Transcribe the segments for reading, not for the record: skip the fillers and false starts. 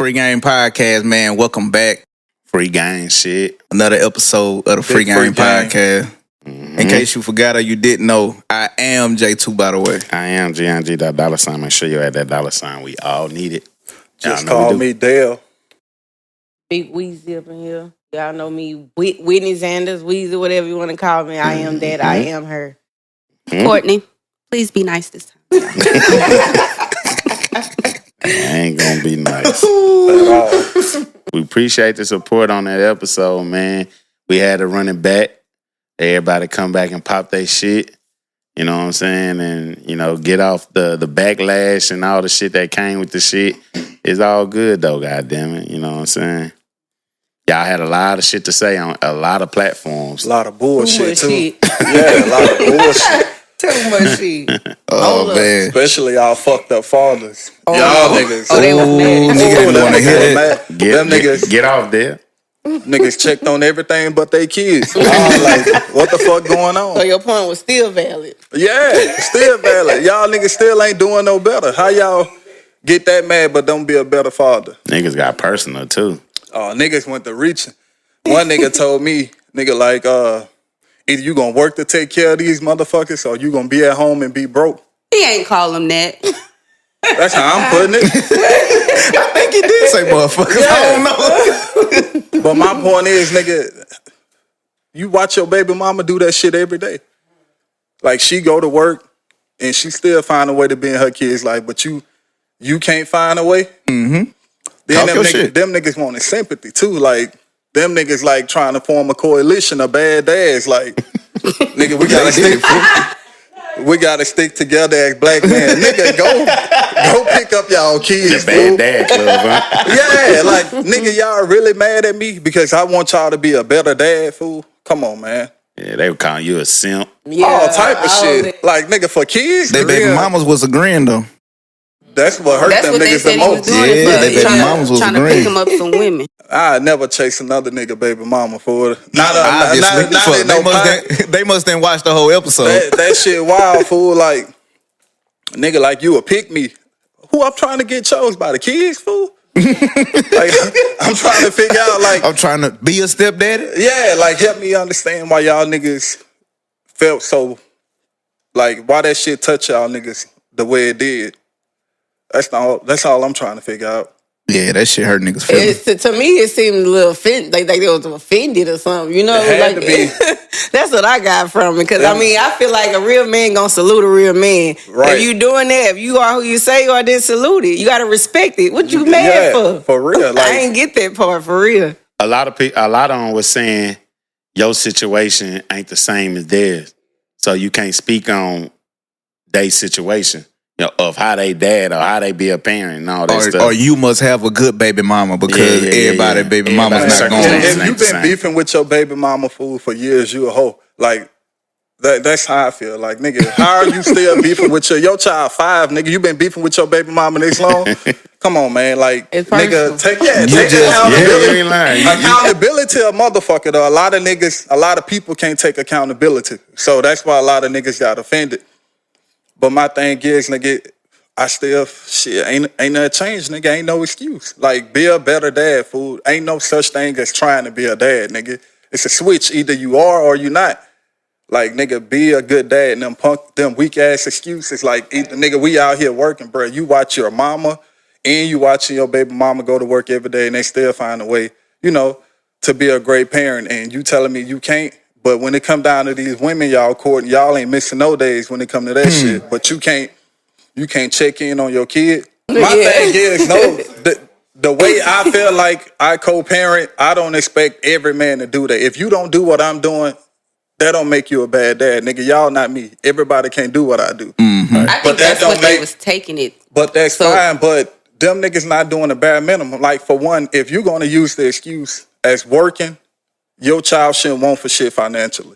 Free Game Podcast, man. Welcome back. Free game shit. Another episode of the Free Game Podcast. In case you forgot or you didn't know, I am J2, by the way. I am GNG, that dollar sign. Make sure you add that dollar sign. We all need it. Just call me Dale. Big Weezy up in here. Y'all know me, Whittney Sanders, Weezy, whatever you want to call me. I am that. I am her. Courtney, please be nice this time. I ain't gonna be nice. We appreciate the support on that episode, man. We had to run it back. Everybody come back and pop their shit. You know what I'm saying? And, you know, get off the backlash and all the shit that came with the shit. It's all good, though, goddammit. You know what I'm saying? Y'all had a lot of shit to say on a lot of platforms. A lot of bullshit, too. Yeah, a lot of bullshit. Too much shit. Oh, man. Especially y'all fucked up fathers. Y'all niggas. Oh, they was mad. Niggas wanna hear that. Them niggas. Get off there. Niggas checked on everything but they kids. I was like, what the fuck going on? So your point was still valid. Yeah, still valid. Y'all niggas still ain't doing no better. How y'all get that mad but don't be a better father? Niggas got personal, too. Oh, niggas went to reaching. One nigga told me, nigga, like, either you gonna work to take care of these motherfuckers or you gonna be at home and be broke. He ain't call him that. That's how I'm putting it. I think he did say motherfuckers. I don't know. But my point is, nigga, you watch your baby mama do that shit every day. Like, she go to work and she still find a way to be in her kids' life, but you can't find a way. Mm-hmm. Then them niggas wanted sympathy too. Like, them niggas like trying to form a coalition of bad dads. Like, nigga, we gotta stick together as black men. Nigga, go pick up y'all kids. The bad dad club, huh? Yeah, like, nigga, y'all really mad at me because I want y'all to be a better dad, fool. Come on, man. Yeah, they were calling you a simp. Yeah, All type of shit. Like, nigga, for kids, They baby mamas was agreeing, though. that's what hurt That's them what they niggas the said he was most. doing. Yeah, for, they baby trying mamas was trying to agreeing. pick him up some women. I never chase another nigga baby mama for it. Obviously. Not in no pot. They must didn't watch the whole episode. That shit wild, fool. Like, nigga, like you a pick me. Who I'm trying to get chose by the kids, fool? Like, I'm trying to figure out, like, I'm trying to be a stepdaddy. yeah, like, help me understand why y'all niggas felt so, like, why that shit touch y'all niggas the way it did. That's all I'm trying to figure out. Yeah, that shit hurt niggas' feelings. To me, it seemed a little offended, like they was offended or something. You know, It had like to be. that's what I got from it. Because I mean, I feel like a real man gonna salute a real man. Right. If you doing that, if you are who you say you are, then salute it. You gotta respect it. What you mad for? For real. Like, I ain't get that part for real. A lot of them was saying your situation ain't the same as theirs, so you can't speak on their situation, you know, of how they dad or how they be a parent and all that stuff. Or you must have a good baby mama because everybody baby mama's not Everybody going. if ain't you've the been same. beefing with your baby mama, fool, for years, you a hoe. Like, that's how I feel. Like, nigga, how are you still beefing with your child 5, nigga? You been beefing with your baby mama this long? Come on, man. Like, It's nigga, personal. take accountability. you ain't lying. Accountability to a motherfucker, though. A lot of people can't take accountability. So that's why a lot of niggas got offended. But my thing is, nigga, I still, ain't nothing changed, nigga. Ain't no excuse. Like, be a better dad, fool. Ain't no such thing as trying to be a dad, nigga. It's a switch. Either you are or you not. Like, nigga, be a good dad. And them weak-ass excuses, like, nigga, we out here working, bro. You watch your mama and you watching your baby mama go to work every day and they still find a way, you know, to be a great parent. And you telling me you can't. But when it come down to these women, y'all, Courtney, y'all ain't missing no days when it come to that shit. But you can't check in on your kid. My thing is, no, the way I feel like I co-parent, I don't expect every man to do that. If you don't do what I'm doing, that don't make you a bad dad, nigga. Y'all not me. Everybody can't do what I do. I think that's what they was taking it. But that's fine. But them niggas not doing a bare minimum. Like, for one, if you're gonna use the excuse as working, your child shouldn't want for shit financially.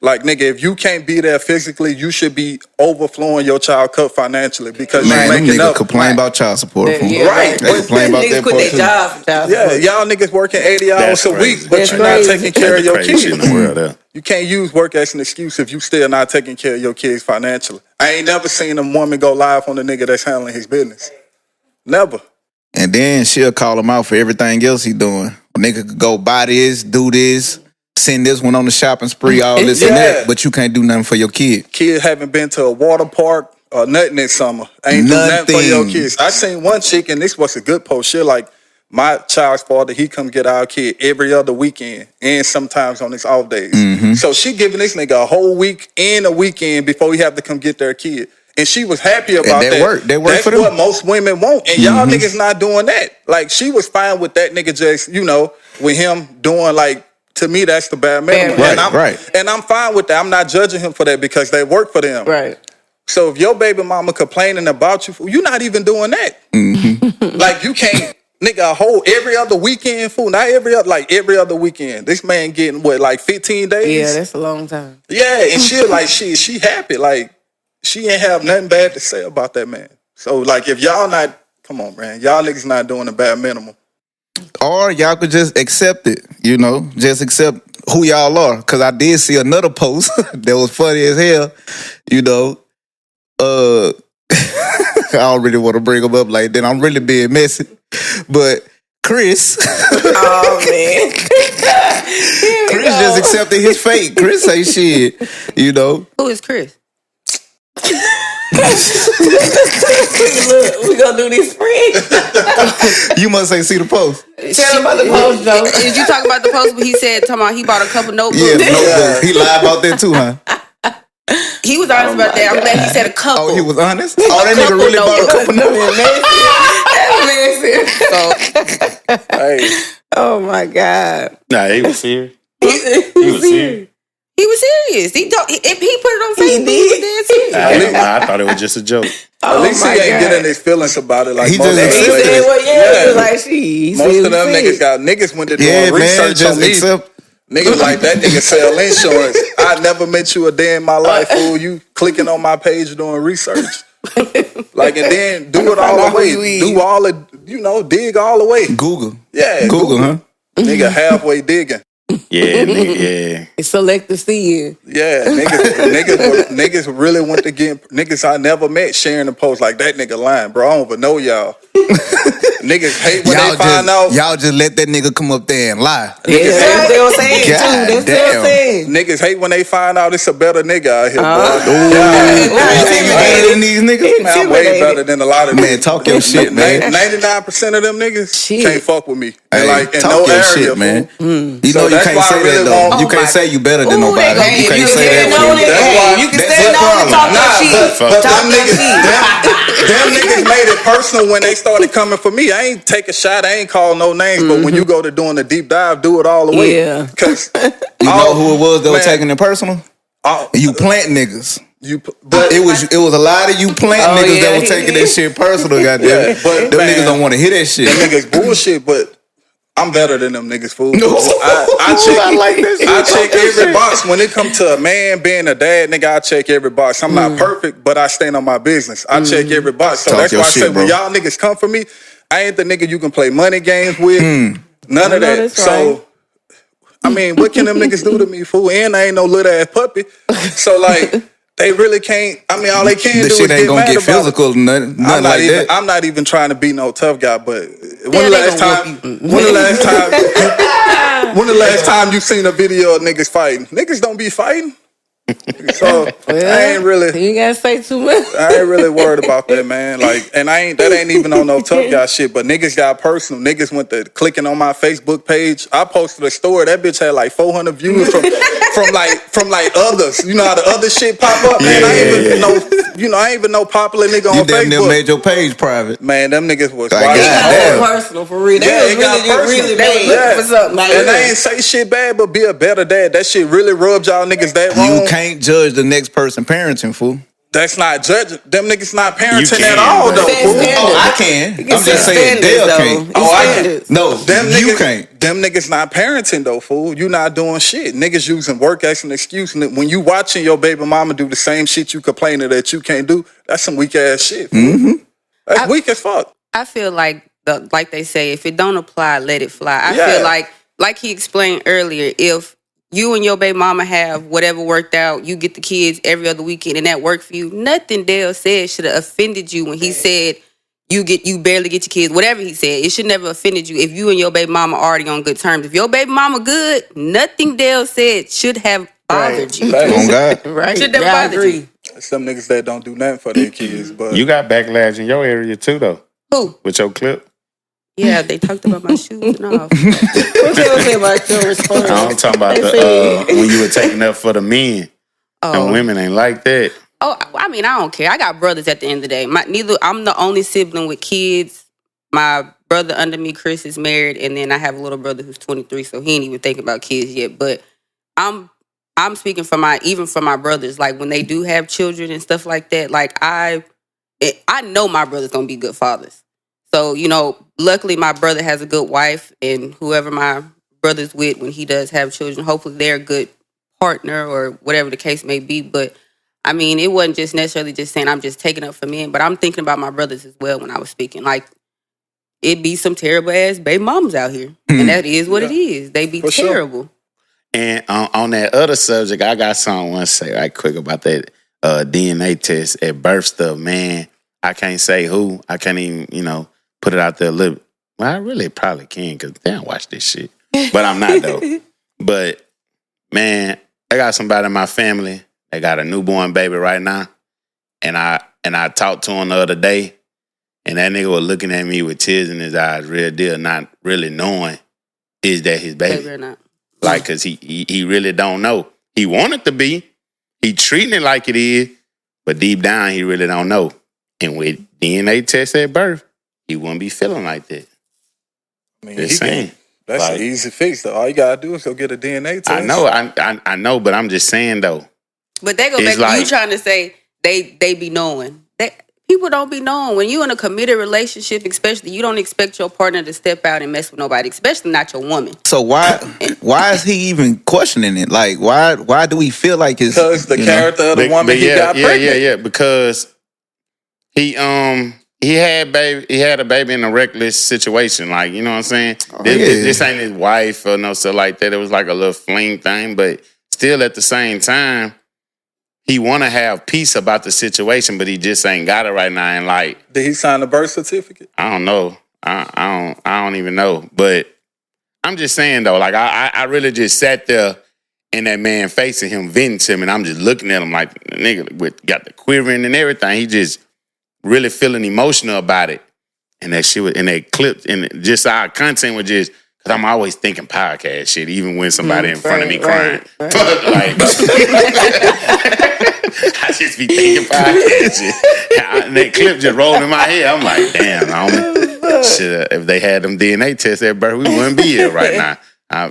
Like, nigga, if you can't be there physically, you should be overflowing your child cup financially because you're Man, them making niggas up. complain about child support. fool. Yeah, Right. They complain about Niggas that quit part their too. job for child Yeah, support. y'all niggas working 80 hours That's a crazy. week, but That's you're not crazy. taking care of your Crazy kids. shit in the world, yeah. You can't use work as an excuse if you still not taking care of your kids financially. I ain't never seen a woman go live on a nigga that's handling his business. Never. And then she'll call him out for everything else he doing. A nigga could go buy this, do this, send this one on the shopping spree, all this and that, but you can't do nothing for your kid. Kid haven't been to a water park or nothing this summer. Ain't do nothing for your kids. I seen one chick, and this was a good post. She like, my child's father, he come get our kid every other weekend and sometimes on his off days. So she giving this nigga a whole week and a weekend before he have to come get their kid. And she was happy about that. They work That's for them. what most women want. And y'all niggas not doing that. Like, she was fine with that nigga just, with him doing, like, to me, that's the bare minimum. And I'm fine with that. I'm not judging him for that because they work for them. Right. So if your baby mama complaining about you, you're not even doing that. Like, you can't, nigga, a whole every other weekend, fool. Not every other weekend. This man getting what, like 15 days? Yeah, that's a long time. Yeah, and she happy. Like, she ain't have nothing bad to say about that man. So, like, if y'all not, come on, man. Y'all niggas not doing the bare minimum. Or y'all could just accept it, just accept who y'all are. Because I did see another post that was funny as hell, I don't really want to bring him up like that. I'm really being messy. But Chris. Oh, man. Chris just accepted his fate. Chris say shit, Who is Chris? Look, we gonna do this free. You must say see the post. Tell him about the post, though. Did you talk about the post where he said, he bought a couple notebooks? Yeah, notebooks. He lied about that too, huh? He was honest about that. I'm glad he said a couple. Oh, he was honest? Oh, that nigga really bought a couple notebooks. Hey. Oh my God. Nah, he was serious. He was serious. He was serious. He put it on Facebook. He was dead serious. I thought it was just a joke. At least he ain't getting his feelings about it. Like, he just accepted it. Like most of them niggas went to doing research on me. Niggas like that nigga sell insurance. I never met you a day in my life, fool. You clicking on my page doing research. Like, and then do it all the way. Do all the, dig all the way. Google. Yeah. Google, huh? Nigga halfway digging. Yeah, nigga, yeah. It's selective seeing. Yeah, niggas really went to get niggas I never met sharing the post like that nigga lying, bro. I don't even know y'all. Niggas hate when they find out. Y'all just let that nigga come up there and lie. That's what I'm saying too. That's what I'm saying. Niggas hate when they find out it's a better nigga out here, better than these niggas? Man, I'm way better than a lot of niggas. Man, talk your shit, man. 99% of them niggas can't fuck with me. Hey, like, in talk no your area, shit, man. You know you can't say that, though. You can't say you better than nobody. You can't say that. You can say no and talk your shit. But them niggas made it personal when they started coming for me. I ain't take a shot. I ain't call no names. But when you go to doing the deep dive, do it all the way. Yeah. Cause you know who it was that was taking it personal? You plant niggas. But it was a lot of you plant niggas that was taking that shit personal, goddamn. But them niggas don't want to hear that shit. Them niggas bullshit, but I'm better than them niggas, fool. No. I check every box. When it comes to a man being a dad, nigga, I check every box. I'm not perfect, but I stand on my business. I check every box. So that's why I say when y'all niggas come for me, I ain't the nigga you can play money games with. None of that. So, I mean, what can them niggas do to me, fool? And I ain't no little ass puppy. So, like, they really can't. I mean, all they can do is get mad about it. The shit ain't gonna get physical, nothing like that. I'm not even trying to be no tough guy, but when the last time you seen a video of niggas fighting? Niggas don't be fighting. So I ain't really. You gotta say too much. I ain't really worried about that, man. Like, and that ain't even on no tough guy shit. But niggas got personal. Niggas went to clicking on my Facebook page. I posted a story. That bitch had like 400 views from others. You know how the other shit pop up, man. I ain't even no popular nigga on Facebook. You damn made your page private, man. Them niggas was personal for real. They was really looking for something. Like, and they ain't say shit bad, but be a better dad. That shit really rubbed y'all niggas that wrong. You can't judge the next person parenting, fool. That's not judging. Them niggas not parenting at all, though. I can. I'm just saying Dale can't. I can. No, you can't. Them niggas not parenting, though, fool. You not doing shit. Niggas using work as an excuse. And when you watching your baby mama do the same shit you complaining that you can't do, that's some weak ass shit, fool. That's weak as fuck. I feel like they say, if it don't apply, let it fly. I feel like he explained earlier, if you and your baby mama have whatever worked out, you get the kids every other weekend and that worked for you, nothing Dale said should have offended you when he said you barely get your kids, whatever he said. It should never offended you if you and your baby mama are already on good terms. If your baby mama good, nothing Dale said should have bothered you. Oh God. Right. Should never bothered you. Some niggas that don't do nothing for their kids, but You got backlash in your area too, though. Who? With your clip. Yeah, they talked about my shoes and all. What they say about your response? I'm talking about when you were taking up for the men. And women ain't like that. Oh, I mean, I don't care. I got brothers at the end of the day. I'm the only sibling with kids. My brother under me, Chris, is married, and then I have a little brother who's 23, so he ain't even thinking about kids yet. But I'm speaking for my brothers. Like when they do have children and stuff like that, like I know my brother's gonna be good fathers. So, luckily my brother has a good wife, and whoever my brother's with when he does have children, hopefully they're a good partner or whatever the case may be. But I mean, it wasn't just necessarily just saying I'm just taking up for men, but I'm thinking about my brothers as well when I was speaking. Like, it be some terrible ass baby mamas out here. And that is what it is. They be terrible. Sure. And on that other subject, I got something I want to say right quick about that DNA test at birth stuff, man. I can't say who. I can't even, put it out there a little. Well, I really probably can because they don't watch this shit. But I'm not, though. But, man, I got somebody in my family. They got a newborn baby right now. And I talked to him the other day. And that nigga was looking at me with tears in his eyes, real deal, not really knowing is that his baby or not. Like, because he really don't know. He want it to be. He treating it like it is. But deep down, he really don't know. And with DNA test at birth, he wouldn't be feeling like that. I mean, Just saying. That's an easy fix, though. All you got to do is go get a DNA test. I know, but I'm just saying, though. But they go back to you trying to say they be knowing. People don't be knowing. When you in a committed relationship, especially, you don't expect your partner to step out and mess with nobody, especially not your woman. So why is he even questioning it? Like, why do we feel like it's... Because the character of the woman he got pregnant. Yeah, because he had a baby in a reckless situation. Like, you know what I'm saying? This ain't his wife or no stuff like that. It was like a little fling thing, but still at the same time, he want to have peace about the situation, but he just ain't got it right now. And like, did he sign a birth certificate? I don't know. I don't even know. But I'm just saying though, like I really just sat there in that man facing him, venting to him, and I'm just looking at him like nigga got the quivering and everything. He just really feeling emotional about it. And that shit was, and they clipped, and just our content was just. I'm always thinking podcast shit, even when somebody in front of me crying. Right. Like, I just be thinking podcast shit. And that clip just rolled in my head. I'm like, damn, homie. Shit, if they had them DNA tests at birth, we wouldn't be here right now.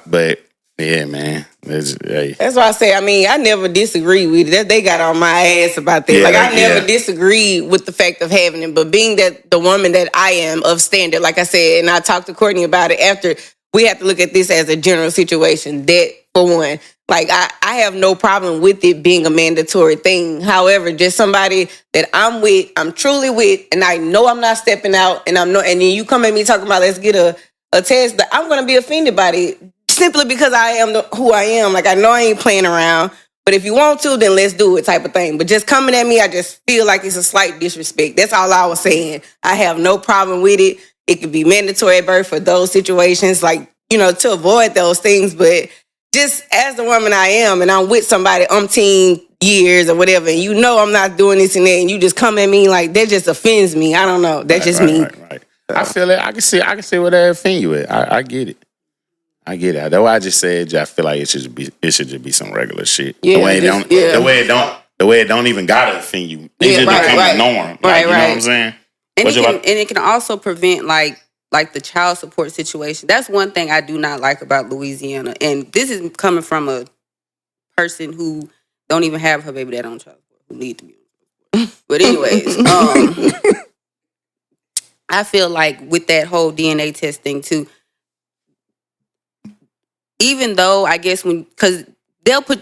But yeah, man. That's why I say, I mean, I never disagree with it. They got on my ass about that. Yeah, like, I never disagree with the fact of having it. But being that the woman that I am of standard, like I said, and I talked to Courtney about it after, we have to look at this as a general situation. That, for one, like, I have no problem with it being a mandatory thing. However, just somebody that I'm with, I'm truly with, and I know I'm not stepping out, and and then you come at me talking about let's get a test, that I'm going to be offended by it simply because I am who I am. Like, I know I ain't playing around, but if you want to, then let's do it type of thing. But just coming at me, I just feel like it's a slight disrespect. That's all I was saying. I have no problem with it. It could be mandatory at birth for those situations, like, to avoid those things. But just as the woman I am, and I'm with somebody umpteen years or whatever, and I'm not doing this and that, and you just come at me like that, just offends me. I don't know. That's just me. Right. I feel it. I can see where that offend you at. I get it. That's why I just said I feel like it should just be some regular shit. Yeah, the way it don't even gotta offend you. It just become a norm. Like, you know what I'm saying? And it can also prevent like the child support situation. That's one thing I do not like about Louisiana. And this is coming from a person who don't even have her baby dad on child support, who need to be on. But anyways, I feel like with that whole DNA test thing too, even though I guess because they'll put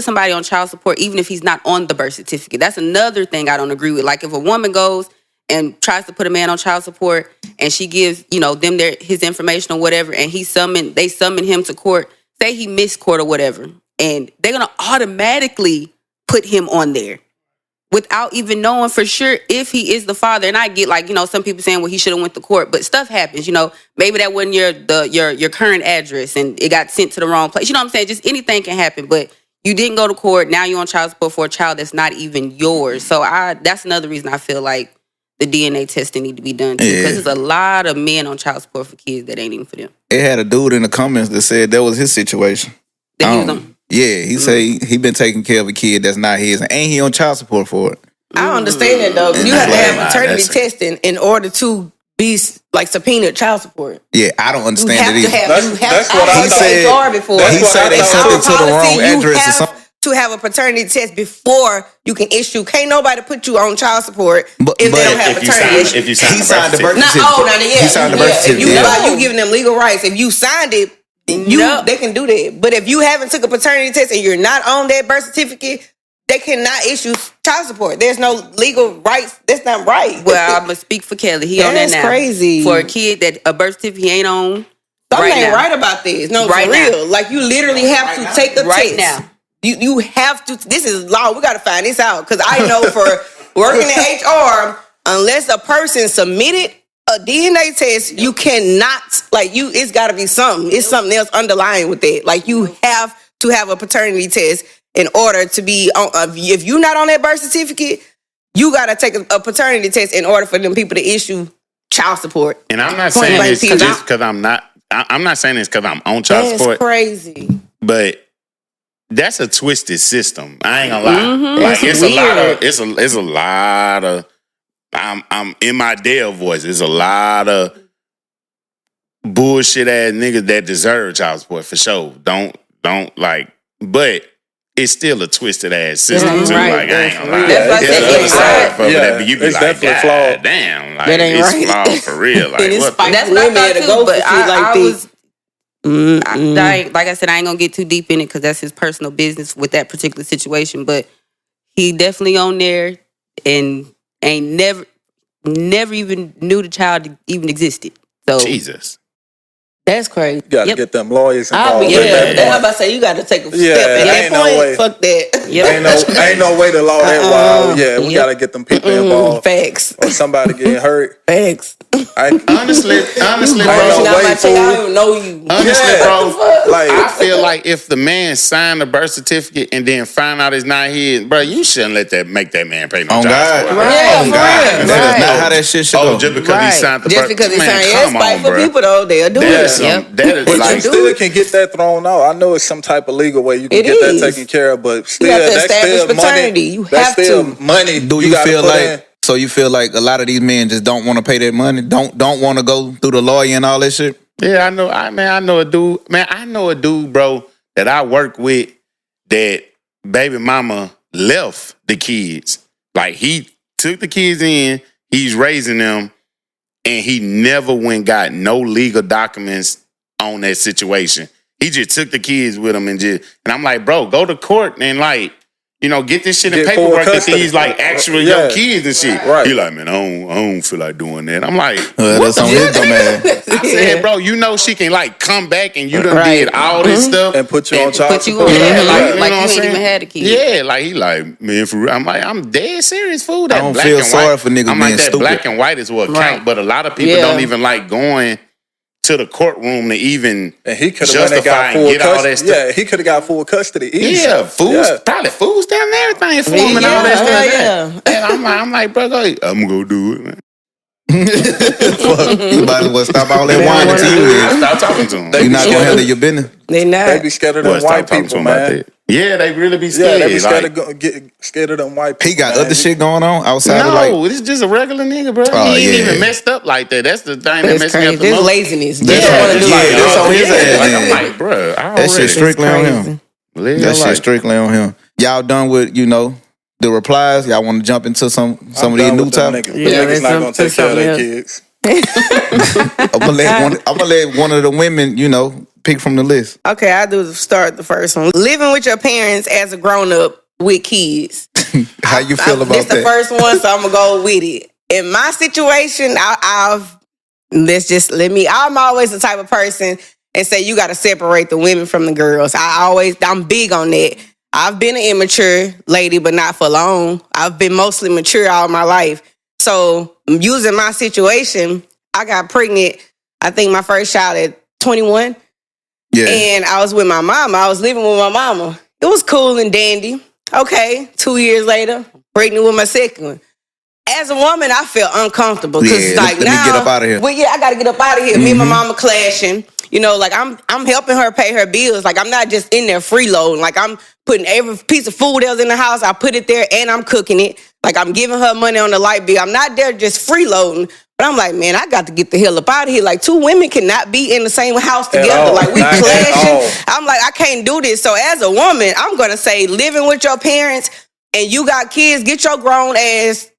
somebody on child support even if he's not on the birth certificate. That's another thing I don't agree with. Like, if a woman goes and tries to put a man on child support, and she gives, them his information or whatever, and they summon him to court, say he missed court or whatever, and they're gonna automatically put him on there. without even knowing for sure if he is the father. And I get like, you know, some people saying, well, he should have went to court, but stuff happens, you know. Maybe that wasn't your current address and it got sent to the wrong place. You know what I'm saying? Just anything can happen, but you didn't go to court. Now you're on child support for a child that's not even yours. So that's another reason I feel like the DNA testing need to be done too, because there's a lot of men on child support for kids that ain't even for them. It had a dude in the comments that said that was his situation. Yeah, he say he been taking care of a kid that's not his, and ain't he on child support for it? I understand that though. You have to have paternity testing in order to be like subpoenaed child support. Yeah, I don't understand it either. That's what I said. Before. He said they sent it to the wrong address or something. To have a paternity test before you can issue. Can't nobody put you on child support if they don't have paternity. If you signed the birth certificate. He signed the birth certificate. You giving them legal rights. If you signed it, they can do that. But if you haven't took a paternity test and you're not on that birth certificate, they cannot issue child support. There's no legal rights. That's not right. Well, I'm gonna speak for Kelly. He on that now. That's crazy. For a kid that a birth certificate ain't on. Something ain't right about this. No, for real. Like you literally have to take a test now. You have to. This is law. We got to find this out because I know for working in HR, unless a person submitted a DNA test, you cannot it's got to be something. It's something else underlying with it. Like you have to have a paternity test in order to be on. If you're not on that birth certificate, you got to take a paternity test in order for them people to issue child support. And I'm not saying this just because I'm not. I'm not saying this because I'm on child support. That's crazy. But that's a twisted system. I ain't gonna lie. Mm-hmm. Like it's a lot of. I'm in my Dale voice. There's a lot of bullshit ass niggas that deserve child support for sure. Don't like, but it's still a twisted ass system too. Right. Like I ain't gonna lie. It's the other side for Yeah, that, but you be it's like, definitely God flawed. damn, like That ain't it's right. flawed for real. Like what? That's what I thought too. But I was. Like I said, I ain't gonna get too deep in it because that's his personal business with that particular situation. But he definitely on there and ain't never even knew the child even existed. So Jesus. That's crazy. You got to get them lawyers involved. I'm about to say you got to take a step at that point. No way. Fuck that. Ain't no way to law that wild. Yeah, we got to get them people involved. Facts. Or somebody getting hurt. Facts. Honestly, bro. I don't even know you. Honestly, bro. Like I feel like if the man signed a birth certificate and then find out it's not his, bro, you shouldn't make that man pay no child support. On God. That's not how that shit should go. Just because he signed the birth certificate. Just because he signed it. For people though, they'll do it. But you still can get that thrown out. I know it's some type of legal way you can get that taken care of, but still, that's still money. You have that's still to. money. Do you feel like? So you feel like a lot of these men just don't want to pay that money? Don't want to go through the lawyer and all that shit? Yeah, I know. I know a dude. Man, I know a dude, bro, that I work with that baby mama left the kids. Like he took the kids in, he's raising them, and he never got no legal documents on that situation. He just took the kids with him and I'm like, bro, go to court and like, get this shit in paperwork that these like actual your kids and shit. Right. He like, man, I don't feel like doing that. I'm like, that's on his dumb ass. I said, bro, she can like come back and you done did all this stuff and put you on child support. Like you ain't even had a kid. Yeah, like he like, man, for real. I'm like, I'm dead serious, fool. That I don't black feel and sorry white. for niggas I'm being like, that stupid. black and white is what count, but a lot of people don't even like going to the courtroom to even justify and get all that stuff. Yeah, he could have got full custody. Easy. Yeah, probably fools down and everything for him and all that stuff. And I'm like, bro, I'm gonna go do it, man. Fuck, you might as well stop all that whining to you. Stop talking to him. You're not gonna handle your business. They not. They be scared of them white people, man. Yeah, they really be scared. Yeah, they be scared of them white people. He got other shit going on outside of like. No, this is just a regular nigga, bro. He ain't even messed up like that. That's the thing that messed me up the This most. laziness. That's on his ass. I'm like, bro, that shit strictly on him. That shit strictly on him. Y'all done with the replies? Y'all want to jump into some of these new topics? Niggas not gonna take care of their kids. I'm gonna let one of the women, pick from the list. Okay, I'll start the first one. Living with your parents as a grown-up with kids. How you feel about that? This the first one, so I'm gonna go with it. In my situation, I'm always the type of person and say you gotta separate the women from the girls. I'm big on that. I've been an immature lady, but not for long. I've been mostly mature all my life. So using my situation, I got pregnant, I think my first child at 21. Yeah. And I was with my mama. I was living with my mama. It was cool and dandy. Okay, 2 years later, pregnant with my second one. As a woman, I felt uncomfortable because let me get up out of here. Well, I got to get up out of here. Me and my mama clashing. You know, like I'm helping her pay her bills. Like I'm not just in there freeloading. Like I'm putting every piece of food that was in the house, I put it there and I'm cooking it. Like I'm giving her money on the light bill. I'm not there just freeloading. But I'm like, man, I got to get the hell up out of here. Like 2 women cannot be in the same house together. Like we clashing. I'm like, I can't do this. So as a woman, I'm going to say living with your parents and you got kids, get your grown ass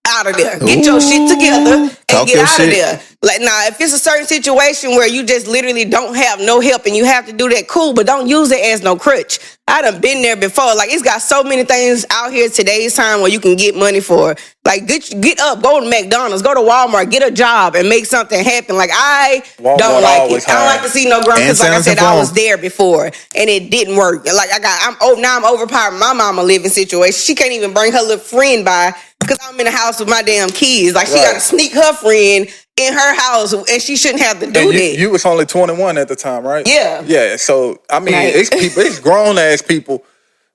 out of there. Get your shit together and get out of there. Like, now, if it's a certain situation where you just literally don't have no help and you have to do that, cool, but don't use it as no crutch. I done been there before. Like, it's got so many things out here today's time where you can get money for. Like, get up, go to McDonald's, go to Walmart, get a job and make something happen. Like, I don't like it. I don't like to see no growth because, like I said, I was there before and it didn't work. Like, I'm overpowered. My mama living situation. She can't even bring her little friend by because I'm in the house with my damn kids. Like, she got to sneak her friend in her house, and she shouldn't have to do that. You was only 21 at the time, right? Yeah. Yeah, so, I mean, it's people, it's grown-ass people,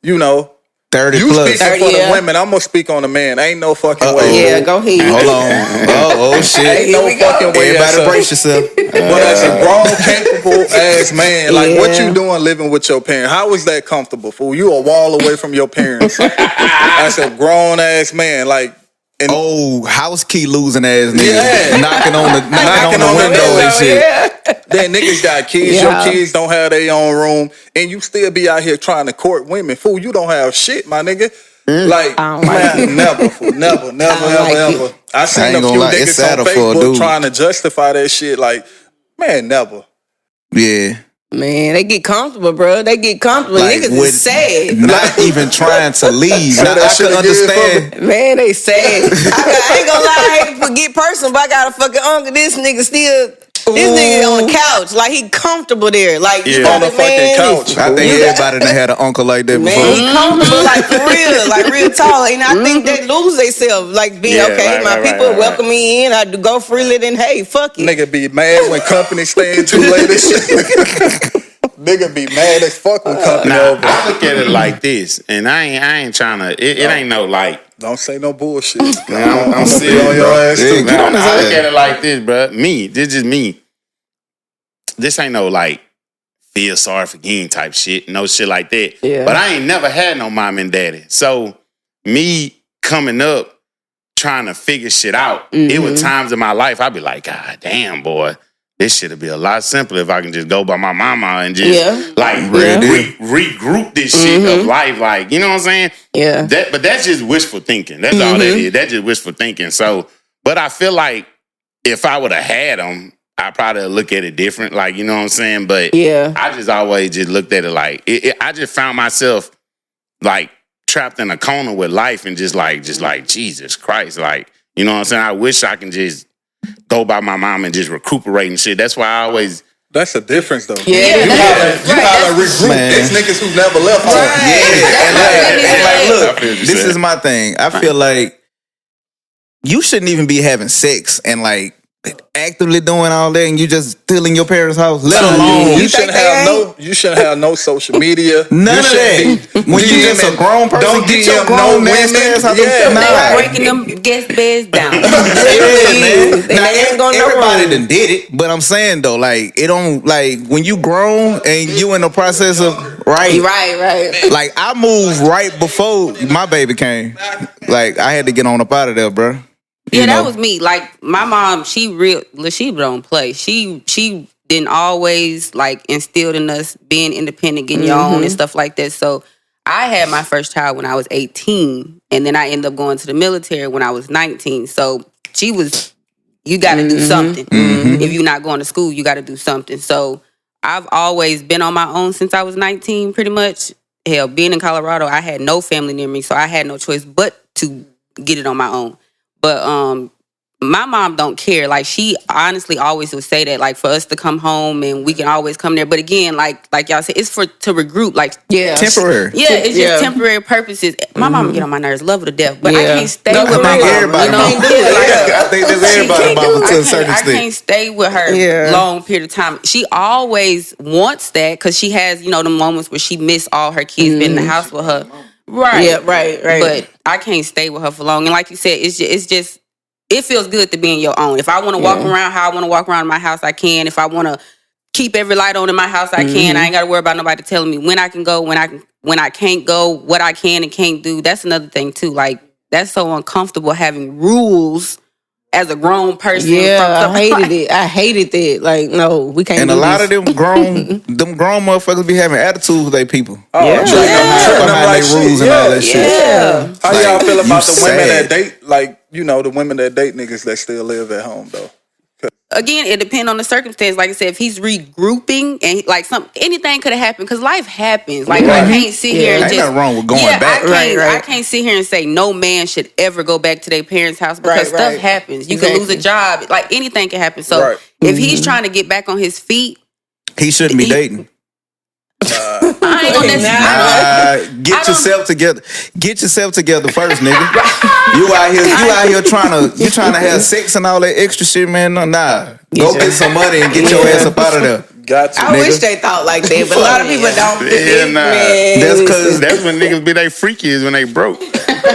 you know. 30 you plus. speaking for the women, I'm going to speak on the man. Ain't no fucking way. Yeah, go ahead. Hold on. Oh, shit. Ain't no fucking way. Everybody brace yourself. But as a grown, capable-ass man, like, what you doing living with your parents? How is that comfortable, fool? You a wall away from your parents. As a grown-ass man, like, house key losing ass niggas knocking on the window and shit. Then niggas got kids. Your kids don't have their own room, and you still be out here trying to court women. Fool, you don't have shit, my nigga. Like, man, never, fool, never, ever. I seen a few niggas on Facebook trying to justify that shit. Like, man, never. Yeah. Man, they get comfortable, bro. They get comfortable. Like, niggas is sad. Not even trying to leave. I could understand. Man, they sad. I ain't gonna lie, I hate to get personal, but I got a fucking uncle. This nigga still... This nigga on the couch, like he comfortable there, like you on the fucking couch. I think everybody done had an uncle like that before. Man, he comfortable, like for real, like real tall. And I think they lose themselves, like being my people welcome me in. I do go freely, then hey, fuck it. Nigga be mad when company staying too late and shit. Nigga be mad as fuck when company over. I look at it like this, and I ain't trying to. It ain't no like. Don't say no bullshit. I'm still on your ass too. I look at it like this, bro. This is me. This ain't no like feel sorry for Geen type shit, no shit like that. Yeah. But I ain't never had no mom and daddy. So me coming up trying to figure shit out, it was times in my life I'd be like, God damn, boy, this shit'd be a lot simpler if I can just go by my mama and just regroup this shit of life. Like, you know what I'm saying? Yeah. But that's just wishful thinking. That's all that is. That's just wishful thinking. So, but I feel like if I would have had them, I probably look at it different. Like, you know what I'm saying? But I just always just looked at it like, I just found myself like trapped in a corner with life and just like Jesus Christ. Like, you know what I'm saying? I wish I can just go by my mom and just recuperate and shit. That's why I always... That's the difference, though. Yeah, you gotta regroup. These niggas who never left home. And like, look, this is my thing. I feel like you shouldn't even be having sex and like actively doing all that, and you just still in your parents' house. Let alone you shouldn't have no social media. None of that. When you just a grown person, don't get your grown nasty ass out They breaking them guest beds down. Man. Now, everybody done did it, but I'm saying though, like it don't like when you grown and you in the process of right. Like I moved right before my baby came. Like I had to get on up out of there, bro. Yeah, that was me. Like my mom, she don't play. She didn't always like instilled in us being independent, getting your own and stuff like that. So I had my first child when I was 18, and then I ended up going to the military when I was 19. So she was, you got to do something. If you're not going to school, you got to do something. So I've always been on my own since I was 19, pretty much. Hell, being in Colorado, I had no family near me, so I had no choice but to get it on my own. But my mom don't care. Like, she honestly always would say that, like, for us to come home and we can always come there. But again, like y'all said, it's to regroup. Like, temporary. It's just temporary purposes. My mom get on my nerves, love her to death, but I can't stay with my mom. Everybody, I think that's everybody mama to a certain extent. I can't stay with her long period of time. She always wants that because she has, the moments where she miss all her kids being in the house with her. Right. Yeah, right. But I can't stay with her for long. And like you said, it's just it feels good to be in your own. If I want to walk around how I want to walk around in my house, I can. If I want to keep every light on in my house, I can. I ain't got to worry about nobody telling me when I can go, when I can't go, what I can and can't do. That's another thing too. Like, that's so uncomfortable having rules as a grown person. Yeah, I hated that. Like, no, we can't. And do a lot this. of them grown motherfuckers be having attitudes with their people. Treating them like rules and all that shit. Yeah. How y'all feel about the women that date, like, the women that date niggas that still live at home though? Again, it depends on the circumstance. Like I said, if he's regrouping and like anything could have happened because life happens. Like, I can't sit here and ain't just nothing wrong with going back. I can't sit here and say no man should ever go back to their parents' house because stuff happens. You can lose a job. Like, anything can happen. So if he's trying to get back on his feet, he shouldn't be dating. I ain't gonna necessarily. Get yourself together. Get yourself together first, nigga. You out here trying to have sex and all that extra shit, man. Nah. Go get some money and get your ass up out of there. Gotcha. I wish they thought like that, but a lot of people don't. That's when niggas be they freaky is when they broke.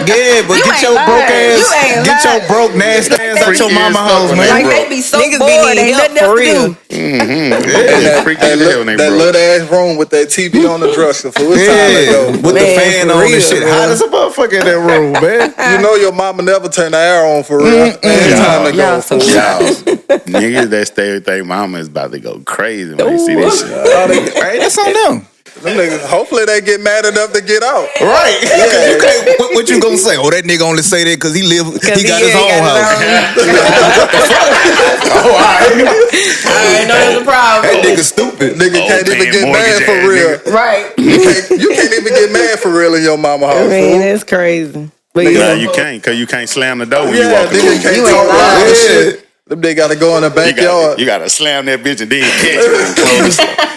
Yeah, but get your broke ass, get your broke nasty ass out your mama house, man. Like, they be so Niggas bored, be ain't nothing else to do. That little ass room with that TV on the dresser for what time ago. With the fan on and shit. Hot as a motherfucker in that room, man. You know your mama never turned the air on for real. Time to go. Niggas that stay with their mama is about to go crazy when they see this shit. Hey, that's on them. Them niggas, hopefully they get mad enough to get out. Right. Yeah. You can't, what you gonna say? Oh, that nigga only say that because he got his own house. All right. I know there's a problem. That nigga stupid. Nigga can't even get mad for real. Right. You can't even get mad for real in your mama house. Man, that's crazy. But you can't, because you can't slam the door when you walk in. Nigga can't talk loud and shit. Them they gotta go in the backyard. You gotta slam that bitch and then catch it and close it.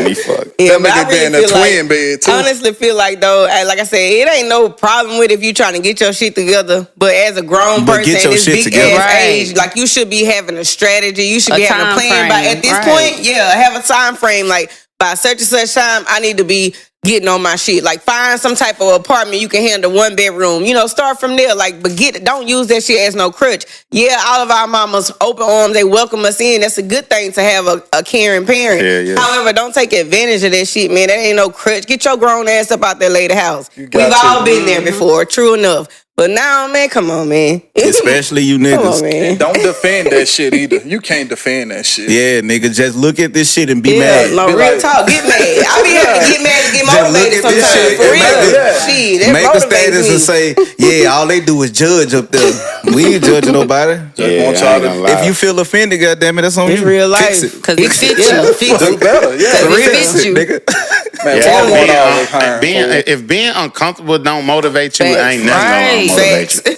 Me fuck. Yeah, that nigga be in a twin bed too. I honestly feel like though, like I said, it ain't no problem with if you trying to get your shit together. But as a grown person at this big ass age, like, you should be having a strategy. You should be having a plan. But at this point, have a time frame. Like, by such and such time, I need to be getting on my shit. Like, find some type of apartment you can handle, 1 bedroom. Start from there. Like, but don't use that shit as no crutch. Yeah, all of our mamas open arms, they welcome us in. That's a good thing to have a caring parent. Yeah. However, don't take advantage of that shit, man. That ain't no crutch. Get your grown ass up out that lady house. We've all been there before. True enough. But now, man, come on, man. Especially you niggas. Come on, man. Don't defend that shit either. You can't defend that shit. Yeah, nigga, just look at this shit and be mad. No, real talk. Get mad. I be having to get mad to get motivated sometimes. For real. Make a status and say, all they do is judge up there. We ain't judging nobody. If you feel offended, goddammit, that's on you. It's real life. Fix it. Because it fits you. Do better. Yeah, it fits you. Nigga. Man, if being uncomfortable don't motivate you, ain't nothing gonna motivate you.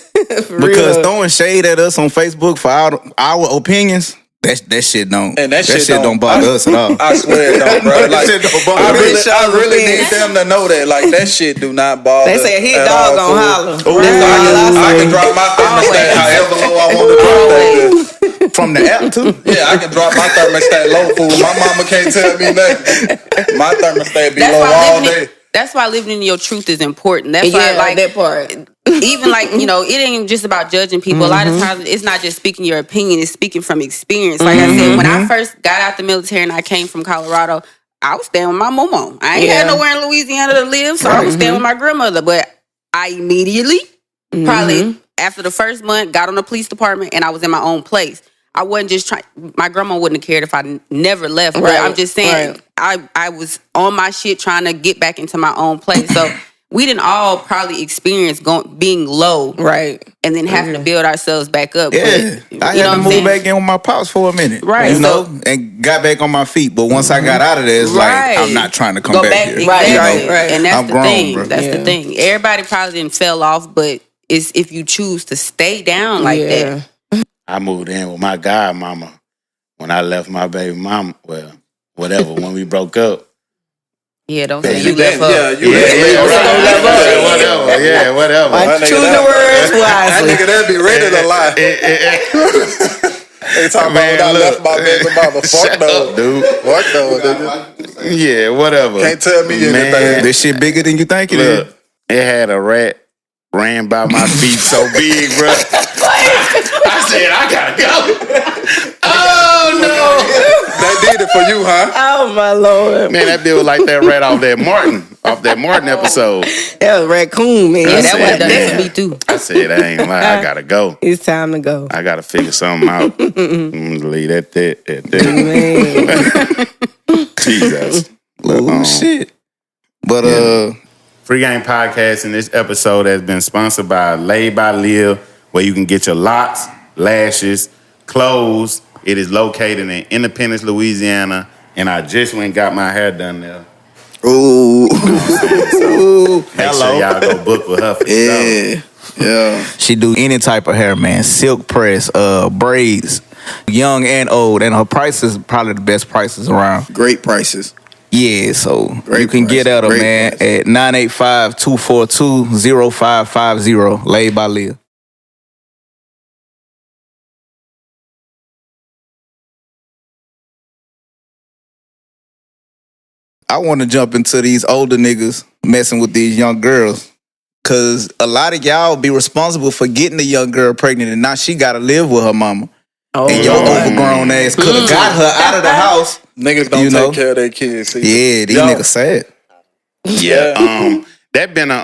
Because throwing shade at us on Facebook for our opinions, that shit don't. And that shit don't bother us at all. I swear it don't, bro. Like, that shit don't bother I really need them to know that. Like, that shit do not bother. They say a hit dog gon' holler. I can drop my thermostat however low I want to drop that. From the app too. Yeah, I can drop my thermostat low, fool. My mama can't tell me nothing. My thermostat be low all day. That's why living in your truth is important. That's why, like, that part. Even like, it ain't just about judging people. A lot of times it's not just speaking your opinion, it's speaking from experience. Like I said, when I first got out the military and I came from Colorado, I was staying with my mama. I ain't had nowhere in Louisiana to live, so I was staying with my grandmother. But I immediately, probably after the first month, got on the police department and I was in my own place. I wasn't just trying. My grandma wouldn't have cared if I never left. But I'm just saying, I was on my shit trying to get back into my own place. So we didn't all probably experience being low, and then having to build ourselves back up. Yeah, but, I had to move back in with my pops for a minute, and got back on my feet. But once I got out of there, it's like I'm not trying to come back here. Right. And that's I'm the grown, thing. bro. That's the thing. Everybody probably didn't fell off, but it's if you choose to stay down like that. I moved in with my godmama when I left my baby mama. Well, whatever, when we broke up. Yeah, don't say you left her. Whatever. Choose the words wisely. That nigga that be ready to lie. They talking about when I left my baby mama. Fuck no, dude. Fuck no, nigga. Yeah, whatever. Can't tell me anything. Man, This shit bigger than you think it is. It had a rat ran by my feet so big, bro. I said, I gotta go. Oh, no. That did it for you, huh? Oh my Lord. Man, that bitch was like that rat off that Martin episode. That was raccoon, man. Yeah, that said, was done man. for me too. I said, I ain't lying. I gotta go. It's time to go. I gotta figure something out. Leave that. Jesus. Oh, shit. But, Free Game Podcast in this episode has been sponsored by Laid by Liv, where you can get your locks, lashes, clothes. It is located in Independence, Louisiana, and I just went and got my hair done there. ooh. Make sure y'all go book with her for sure. Yeah. She do any type of hair, man. Silk press, braids, young and old. And her prices probably the best prices around. Great prices. Yeah, so Great you can price. get at her, Great man, price. at 985-242-0550. Laid by Liv. I want to jump into these older niggas messing with these young girls. Cause a lot of y'all be responsible for getting the young girl pregnant and now she gotta live with her mama. Oh, And your overgrown ass could have got her out of the house. Niggas don't You know? take care of their kids. either. Yeah, these Yo, niggas sad. Yeah, that been a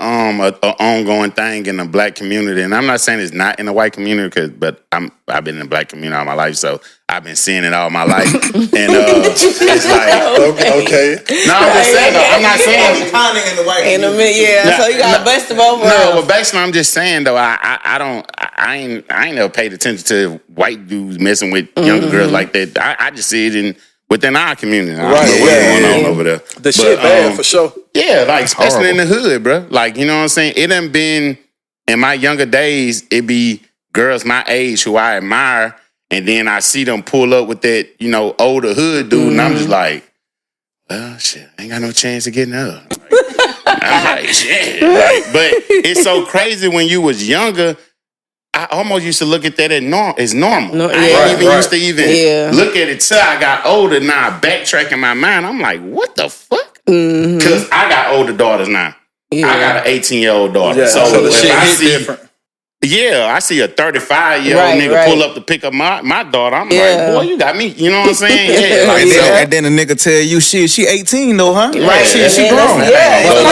ongoing thing in the black community, and I'm not saying it's not in the white community, but I've been in the black community all my life, so I've been seeing it all my life, and it's like Okay. no, I'm just saying. Though, I'm not saying. In a minute, yeah. So you gotta bust them over. No, but basically, I'm just saying though. I ain't never paid attention to white dudes messing with younger girls like that. I just see it within our community. I don't know what's going on over there. The shit bad for sure. Yeah, like especially in the hood, bro. Like, you know what I'm saying? It done been in my younger days, it be girls my age who I admire, and then I see them pull up with that, older hood dude, and I'm just like, well, shit, I ain't got no chance of getting her. I'm like, shit. But it's so crazy when you was younger. I almost used to look at that as normal. No, I ain't even used to even look at it till I got older. Now I backtrack in my mind. I'm like, what the fuck? Because I got older daughters now. I got an 18-year-old daughter. Yeah, so the shit I hit see, different. Yeah, I see a 35-year-old nigga pull up to pick up my daughter. I'm like, boy, you got me. You know what I'm saying? Yeah. Like, And then the nigga tell you, she 18 though, huh? Right. She grown.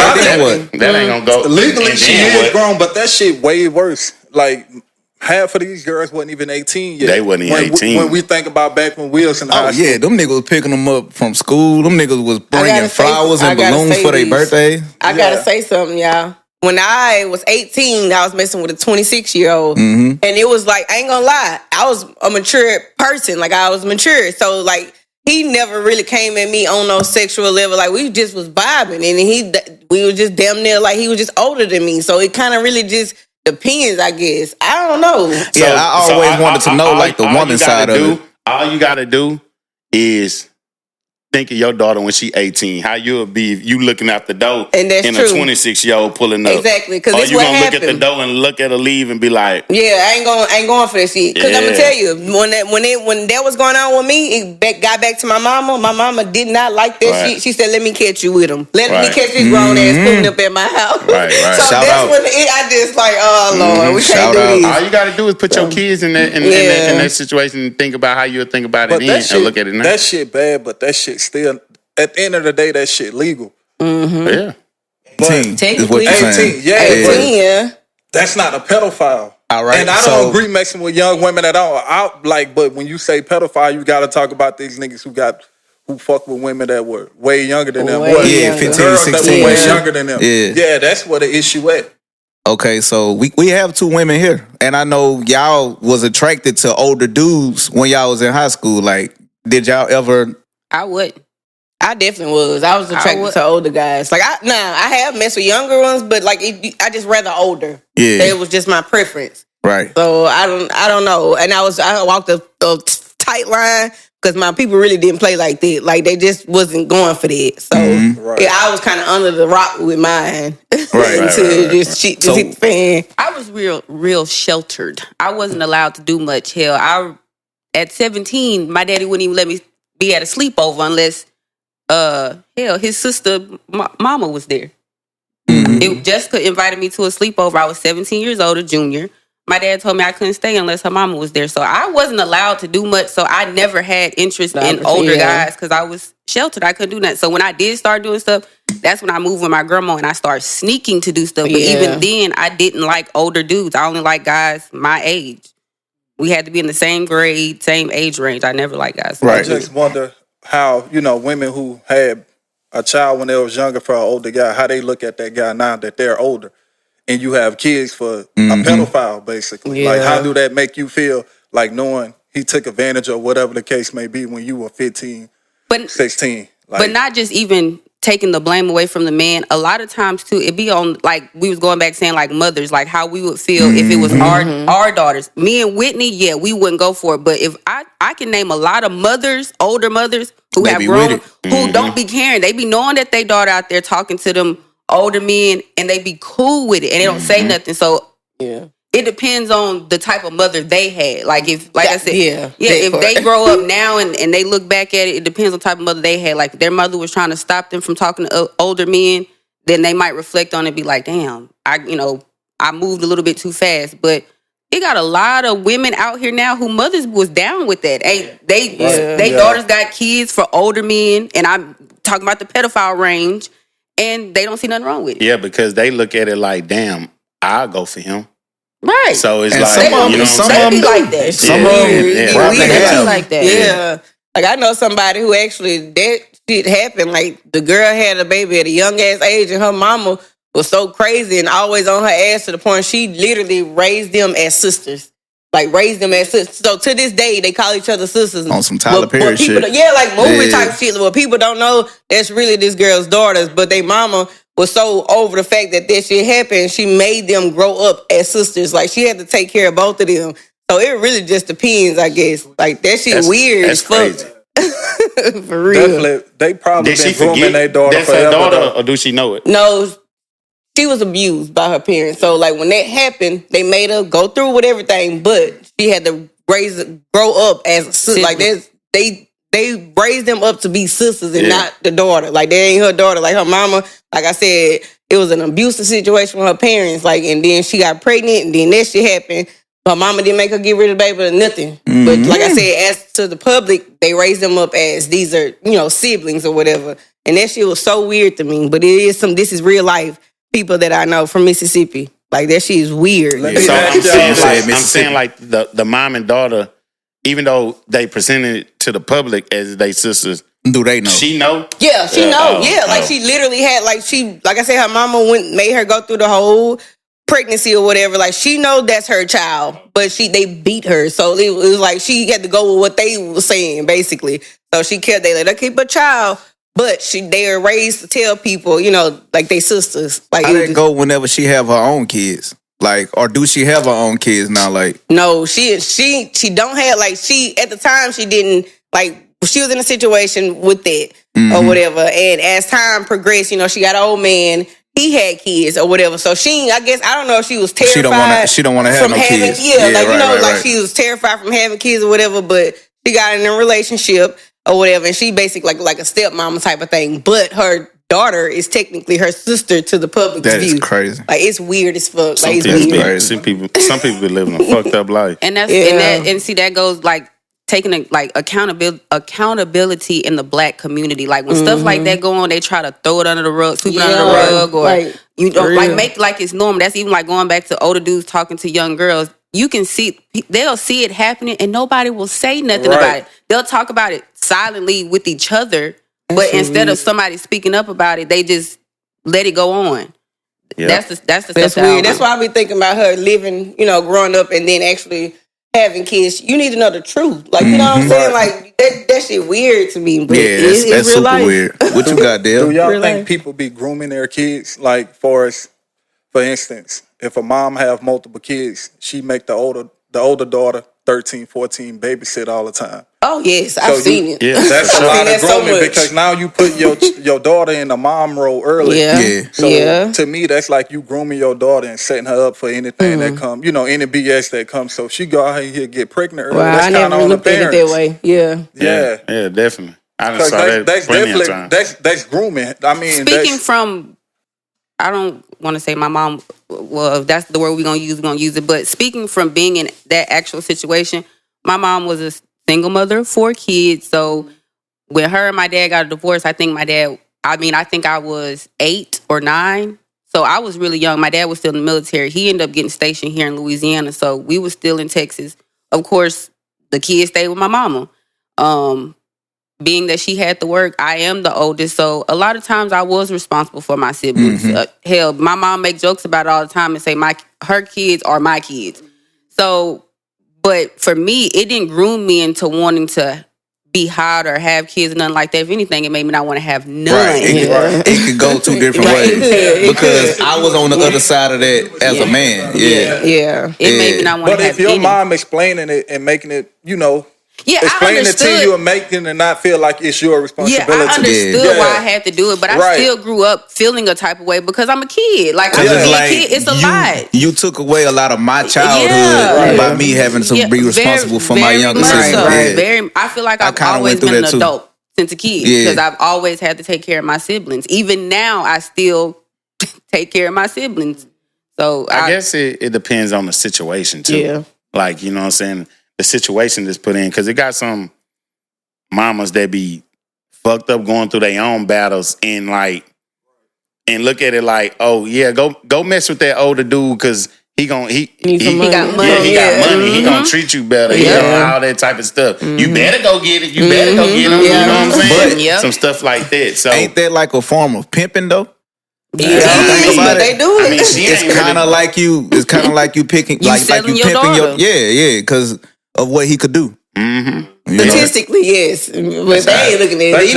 That ain't gonna go. Legally, And she then is what? grown, but that shit way worse. Like, half of these girls wasn't even 18 yet. They wasn't even 18. When we think about back when we was in high Oh school. yeah, them niggas was picking them up from school. Them niggas was bringing flowers and balloons for their birthday. I gotta say something, y'all. When I was 18, I was messing with a 26-year-old. Mm-hmm. And it was like, I ain't gonna lie, I was a mature person. Like, I was mature. So, like, he never really came at me on no sexual level. Like, we just was vibing. And we was just damn near, like, he was just older than me. So, it kind of really just depends, I guess. I don't know. Yeah, I always wanted to know, like, the woman side of it. All you gotta do is think of your daughter when she 18. How you'll be if you looking out the door And that's and true. a 26-year-old pulling up. Exactly, because Or this you what gonna happened. look at the door and look at her leave and be like, Yeah, I ain't going for that shit. Because I'm gonna Yeah. tell you, when that was going on with me, it got back to my mama. My mama did not like that Right. shit. She said, "Let me catch you with him. Let me Right. catch this grown ass pulling up at my house." Right. So Shout that's out. when I just like, oh Lord, we Shout can't out. do this. all you gotta do is put your kids in that in that situation and think about how you'll think about But it that then shit, and look at it now. that shit bad, but that shit still, at the end of the day, that shit legal. Yeah. 18 is what you're 18, saying. yeah. 18, yeah. That's not a pedophile. All right, And I so- don't agree messing with young women at all. But when you say pedophile, you got to talk about these niggas who fuck with women that were way younger than them. Way What? Yeah, younger. 15, Girls that 16. were way shit. younger than them. Yeah. That's where the issue at. Okay, so we have two women here. And I know y'all was attracted to older dudes when y'all was in high school. Like, did y'all ever... I would. I definitely was. I was attracted to older guys. Like, I have messed with younger ones, but like, I just rather older. Yeah. It was just my preference. Right. So I don't know. And I walked a tight line because my people really didn't play like that. Like they just wasn't going for that. So yeah, I was kind of under the rock with mine. Shit just hit the fan. I was real sheltered. I wasn't allowed to do much. Hell, at 17, my daddy wouldn't even let me be at a sleepover unless his sister mama was there. Jessica invited me to a sleepover. I was 17 years old, a junior. My dad told me I couldn't stay unless her mama was there. So I wasn't allowed to do much. So I never had interest in older guys because I was sheltered. I couldn't do that. So when I did start doing stuff, that's when I moved with my grandma and I started sneaking to do stuff. But even then, I didn't like older dudes. I only liked guys my age. We had to be in the same grade, same age range. I never liked guys. Right. I just wonder how, women who had a child when they was younger for an older guy, how they look at that guy now that they're older. And you have kids for a pedophile, basically. Yeah. Like, how do that make you feel, like knowing he took advantage of whatever the case may be when you were 15, 16? Like, but not just even taking the blame away from the man. A lot of times, too, it be on, like, we was going back saying, like, mothers, like, how we would feel if it was our daughters. Me and Whitney, we wouldn't go for it. But if I can name a lot of mothers, older mothers, who have grown, who don't be caring. They be knowing that their daughter out there talking to them older men and they be cool with it and they don't say nothing. So it depends on the type of mother they had. Like if, like I said, if they grow up now and they look back at it, it depends on the type of mother they had. Like if their mother was trying to stop them from talking to older men, then they might reflect on it and be like, damn, I moved a little bit too fast. But it got a lot of women out here now who mothers was down with that. They daughters got kids for older men, and I'm talking about the pedophile range. And they don't see nothing wrong with it. Yeah, because they look at it like, damn, I'll go for him. Right. So it's and like, some of them be like that. Some of them like that. Yeah. Like I know somebody who actually, that shit happened. Like the girl had a baby at a young ass age and her mama was so crazy and always on her ass to the point she literally raised them as sisters. Like raised them as sisters. So to this day, they call each other sisters. On some Tyler Perry shit. Like movie type shit. Well, people don't know that's really this girl's daughters, but they mama was so over the fact that shit happened, she made them grow up as sisters. Like she had to take care of both of them. So it really just depends, I guess. Like that shit weird as fuck. For real. Definitely. They probably been grooming their daughter that's forever. Her daughter, or do she know it? No. She was abused by her parents. So, like, when that happened, they made her go through with everything, but she had to grow up as a sister. Like, they raised them up to be sisters and not the daughter. Like, they ain't her daughter. Like, her mama, like I said, it was an abusive situation with her parents. Like, and then she got pregnant, and then that shit happened. Her mama didn't make her get rid of the baby or nothing. But, like I said, as to the public, they raised them up as these are, siblings or whatever. And that shit was so weird to me. But this is real life. People that I know from Mississippi. Like, that shit is weird. So I'm saying like the mom and daughter, even though they presented it to the public as they sisters, do they know? She know? Yeah, she know. Like she literally had, like I said, her mama made her go through the whole pregnancy or whatever. Like she know that's her child, but they beat her. So it was like she had to go with what they were saying, basically. So they let her keep her child. But they are raised to tell people, like they sisters. Like how did it go whenever she have her own kids? Like, or do she have her own kids now? Like, no, she don't have, like, she at the time she didn't, like, she was in a situation with that or whatever. And as time progressed, she got an old man. He had kids or whatever. So I don't know if she was terrified. She don't want to have no kids. She was terrified from having kids or whatever. But she got in a relationship or whatever, and she basically like a stepmama type of thing. But her daughter is technically her sister to the public's view. That is crazy. Like it's weird as fuck. Some people be living a fucked up life. And that goes like taking accountability in the black community. Like when stuff like that go on, they try to throw it under the rug, sweep it under the rug, or make like it's normal. That's even like going back to older dudes talking to young girls. You can see, they'll see it happening and nobody will say nothing about it. They'll talk about it silently with each other, but instead of somebody speaking up about it, they just let it go on. Yeah. That's the stuff weird. That's why I be thinking about her living, growing up and then actually having kids. You need to know the truth. Like, you know what I'm saying? Like, that shit weird to me. But that's real super life. Weird. What you got, Dale? Do y'all think people be grooming their kids, like, for for instance, if a mom have multiple kids, she make the older daughter 13, 14 babysit all the time. Oh yes, I've seen it. Yeah, That's a lot of so grooming because now you put your daughter in the mom role early. Yeah. So to me, that's like you grooming your daughter and setting her up for anything that come, any BS that comes. So if she go out here and get pregnant early, that's I kind of never on the looked at it parents. that way. Yeah. Yeah, definitely. I done saw that That's plenty of definitely times. that's grooming. I mean, Speaking from, I don't want to say my mom. Well, if that's the word we're gonna use it. But speaking from being in that actual situation, my mom was a single mother of 4 kids. So when her and my dad got a divorce, I think I was 8 or 9. So I was really young. My dad was still in the military. He ended up getting stationed here in Louisiana. So we were still in Texas. Of course, the kids stayed with my mama. Being that she had to work, I am the oldest. So a lot of times I was responsible for my siblings. Hell, my mom make jokes about it all the time and say her kids are my kids. So, but for me, it didn't groom me into wanting to be hot or have kids or nothing like that. If anything, it made me not want to have none. Right. It could go 2 different ways. Because I was on the other side of that as a man. Yeah. It made me not want to have But if your mom explaining it and making it, explaining it to you and making it not feel like it's your responsibility. Yeah, I understood why I had to do it, but I still grew up feeling a type of way because I'm a kid. Like, I'm a kid. It's a lot. You took away a lot of my childhood by me having to be responsible for my younger sister. I feel like I've always been an adult since a kid because I've always had to take care of my siblings. Even now, I still take care of my siblings. So I guess it depends on the situation too. Yeah. Like, you know what I'm saying? The situation that's put in, because it got some mamas that be fucked up going through their own battles and look at it like, oh yeah, go mess with that older dude because he got money. Yeah, he got money. He gonna treat you better. He got all that type of stuff. You better go get it. You better go get him. You know what I'm saying? But some stuff like that. So ain't that like a form of pimping though? Yeah, but they do it. I mean, it's kind of like you. It's kind of like you picking, like you pimping your because of what he could do. Statistically, yes. But they ain't looking at it. They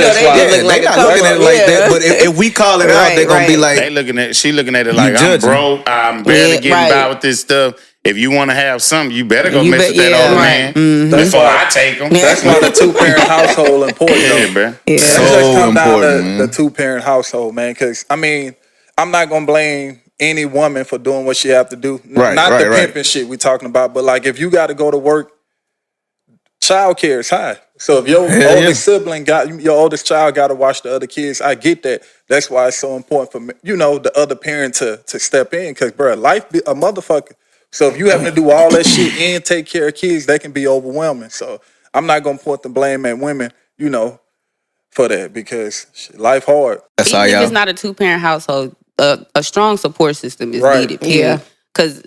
not looking at it like that. But if we call it out, they're gonna be like, she looking at it like, I'm broke. I'm barely getting by with this stuff. If you want to have something, you better go mess with that old man before I take him. That's why the 2-parent household important. Yeah, bro. It just come down to the 2-parent household, man. Because I mean, I'm not gonna blame any woman for doing what she have to do. Not the pimping shit we talking about, but like if you got to go to work, child care is high. So if your oldest sibling your oldest child got to watch the other kids, I get that. That's why it's so important for the other parent to step in because, bro, life be a motherfucker. So if you having to do all that shit and take care of kids, that can be overwhelming. So I'm not gonna put the blame at women, for that because life hard. That's even if it's not a 2-parent household, a strong support system is needed. Yeah, because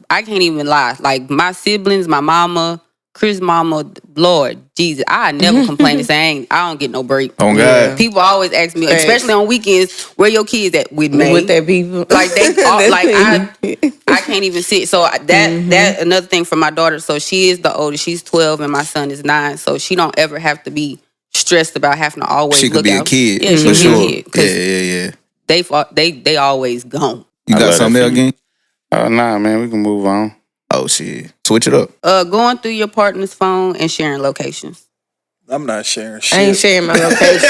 I can't even lie. Like my siblings, my mama, Chris' mama, Lord Jesus, I never complain to say I don't get no break. Oh God! People always ask me, especially on weekends, where your kids at with me? With their people, like they, I can't even sit. So that another thing for my daughter. So she is the oldest. She's 12 and my son is 9. So she don't ever have to be stressed about having to always. She could be a kid. Yeah, she could be a kid. Yeah. They always gone. You got something else again? Nah, man, we can move on. Oh shit! Switch it up. Going through your partner's phone and sharing locations. I'm not sharing shit. I ain't sharing my location.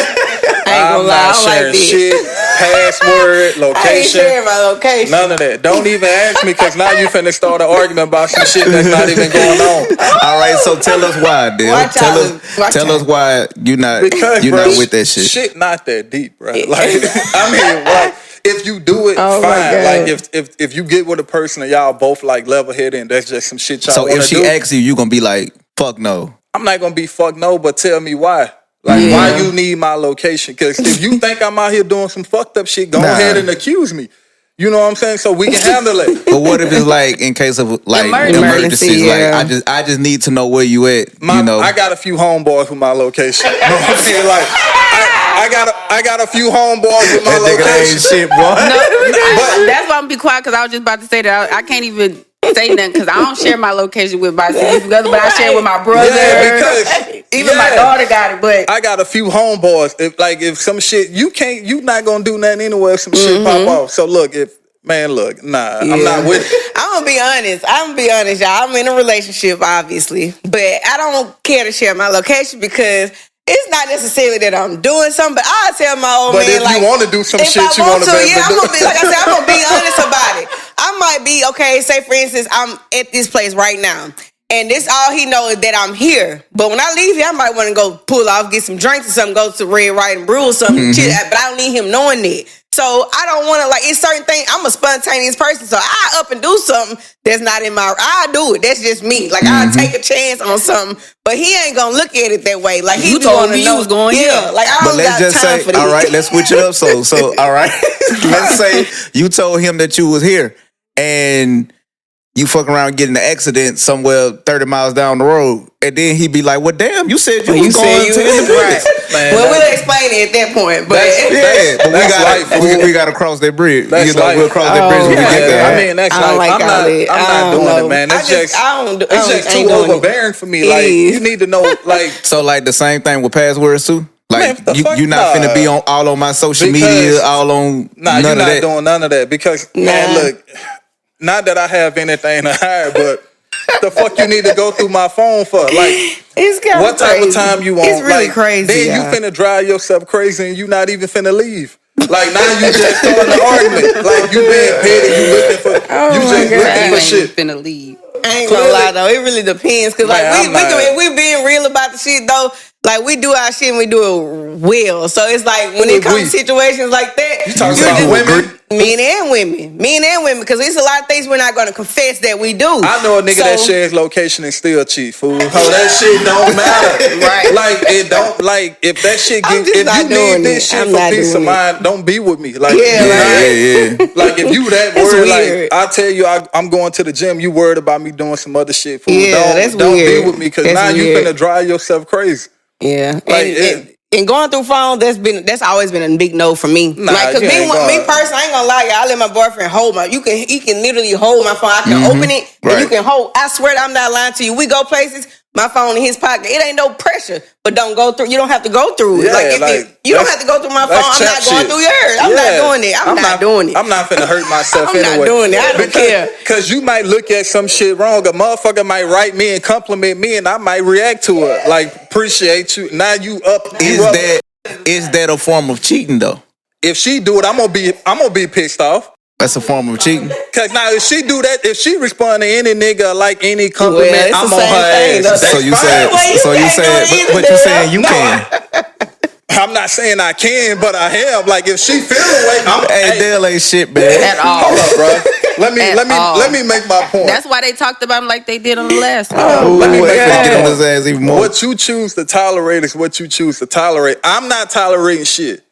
I'm not sharing shit. Password, location. I ain't sharing my location. None of that. Don't even ask me because now you finna start an argument about some shit that's not even going on. All right, so tell us why, Dale. Tell us why you not with that shit. Shit not that deep, bro. Like I mean, like if you do it, fine. Like if you get with a person and y'all both like level headed and that's just some shit y'all wanna do. So if she asks you gonna be like, fuck no. I'm not gonna be fuck no, but tell me why. Like why you need my location? Because if you think I'm out here doing some fucked up shit, go ahead and accuse me. You know what I'm saying? So we can handle it. But what if it's like in case of like emergencies? Like I just need to know where you at. I got a few homeboys with my location. You know what I'm saying? Like I got a few homeboys with my location. Shit, boy. No, that's why I'm be quiet because I was just about to say that I can't even say nothing because I don't share my location with my significant other, but I share it with my brother. Yeah, because even my daughter got it. But I got a few homeboys. If some shit you not gonna do nothing anyway if some shit pop off. So look, if Man, look, nah, I'm not with it. I'm gonna be honest, y'all. I'm in a relationship, obviously, but I don't care to share my location because it's not necessarily that I'm doing something. But I tell my old man, if you want to do some shit, you want to be able to do. I'm gonna be, like I said, I'm gonna be honest about it. I might be okay. Say for instance, I'm at this place right now. And this all he knows is that I'm here. But when I leave here, I might want to go pull off, get some drinks or something, go to Red, White, and Brew or something. But I don't need him knowing that. So I don't want to, like, it's certain things. I'm a spontaneous person. So I up and do something that's not in my, I do it. That's just me. Like, I'll take a chance on something. But he ain't going to look at it that way. Like, he told me you was going here. Like, I don't got time for this. All right, let's switch it up. So all right. Let's say you told him that you was here and you fuck around getting an accident somewhere 30 miles down the road, and then he'd be like, well, damn, you said you was going to Independence. Right. Well, we'll explain it at that point. But but we got to cross that bridge. We'll cross that bridge when we get there. I mean, that's I'm not doing it, man. It's just too overbearing for me. Like, you need to know, like. So, like, the same thing with passwords, too? Like, you not finna be all on my social media, all on none of that? Nah, you're not doing none of that because, man, look. Not that I have anything to hide, but the fuck you need to go through my phone for? Like, what type of time you want? It's really crazy. Then you finna drive yourself crazy and you not even finna leave. Like, now you just starting an argument. Like, you being petty, you looking for, looking for shit. Finna leave. I ain't gonna lie though, it really depends. Cause like we being real about the shit though. Like, we do our shit and we do it well. So it's like when it comes to situations like that, you talking about women? Men and women. Because there's a lot of things we're not gonna confess that we do. I know a nigga that shares location and still cheat, fool. Oh, that shit don't matter. Right. Like, it don't, like, if that shit get, if you need this shit for peace of mind, don't be with me. Like, yeah. Like, if you that worried, like, I tell you, I'm going to the gym, you worried about me doing some other shit, fool. Yeah, don't be with me, because now you finna drive yourself crazy. Yeah, and going through phone, that's always been a big no for me. Like, cause me personally, I ain't gonna lie, y'all. I let my boyfriend hold my. He can literally hold my phone. I can open it, and you can hold. I swear, I'm not lying to you. We go places. My phone in his pocket. It ain't no pressure, but don't go through. You don't have to go through it. Yeah, you don't have to go through my phone. I'm not going through yours. I'm not doing it. I'm not doing it. I'm not finna hurt myself anyway. I'm not doing it. I don't care. Because you might look at some shit wrong. A motherfucker might write me and compliment me, and I might react to it. Like, appreciate you. Now you up. Is that a form of cheating though? If she do it, I'm gonna be pissed off. That's a form of cheating. Cause now if she do that, if she respond to any nigga like any compliment, I'm on her ass. So you said, but you saying you can. I'm not saying I can, but I am. Like, if she feel away, hey, Dale ain't shit, man. At all. Hold up, bro. Let me make my point. That's why they talked about him like they did on the last one. Let me make my get on his ass even more. What you choose to tolerate is what you choose to tolerate. I'm not tolerating shit.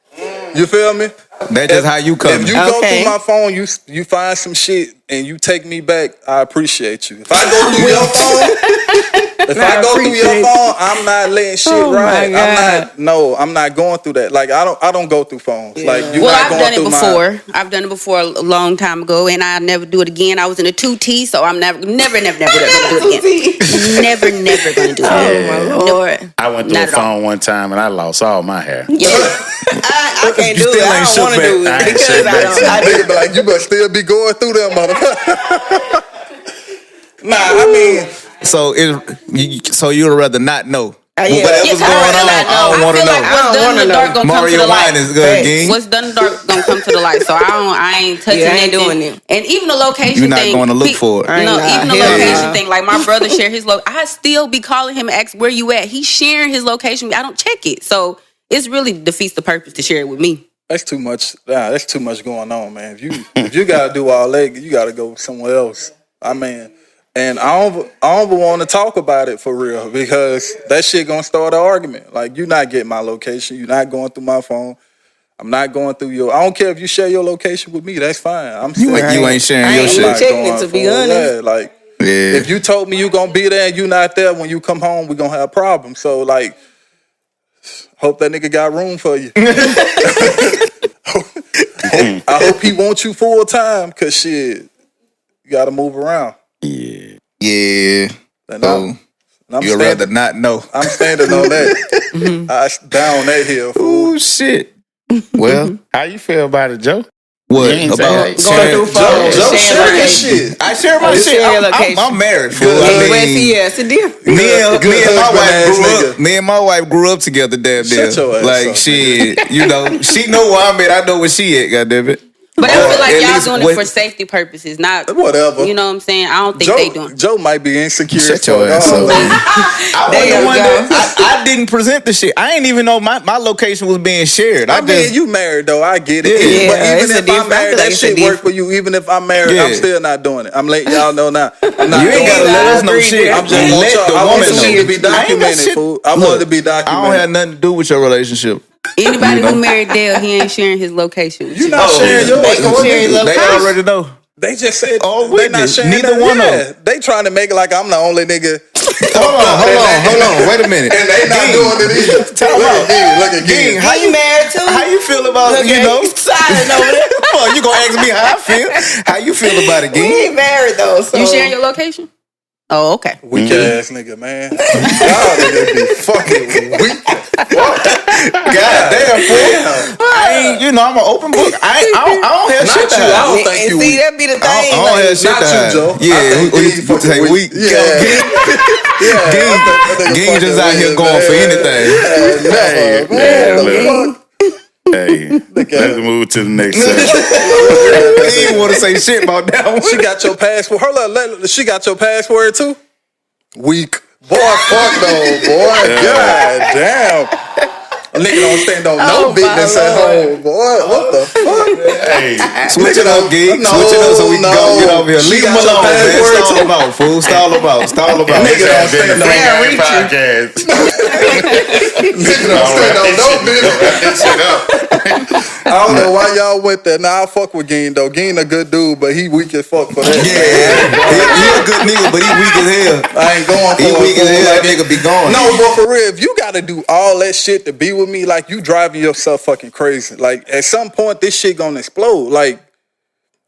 You feel me? That's just how you come. If you go through my phone, you find some shit and you take me back, I appreciate you. If I go through your phone, I'm not letting shit ride. I'm not going through that. Like, I don't go through phones. Yeah. Like, I've done it before. I've done it before a long time ago, and I never do it again. I was in a 2T, so I'm never gonna do it again. Never gonna do it. Oh my Lord! I went through a phone one time and I lost all my hair. Yeah. I can't do it. I don't want to do it because I don't. Be like, you must still be going through that motherfucker. Nah, I mean, so you'd rather not know. Whatever's going on, I don't want to know. What's done in the dark gonna come to the light. Is good, gang. What's done in the dark gonna come to the light. So I ain't touching it. Doing it. And even the location thing. You're not thing, going to look for it. No, even the location thing. Like, my brother share his I still be calling him, ask where you at. He's sharing his location. I don't check it. So it really defeats the purpose to share it with me. That's too much. That's too much going on, man. If you gotta do all that, you gotta go somewhere else. I mean, and I don't want to talk about it for real, because that shit gonna start an argument. Like, you not getting my location. You're not going through my phone. I'm not going through your. I don't care if you share your location with me. That's fine. You ain't sharing your shit. I ain't checking it, to be honest. Yeah, if you told me you gonna be there and you not there when you come home, we gonna have problems. So, like, hope that nigga got room for you. I hope he wants you full time, cause shit, you gotta move around. Yeah. I'm you'd rather not know. I'm standing on that. I down that hill. Oh shit. Well, how you feel about it, Joe? What ain't about say Going through phones, Joe, share your location. shit. I share my shit. share your location. I'm married. Fool. Good. I Where's mean, he at? It's a difference. me and my husband wife ass grew nigga. up. Me and my wife grew up together. Damn, Shut your ass like up, shit. You know, she know where I'm at. I know where she at. Goddamn it. But I feel like At y'all least doing what- it for safety purposes, not Whatever. You know what I'm saying? I don't think they doing. Joe might be insecure. Shut as your fuck. ass Oh, up. man. I There was the you one go. that I didn't present the shit. I ain't even know my location was being shared. I mean, you married though. I get it. Yeah. But Yeah, even it's a if different- I'm I married, feel that like it's a shit work different- for you. Even if I'm married, Yeah. I'm still not doing it. I'm letting y'all know now. I'm not You doing ain't gotta it. let us know Agreed shit. with I'm just And want let y'all. the I want woman the know. shit to be I ain't got documented, shit- fool. I want Look, it to be I don't documented. have nothing to do with your relationship. Anybody You know? who married Dale, he ain't sharing his location. You not sharing yours. They gonna share his They location. already know. They just said Oh, they Whittney. not sharing Neither that. one of Yeah. them. They trying to make it like I'm the only nigga. Hold on. Wait a minute. And they not Ging. doing it either. Time out. Look at Ging, Ging. how you married too? How you feel about Look you at know? he's silent over there. Well, you gonna ask me how I feel? How you feel about it, We Ging? ain't married though. So. You sharing your location? Oh, okay. Weak ass nigga, man. Y'all niggas be fucking weak. God damn, fool. I ain't, you know, I'm an open book. I don't have Not shit to you. I hide. don't think and you see, weak. that be the thing. I don't like, have shit Not to you, hide. Joe. I Yeah, think who Ging you fucking say weak. weak? Yeah. Ging just out here going for anything. Never, man. Yeah, The look. fuck? Hey, let's move to the next segment. He didn't want to say shit about that one. She got your password. She got your password too? Weak. Boy, fuck no, boy. God damn. A nigga don't stand on no business at home, boy. What the fuck? Hey, Switch it up, Ging. No, Switch it up so we can go get over here. She Leave him got your alone, man. password, Stall too. him out, fool. Stall him out. Nigga don't stand on Free podcast. Nigga don't stand on no business. Shut up. I don't know why y'all went there. Nah, I fuck with Geen though. Geen a good dude, but he weak as fuck for that. Yeah, he a good nigga, but he weak as hell. I ain't going for He it, weak as fool. hell. Like, That nigga be gone. no, but for real, if you gotta do all that shit to be with me, like you driving yourself fucking crazy. Like at some point, this shit gonna explode. Like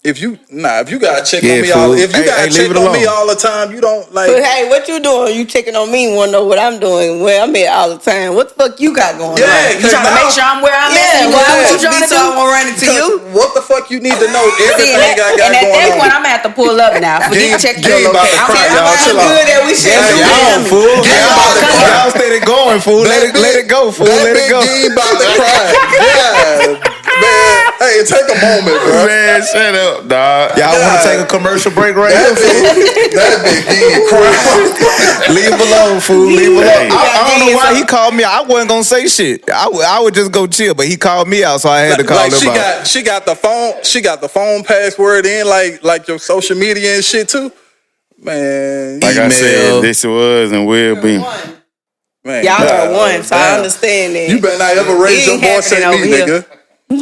if you gotta check on me all, if you gotta check on me all the time, you don't like. But hey, what you doing? You checking on me? Want to know what I'm doing? Where I'm at all the time? What the fuck you got going on? Yeah, You trying to make sure I'm where I'm at? Yeah, What you what trying to so I'm do? gonna run into you. What the fuck you need to know everything See, I got and at going that on. point, I'm gonna have to pull up now. Forget checking your Game about to location. cry, I'm y'all. Chill out. Good that we share. Y'all, fool. Gang about to cry. Y'all steady going, fool. Let it go, fool. Let it go. That big Game about to cry. Yeah, man. Hey, take a moment, bro. Man, shut up, dog. Y'all want to take a commercial break right That here? big Game cry. Leave him alone, fool. Leave him alone. Hey. I don't know why he called me out. I wasn't gonna say shit. I would just go chill, but he called me out, so I had to call Like him out. she got the phone password in like your social media and shit too. Man, Like I said, this was and will be. man, Y'all God, are one, so I damn. understand that. You better not ever raise It your ain't voice at happening me, over here. nigga.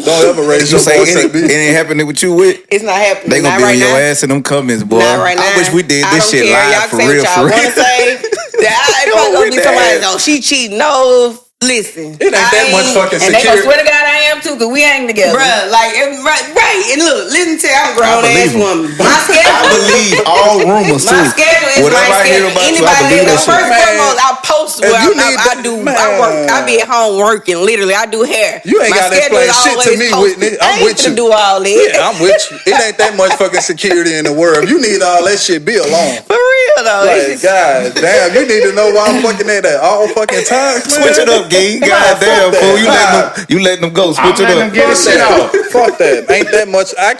Don't ever raise You your say voice at it me. ain't happening with you with. It's not happening. They gonna Not be on right your now. ass in them comments, boy. Not right now. I wish we did I this don't shit care. live Y'all for say real, what for y'all real. want to say. If I'm gonna be somebody, oh, she cheating. No, listen. It ain't that much fucking And they gonna security. swear to God I am too, cause we ain't together. Bruh, like, right. And look, listen to I'm a grown believe ass him. woman. My I schedule. believe all rumors too. My schedule is Whatever my I hear schedule. about you, I Anybody believe that else? First shit. and foremost, I post If where you I need do. that- I work. man. I be at home working. Literally, I do hair. You ain't My gotta schedule explain is shit to always me, posted. Whitney. I I'm ain't with finna you. do all that. Yeah, I'm with you. It ain't that much fucking security in the world. You need all that shit, be alone. For real though. Like, God damn, you need to know why I'm fucking at all fucking times, man. Switch it up, Ging. Nah, God damn, fuck fool. that. You letting them go. I'm Switch it letting up. them get his shit off. Fuck that. Ain't that much. I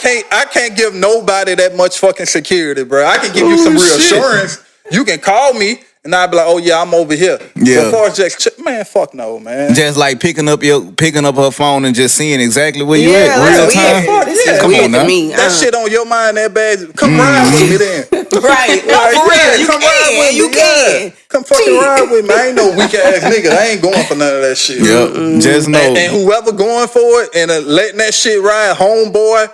can't give nobody that much fucking security, bro. I can give you some reassurance. You can call me and I'll be like, oh yeah, I'm over here. Yeah. Before it's just man, fuck no, man. Just like picking up her phone and just seeing exactly where you Yeah, at real that's time. weird. This is Come weird on to now. me. That shit on your mind that bad. Come ride with me then. Right. No, Like, for real. yeah, You come ride with can. me. You can. Yeah. Come fucking ride with me. I ain't no weak ass nigga. I ain't going for none of that shit. Yep. Just know. And whoever going for it and letting that shit ride, homeboy,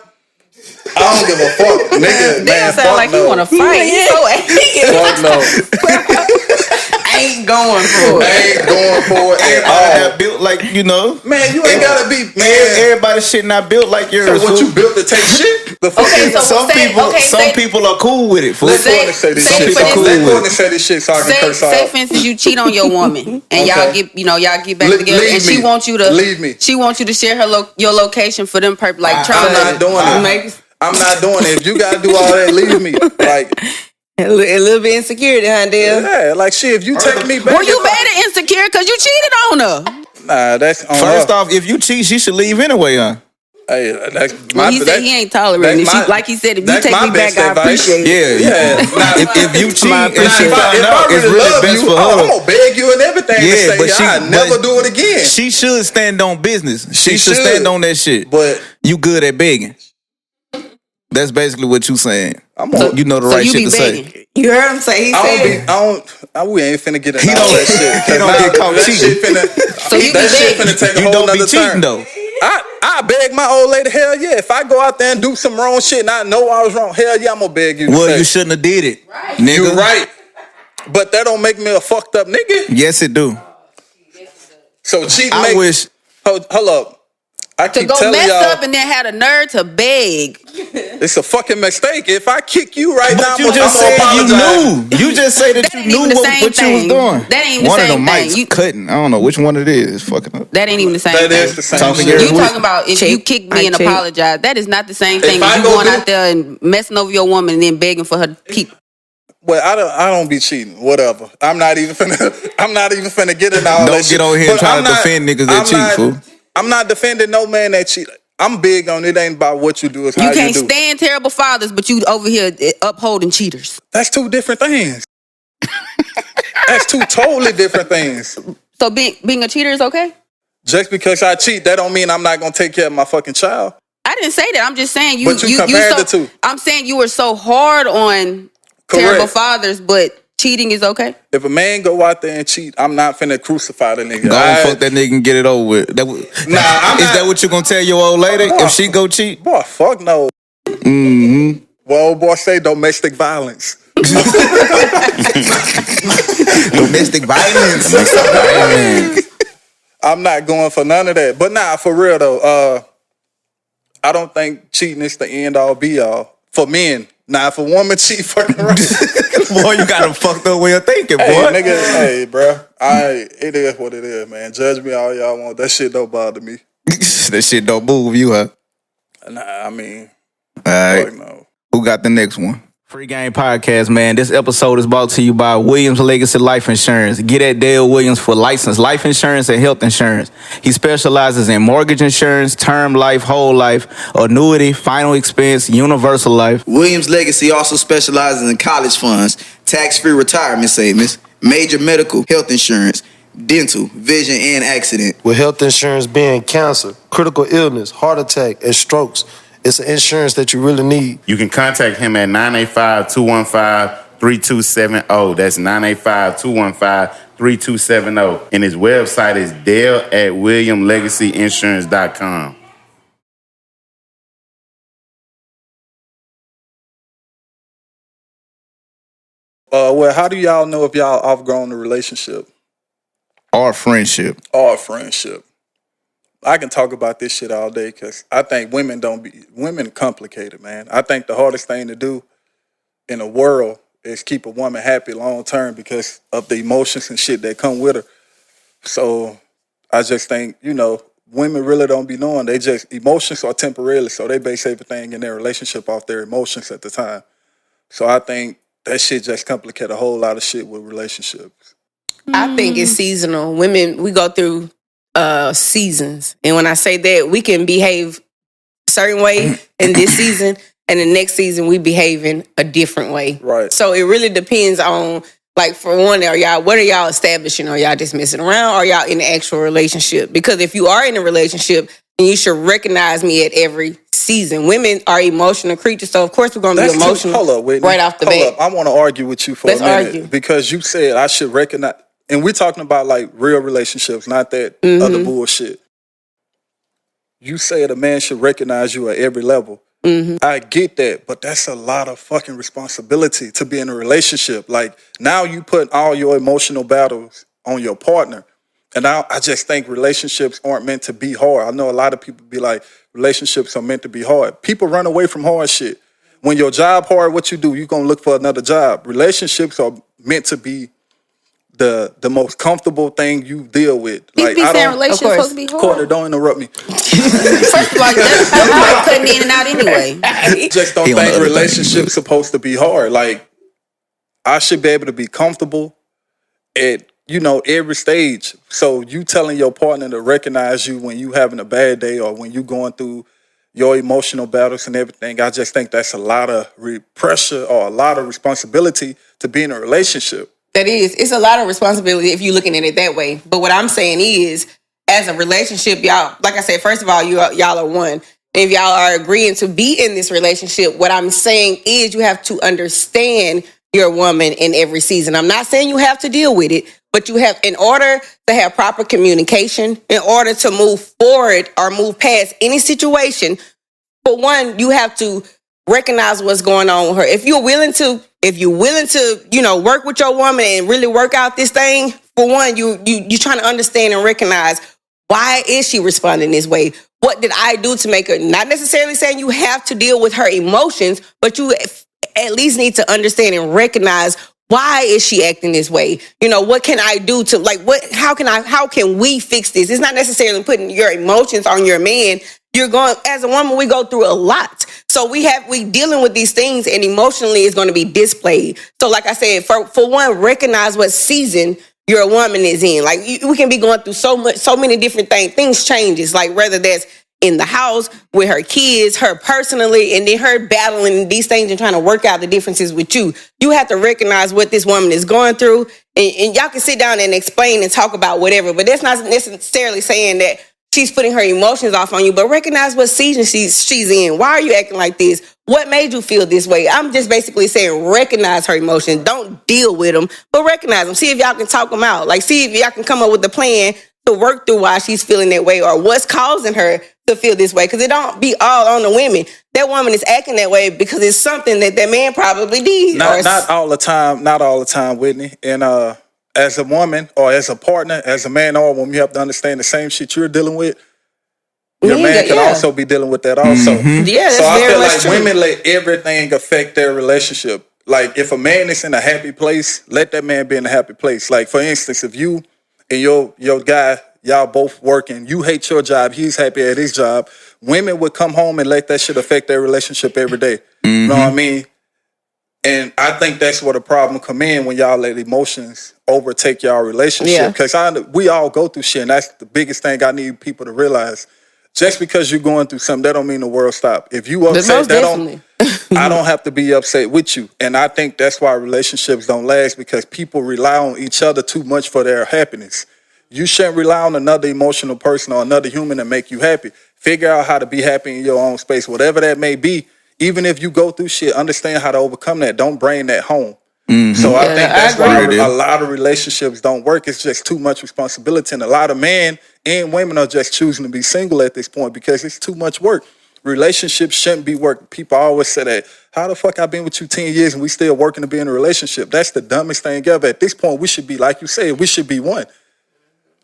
I don't give a fuck, nigga. Damn, Man, sound fuck like no. you want to fight. You so Fuck no. Ain't going for I it. ain't going for it at Everybody all. that built like, you know. Man, you ain't gotta be, man. Everybody everybody's shit not built like yours. So what you built to take shit? The fuck Okay, so some people are cool with it. Fool. Let's go and say this Some shit. people cool Let's go with and say this shit so I can curse Say out. for instance, you cheat on your woman and y'all get back together, and she wants you to leave me. She wants you to share your location for them purpose, like I'm not doing it. I'm not doing it. If you gotta do all that, leave me. Like a little bit insecurity, huh, Dale? yeah, like shit. If you take me back, were you mad and insecure because you cheated on her? Nah, that's on First her. off, if you cheat, she should leave anyway, huh? Hey, that's He said he ain't tolerating it. Like he said, if you take me back, I appreciate it. Yeah. Nah, if you cheat and she if found out, I it's really really love best you, for her. I'm gonna beg you and everything to say, but I never do it again. She should stand on business. She should should. stand on that shit. But you good at begging. That's basically what you saying. You know the So right you shit be to begging. say. You heard him say we ain't finna get into He all don't- that shit. he don't get caught cheating. So you That be shit begging. finna take a You whole don't be nother cheating turn. though. I beg my old lady, hell yeah. If I go out there and do some wrong shit and I know I was wrong, hell yeah, I'm gonna beg you to Well, say. you shouldn't have did it, nigga. You right. But that don't make me a fucked up nigga. Yes, it do. So cheating I wish. Hold up. I To keep go telling mess y'all, up and then had a nerve to beg. it's a fucking mistake. If I kick you right now, But you just I'm said gonna you apologize. knew. You just say that That you ain't even knew the what same you was thing. doing. That ain't the One of same them mics thing. You- cutting. I don't know which one it is. Fucking up. That ain't even the same That thing. is the same Talking shit. your- You talking about if you Check. kick me and I check. apologize. That is not the same thing If as I you go going do- out there and messing over your woman and then begging for her to keep. Well, I don't be cheating. Whatever. I'm not even finna get in all that Don't shit. get on here and But try I'm to defend niggas that cheat, fool. I'm not defending no man that cheat. I'm big on it. Ain't about what you do. It's how You you can't do. stand terrible fathers, but you over here upholding cheaters. That's two different things. That's two totally different things. So being a cheater is okay? Just because I cheat, that don't mean I'm not gonna take care of my fucking child. I didn't say that. I'm just saying you. But you compared the two. I'm saying you were so hard on terrible fathers, but cheating is okay. If a man go out there and cheat, I'm not finna crucify the nigga. Go and fuck that nigga and get it over with. I'm Is not- that what you gonna tell your old lady if she go cheat? Boy, fuck no. Mm-hmm. Well, old boy say domestic violence. Domestic violence. I'm not going for none of that. But nah, for real though, I don't think cheating is the end all be all for men. Now, if a woman cheat, fucking right. Boy, you got a fucked up way of thinking, boy. Hey, nigga, hey, bro. It is what it is, man. Judge me all y'all want. That shit don't bother me. That shit don't move you, huh? Nah, I mean, All right. fuck no. Who got the next one? Free Game Podcast, man. This episode is brought to you by Williams Legacy Life Insurance. Get at Dale Williams for licensed life insurance and health insurance. He specializes in mortgage insurance, term life, whole life, annuity, final expense, universal life. Williams Legacy also specializes in college funds, tax-free retirement savings, major medical, health insurance, dental, vision, and accident. With health insurance being cancer, critical illness, heart attack, and strokes, it's an insurance that you really need. You can contact him at 985-215-3270. That's 985-215-3270. And his website is dale@williamlegacyinsurance.com. Well, how do y'all know if y'all outgrown the relationship Or friendship. or friendship? I can talk about this shit all day because I think women complicated, man. I think the hardest thing to do in the world is keep a woman happy long term because of the emotions and shit that come with her. So I just think, women really don't be knowing. They just, emotions are temporary, so they base everything in their relationship off their emotions at the time. So I think that shit just complicate a whole lot of shit with relationships. I think it's seasonal. Women, we go through seasons. And when I say that, we can behave a certain way in this season, and the next season we behave in a different way. Right. So it really depends on, like, for one, what are y'all establishing? Are y'all just messing around? Or are y'all in an actual relationship? Because if you are in a relationship, then you should recognize me at every season. Women are emotional creatures, so of course we're going to be emotional Hold up, Whitney. right off the bat. Hold up. I want to argue with you for Let's a minute. argue. Because you said I should recognize, and we're talking about like real relationships, not that other bullshit. You said a man should recognize you at every level. I get that, but that's a lot of fucking responsibility to be in a relationship. Like, now you put all your emotional battles on your partner, And I just think relationships aren't meant to be hard. I know a lot of people be like, relationships are meant to be hard. People run away from hard shit. When your job hard, what you do, you're going to look for another job. Relationships are meant to be the most comfortable thing you deal with. Like, I don't, relationships supposed to be hard. Courtney, don't interrupt me. First of all, I'm cutting in and out anyway. Just don't think relationships supposed to be hard. Like, I should be able to be comfortable at, every stage. So you telling your partner to recognize you when you having a bad day or when you going through your emotional battles and everything, I just think that's a lot of pressure or a lot of responsibility to be in a relationship. That is. It's a lot of responsibility if you're looking at it that way. But what I'm saying is, as a relationship, y'all, like I said, first of all, y'all are one. If y'all are agreeing to be in this relationship, what I'm saying is you have to understand your woman in every season. I'm not saying you have to deal with it, but you have, in order to have proper communication, in order to move forward or move past any situation, for one, you have to recognize what's going on with her. If you're willing to, work with your woman and really work out this thing, for one, you're trying to understand and recognize, why is she responding this way? What did I do to make her? Not necessarily saying you have to deal with her emotions, but you at least need to understand and recognize, why is she acting this way? What can I do to, how can we fix this? It's not necessarily putting your emotions on your man. As a woman, we go through a lot. So we dealing with these things, and emotionally is going to be displayed. So like I said, for one, recognize what season your woman is in. Like, we can be going through so many different things. Things changes, like whether that's in the house with her kids, her personally, and then her battling these things and trying to work out the differences with you. You have to recognize what this woman is going through, and y'all can sit down and explain and talk about whatever, but that's not necessarily saying that she's putting her emotions off on you, but recognize what season she's in. Why are you acting like this? What made you feel this way? I'm just basically saying, recognize her emotions. Don't deal with them, but recognize them. See if y'all can talk them out. Like, see if y'all can come up with a plan to work through why she's feeling that way or what's causing her to feel this way. Because it don't be all on the women. That woman is acting that way because it's something that man probably did. Not all the time, Whitney. And as a woman or as a partner, as a man or a woman, you have to understand the same shit you're dealing with. Your man can also be dealing with that also. Mm-hmm. Yeah, that's so I feel like true. Women let everything affect their relationship. Like, if a man is in a happy place, let that man be in a happy place. Like, for instance, if you and your guy, y'all both working, you hate your job, he's happy at his job, women would come home and let that shit affect their relationship every day. Mm-hmm. You know what I mean? And I think that's where the problem come in, when y'all let emotions overtake y'all relationship. Because we all go through shit, and that's the biggest thing I need people to realize. Just because you're going through something, that don't mean the world stop. If you upset, I don't have to be upset with you. And I think that's why relationships don't last, because people rely on each other too much for their happiness. You shouldn't rely on another emotional person or another human to make you happy. Figure out how to be happy in your own space, whatever that may be. Even if you go through shit, understand how to overcome that. Don't bring that home. Mm-hmm. So I think that's why a lot of relationships don't work. It's just too much responsibility. And a lot of men and women are just choosing to be single at this point because it's too much work. Relationships shouldn't be work. People always say that, how the fuck I've been with you 10 years and we still working to be in a relationship? That's the dumbest thing ever. At this point, we should be, like you said, we should be one.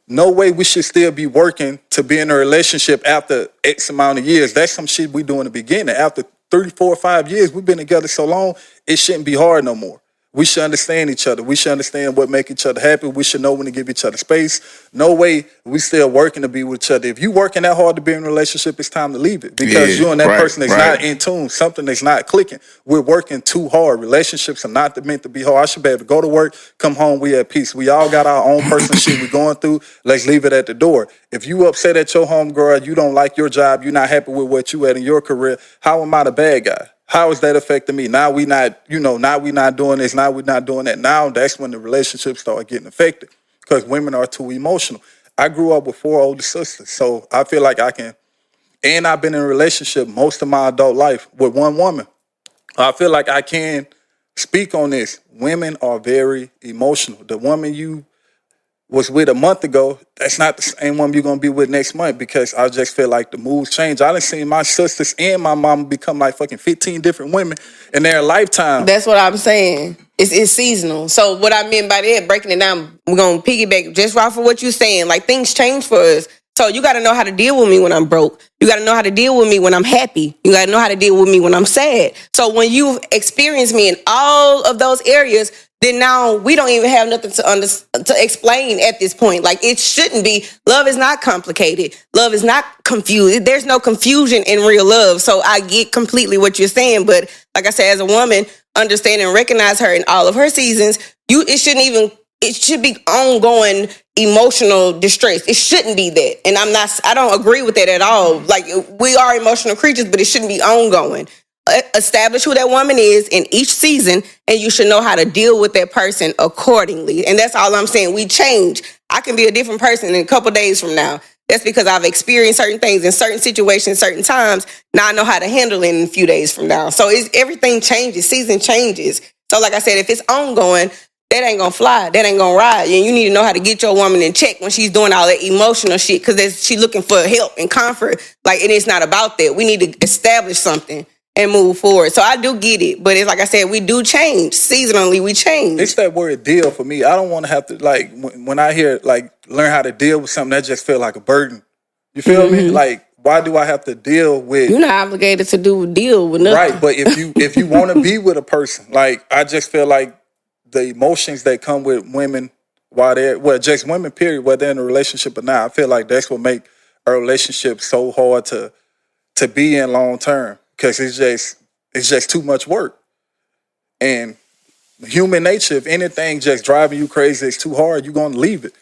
No way we should still be working to be in a relationship after X amount of years. That's some shit we do in the beginning. After 3, 4, 5 years, we've been together so long, it shouldn't be hard no more. We should understand each other. We should understand what makes each other happy. We should know when to give each other space. No way we still working to be with each other. If you working that hard to be in a relationship, it's time to leave it. Because you and that person is not in tune. Something is not clicking. We're working too hard. Relationships are not meant to be hard. I should be able to go to work, come home, we at peace. We all got our own personal shit we're going through. Let's leave it at the door. If you upset at your home, girl, you don't like your job, you're not happy with what you at in your career, how am I the bad guy? How is that affecting me? Now we not doing this. Now we not doing that. Now that's when the relationships start getting affected because women are too emotional. I grew up with 4 older sisters, so I feel like I can, and I've been in a relationship most of my adult life with one woman. I feel like I can speak on this. Women are very emotional. The woman you was with a month ago, that's not the same woman you're going to be with next month, because I just feel like the moves change. I done seen my sisters and my mama become like fucking 15 different women in their lifetime. That's what I'm saying. It's seasonal. So what I mean by that, breaking it down, we're gonna piggyback just right for what you're saying. Like things change for us. So you got to know how to deal with me when I'm broke. You got to know how to deal with me when I'm happy. You got to know how to deal with me when I'm sad. So when you've experienced me in all of those areas, then now we don't even have nothing to explain at this point. Like it shouldn't be. Love is not complicated. Love is not confused. There's no confusion in real love. So I get completely what you're saying. But like I said, as a woman, understand and recognize her in all of her seasons, it should be ongoing emotional distress. It shouldn't be that. And I don't agree with that at all. Like we are emotional creatures, but it shouldn't be ongoing. Establish who that woman is in each season, and you should know how to deal with that person accordingly. And that's all I'm saying. We change. I can be a different person in a couple days from now. That's because I've experienced certain things in certain situations, certain times. Now I know how to handle it in a few days from now. So everything changes. Season changes. So like I said, if it's ongoing, that ain't gonna fly. That ain't gonna ride. And you need to know how to get your woman in check when she's doing all that emotional shit, because she's looking for help and comfort. Like, and it's not about that. We need to establish something and move forward. So I do get it. But it's like I said, we do change. Seasonally, we change. It's that word deal for me. I don't want to have to, like, when I hear, like, learn how to deal with something, that just feel like a burden. You feel me? Like, why do I have to deal with... You're not obligated to deal with nothing. Right, but if you want to be with a person, like, I just feel like the emotions that come with women just women, period, whether they're in a relationship or not, I feel like that's what make a relationship so hard to be in long term, because it's just too much work. And human nature, if anything just driving you crazy, it's too hard, you're going to leave it.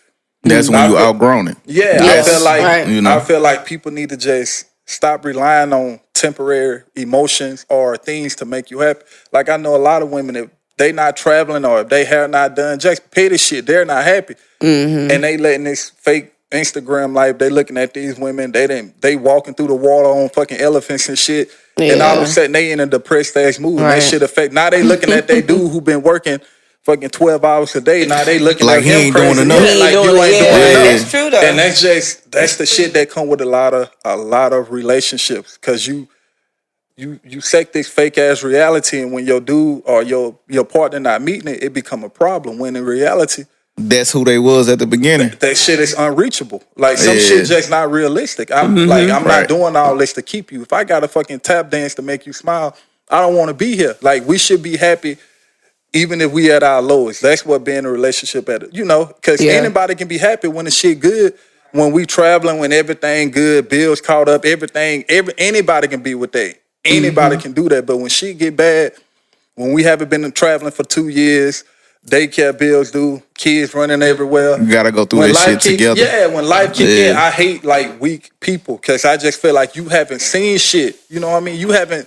That's when you outgrown it. Yeah, Yes, I feel like right. I feel like people need to just stop relying on temporary emotions or things to make you happy. Like I know a lot of women, if they not traveling or if they hair not done, just petty shit, they're not happy. And they letting this fake Instagram life, they looking at these women, they walking through the water on fucking elephants and shit. Yeah. And all of a sudden they in a depressed ass mood. Right. That shit affect. Now they looking at they dude who been working fucking 12 hours a day. Now they looking like at he him ain't crazy. doing enough. Yeah, like you ain't doing enough. That's true though. And that's the shit that come with a lot of relationships, because you set this fake ass reality, and when your dude or your partner not meeting it, it become a problem. When in reality, That's who they was at the beginning. that shit is unreachable. Like some shit just not realistic. I'm not doing all this to keep you. If I got a fucking tap dance to make you smile, I don't want to be here. Like we should be happy even if we at our lowest. That's what being in a relationship because anybody can be happy when the shit good. When we traveling, when everything good, bills caught up, anybody can be with that. Anybody can do that. But when shit get bad, when we haven't been traveling for 2 years, daycare bills due, kids running everywhere. You gotta go through this shit together. Yeah, when life kick in, I hate like weak people, because I just feel like you haven't seen shit. You know what I mean?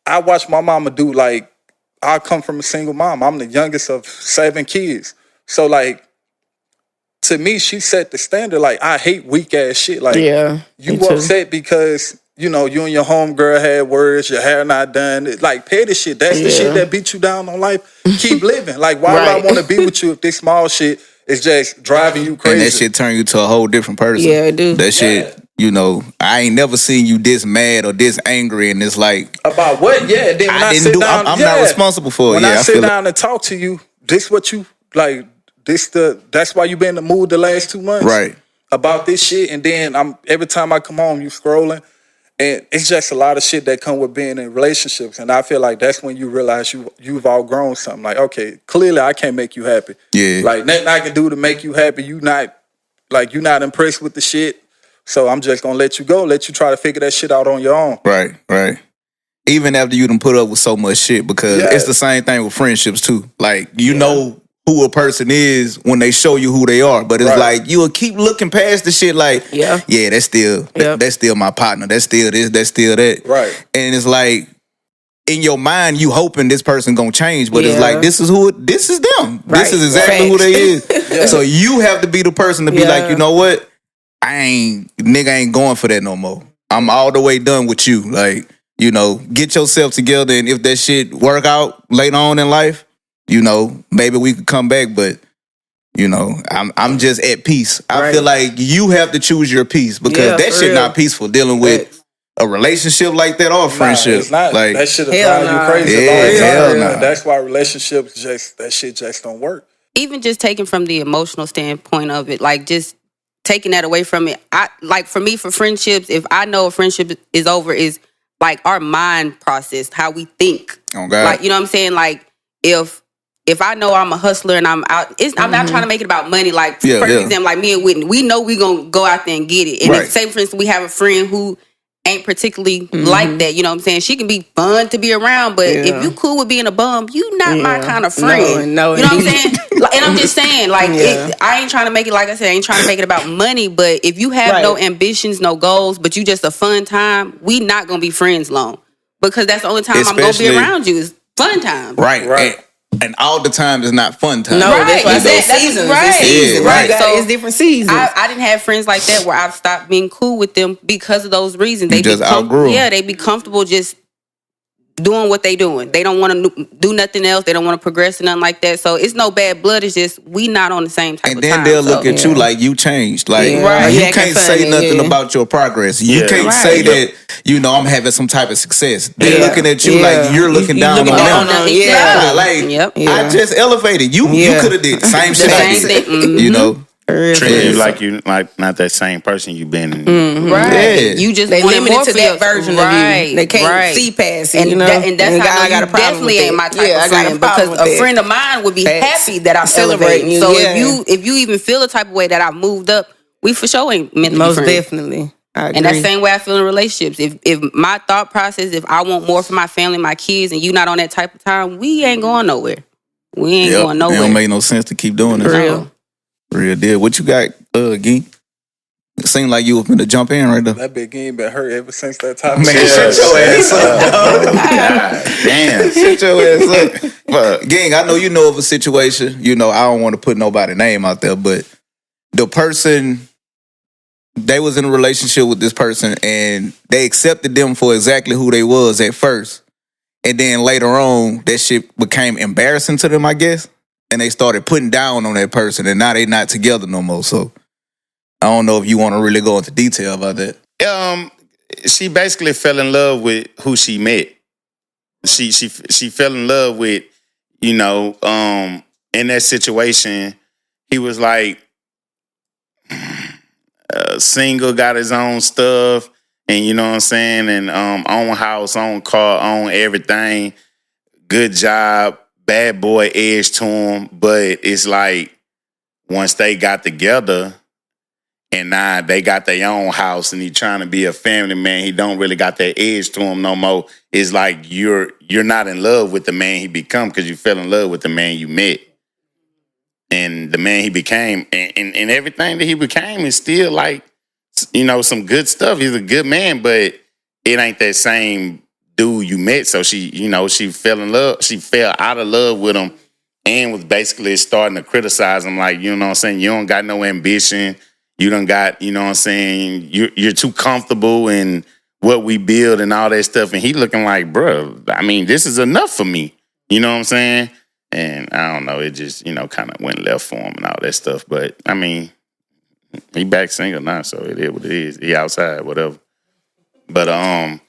I watched my mama do, like, I come from a single mom. I'm the youngest of 7 kids. So like, to me, she set the standard. Like, I hate weak ass shit. Like, you upset because, you and your homegirl had words, your hair not done. It's like petty shit. That's the shit that beat you down on life. Keep living. Like, why would I want to be with you if this small shit is just driving you crazy? And that shit turn you to a whole different person. Yeah, it do. That shit, I ain't never seen you this mad or this angry, and it's like... About what? Yeah, then when I'm not responsible for it. When I sit down and talk to you, this what you, like, that's why you been in the mood the last 2 months. Right. About this shit, and then every time I come home, you scrolling. And it's just a lot of shit that come with being in relationships. And I feel like that's when you realize you've outgrown something. Like, okay, clearly I can't make you happy. Yeah. Like, nothing I can do to make you happy. You're not impressed with the shit. So I'm just gonna let you go, let you try to figure that shit out on your own. Right. Even after you done put up with so much shit, because it's the same thing with friendships too. Like, you know who a person is when they show you who they are, but it's like you'll keep looking past the shit. Like, that's still my partner. That's still this. That's still that. Right. And it's like, in your mind, you hoping this person gonna change, but it's like this is them. Right. This is exactly who they is. So you have to be the person to be like, you know what? Nigga ain't going for that no more. I'm all the way done with you. Like, get yourself together, and if that shit work out later on in life, maybe we could come back, but I'm just at peace. I feel like you have to choose your peace, because that shit not peaceful, dealing with a relationship like that or a friendship. It's not. Like that shit will drive you crazy. That's why relationships that shit just don't work. Even just taking from the emotional standpoint of it, like just taking that away from it. I like for me for friendships, if I know a friendship is over, is like our mind process, how we think. Oh God. Like, you know what I'm saying? Like if I know I'm a hustler and I'm out, I'm not trying to make it about money. Like for example, like me and Whitney, we know we gonna go out there and get it. And if, say for instance, we have a friend who ain't particularly like that, you know what I'm saying? She can be fun to be around, but if you cool with being a bum, you not my kind of friend. No, you know what I'm saying? And I'm just saying, like, I ain't trying to make it, like I said, I ain't trying to make it about money, but if you have no ambitions, no goals, but you just a fun time, we not gonna be friends long. Because that's the only time I'm gonna be around you is fun time. Right. And all the time is not fun time. No, that's why I said seasons. Right. So it's different seasons. I didn't have friends like that where I've stopped being cool with them because of those reasons. They just outgrew. Yeah, they be comfortable just doing what they doing. They don't want to do nothing else. They don't want to progress or nothing like that. So it's no bad blood. It's just we not on the same type of time. And then they'll look at you like you changed. Like you can't say nothing about your progress. You can't say that, you know, I'm having some type of success. They're looking at you like you're looking down on them. I just elevated. You could have did the same shit I did. You know? Treating you like you like not that same person you been in. You just they wanted more to that version of you. They can't see past it, and you know. And that's how I got a problem. Definitely ain't my type of friend because a friend of mine would be happy that I'm celebrating you. So if you even feel the type of way that I moved up, we for sure ain't meant to be friends. Most definitely. And that same way I feel in relationships. If my thought process, if I want more for my family, my kids, and you not on that type of time, we ain't going nowhere. We ain't going nowhere. It don't make no sense to keep doing this. Real deal. What you got, Gee? It seemed like you were finna jump in right there. That big game been hurt ever since that time. Man, shut your ass up, dog. Damn. Shut your ass up. But, gang, I know you know of a situation. You know, I don't want to put nobody's name out there, but the person, they was in a relationship with this person and they accepted them for exactly who they was at first. And then later on, that shit became embarrassing to them, I guess. And they started putting down on that person, and now they not together no more. So I don't know if you want to really go into detail about that. She basically fell in love with who she met. She fell in love with, you know, in that situation, he was like single, got his own stuff, and you know what I'm saying, and own house, own car, own everything, good job. Bad boy edge to him, but it's like once they got together and now they got their own house and he trying to be a family man, he don't really got that edge to him no more. It's like you're not in love with the man he become because you fell in love with the man you met. And the man he became and everything that he became is still like, you know, some good stuff. He's a good man, but it ain't that same dude you met. So she, you know, she fell in love. She fell out of love with him and was basically starting to criticize him. Like, you know what I'm saying? You don't got no ambition. You done got, you know what I'm saying? You're too comfortable in what we build and all that stuff. And he looking like, bro, I mean, this is enough for me. You know what I'm saying? And I don't know. It just, you know, kind of went left for him and all that stuff. But I mean, he back single now. So it is what it is. He outside, whatever. But,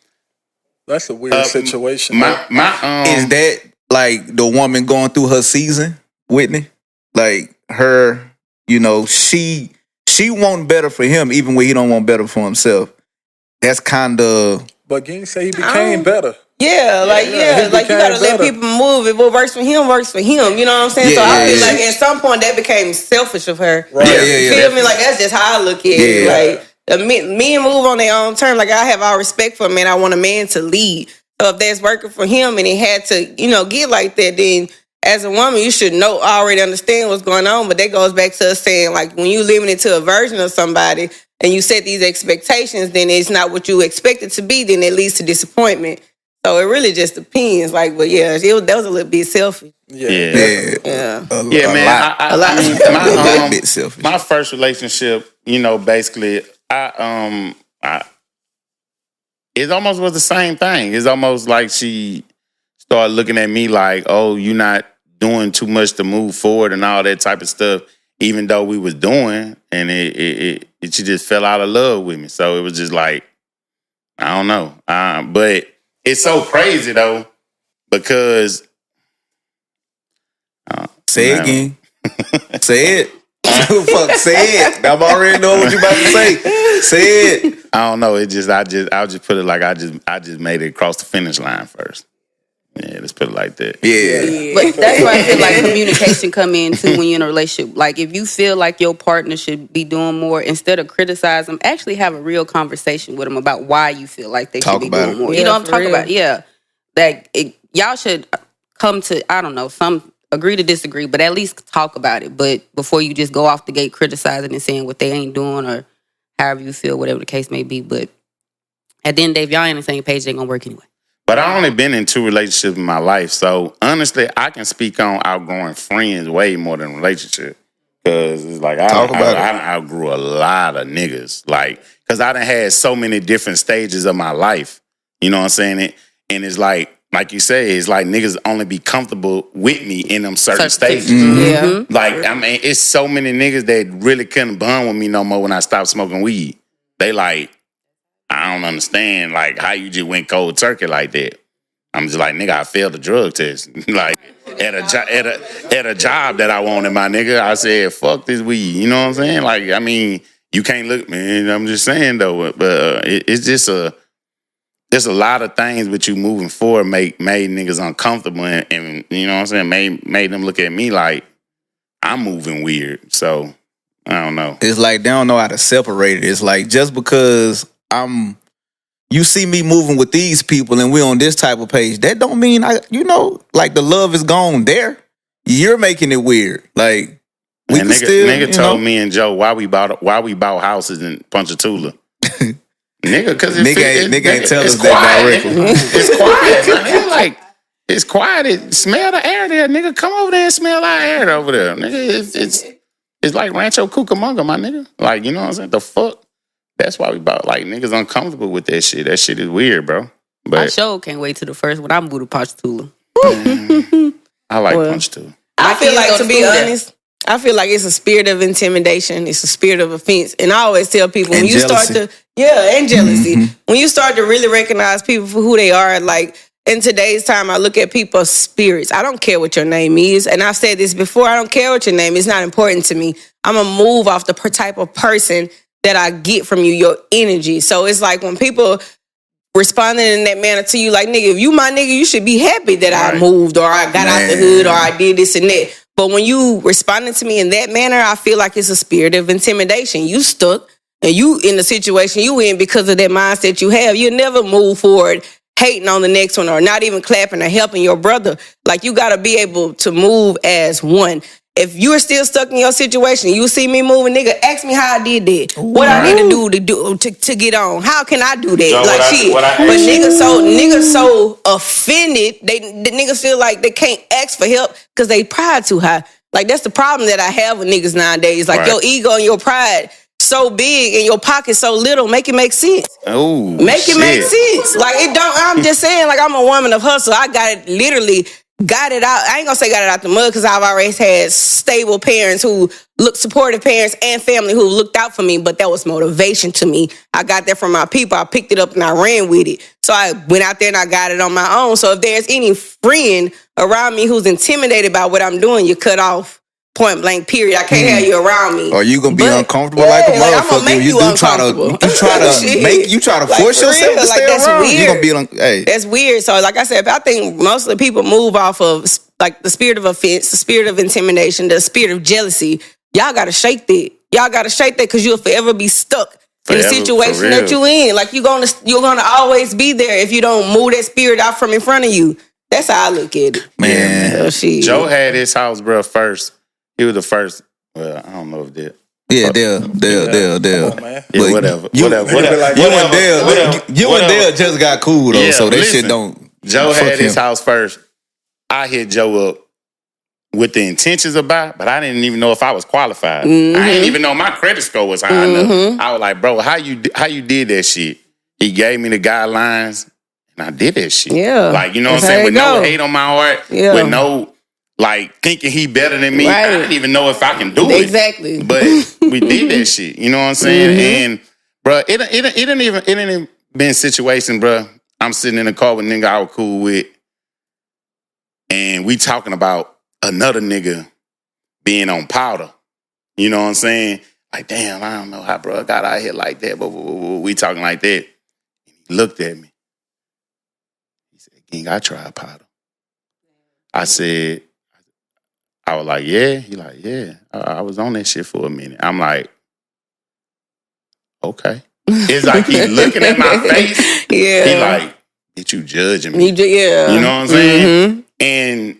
that's a weird situation. Is that like the woman going through her season, Whittney? Like her, you know, she want better for him even when he don't want better for himself. That's kind of. But Ging say he became better. Yeah, like you gotta let people move. If what works for him, works for him. You know what I'm saying? Yeah, so I feel like at some point that became selfish of her. Right. You feel me? Like that's just how I look at it. Like. Men move on their own terms. Like I have all respect for a man. I want a man to lead. So if that's working for him and it had to, you know, get like that, then as a woman, you should already understand what's going on. But that goes back to us saying, like, when you living into a version of somebody and you set these expectations, then it's not what you expect it to be, then it leads to disappointment. So it really just depends. Like, but yeah, that was a little bit selfish. Yeah, man. A lot. A bit selfish. My first relationship, you know, basically, it almost was the same thing. It's almost like she started looking at me like, oh, you're not doing too much to move forward and all that type of stuff, even though we was doing, and she just fell out of love with me. So it was just like, I don't know. But it's so crazy though because say it again. Say it. Fuck, say it. I'm already know what you about to say. Say it. I don't know. I'll just put it like I just made it across the finish line first. Yeah, let's put it like that. Yeah. But that's where I feel like communication come in too when you're in a relationship. Like if you feel like your partner should be doing more, instead of criticize them, actually have a real conversation with them about why you feel like they should be doing more. Yeah, You know what I'm for talking real. about? Yeah. That y'all should come to, I don't know, some agree to disagree, but at least talk about it. But before you just go off the gate criticizing and saying what they ain't doing or however you feel, whatever the case may be. But at the end of the day, if y'all ain't on the same page, they gonna work anyway. But I only been in 2 relationships in my life, so honestly, I can speak on outgrowing friends way more than relationship. Cause it's like I outgrew a lot of niggas, like because I done had so many different stages of my life. You know what I'm saying? And it's like you say, it's like niggas only be comfortable with me in them certain stages. Yeah. Like I mean, it's so many niggas that really couldn't bond with me no more when I stopped smoking weed. They like, I don't understand, like, how you just went cold turkey like that. I'm just like, nigga, I failed the drug test. Like, at a job that I wanted, my nigga, I said, fuck this weed. You know what I'm saying? Like, I mean, you can't look, man. I'm just saying, though. But it's just there's a lot of things with you moving forward made niggas uncomfortable. And you know what I'm saying? Made them look at me like I'm moving weird. So, I don't know. It's like they don't know how to separate it. It's like just because you see me moving with these people and we're on this type of page, that don't mean like the love is gone there. You're making it weird. Like we can still. Nigga told me and Joe why we bought houses in Ponchatoula. Nigga, because nigga ain't tell us that directly. It's quiet. Nigga, like it's quiet. Smell the air there, nigga. Come over there and smell our air over there, nigga. It's like Rancho Cucamonga, my nigga. Like, you know what I'm saying? The fuck. That's why we bought, like, niggas uncomfortable with that shit. That shit is weird, bro. But I sure can't wait till the first when I move to Ponchatoula. I like Ponchatoula. I feel like, to be honest, I feel like it's a spirit of intimidation. It's a spirit of offense. And I always tell people, when you start to, and jealousy. When you start to really recognize people for who they are, like, in today's time, I look at people's spirits. I don't care what your name is. And I've said this before, I don't care what your name is. It's not important to me. I'm going to move off the type of person that I get from you, your energy. So it's like when people responding in that manner to you, like, nigga, if you my nigga, you should be happy that I moved or I got out the hood or I did this and that. But when you responding to me in that manner, I feel like it's a spirit of intimidation. You stuck and you in the situation you in because of that mindset you have. You'll never move forward hating on the next one or not even clapping or helping your brother. Like, you got to be able to move as one. If you are still stuck in your situation, you see me moving, nigga, ask me how I did that. What I need to do to get on. How can I do that? So like shit. But niggas so offended, the niggas feel like they can't ask for help because they pride too high. Like, that's the problem that I have with niggas nowadays. Like, your ego and your pride so big and your pocket so little, make it make sense. Oh, make it make sense. Like, it don't. I'm just saying, like, I'm a woman of hustle. I got it out. I ain't gonna say got it out the mud because I've always had stable parents who supportive parents and family who looked out for me, but that was motivation to me. I got that from my people. I picked it up and I ran with it. So I went out there and I got it on my own. So if there's any friend around me who's intimidated by what I'm doing, you cut off. Point blank, period. I can't have you around me. Or you gonna be uncomfortable like a motherfucker. I'm gonna make you uncomfortable. You try to force yourself to stay around. Weird. You gonna be hey. That's weird. So like I said, I think most of the people move off of like the spirit of offense, the spirit of intimidation, the spirit of jealousy. Y'all gotta shake that. Y'all gotta shake that because you'll forever be stuck in the situation that you in. Like you're gonna always be there if you don't move that spirit out from in front of you. That's how I look at it. Man, Joe had his house, bro, first. He was the first. Well, I don't know if that. Yeah, Dale. Yeah, whatever. You and Dale just got cool though, so that shit don't. Joe had his house first. I hit Joe up with the intentions of buy, but I didn't even know if I was qualified. I didn't even know my credit score was high enough. I was like, bro, how you did that shit? He gave me the guidelines, and I did that shit. Yeah, like you know what I'm saying, with no hate on my heart, with no. Like, thinking he better than me. Right. I didn't even know if I can do it. Exactly. But we did that shit. You know what I'm saying? And, bro, it didn't even been in situations, bro. I'm sitting in the car with a nigga I was cool with, and we talking about another nigga being on powder. You know what I'm saying? Like, damn, I don't know how bro got out here like that, but we talking like that. He looked at me. He said, Gang, I tried powder. I said, I was like, yeah? He like, yeah. I was on that shit for a minute. I'm like, okay. It's like he looking at my face. Yeah. He like, bitch, you judging me. Yeah. You know what I'm saying? And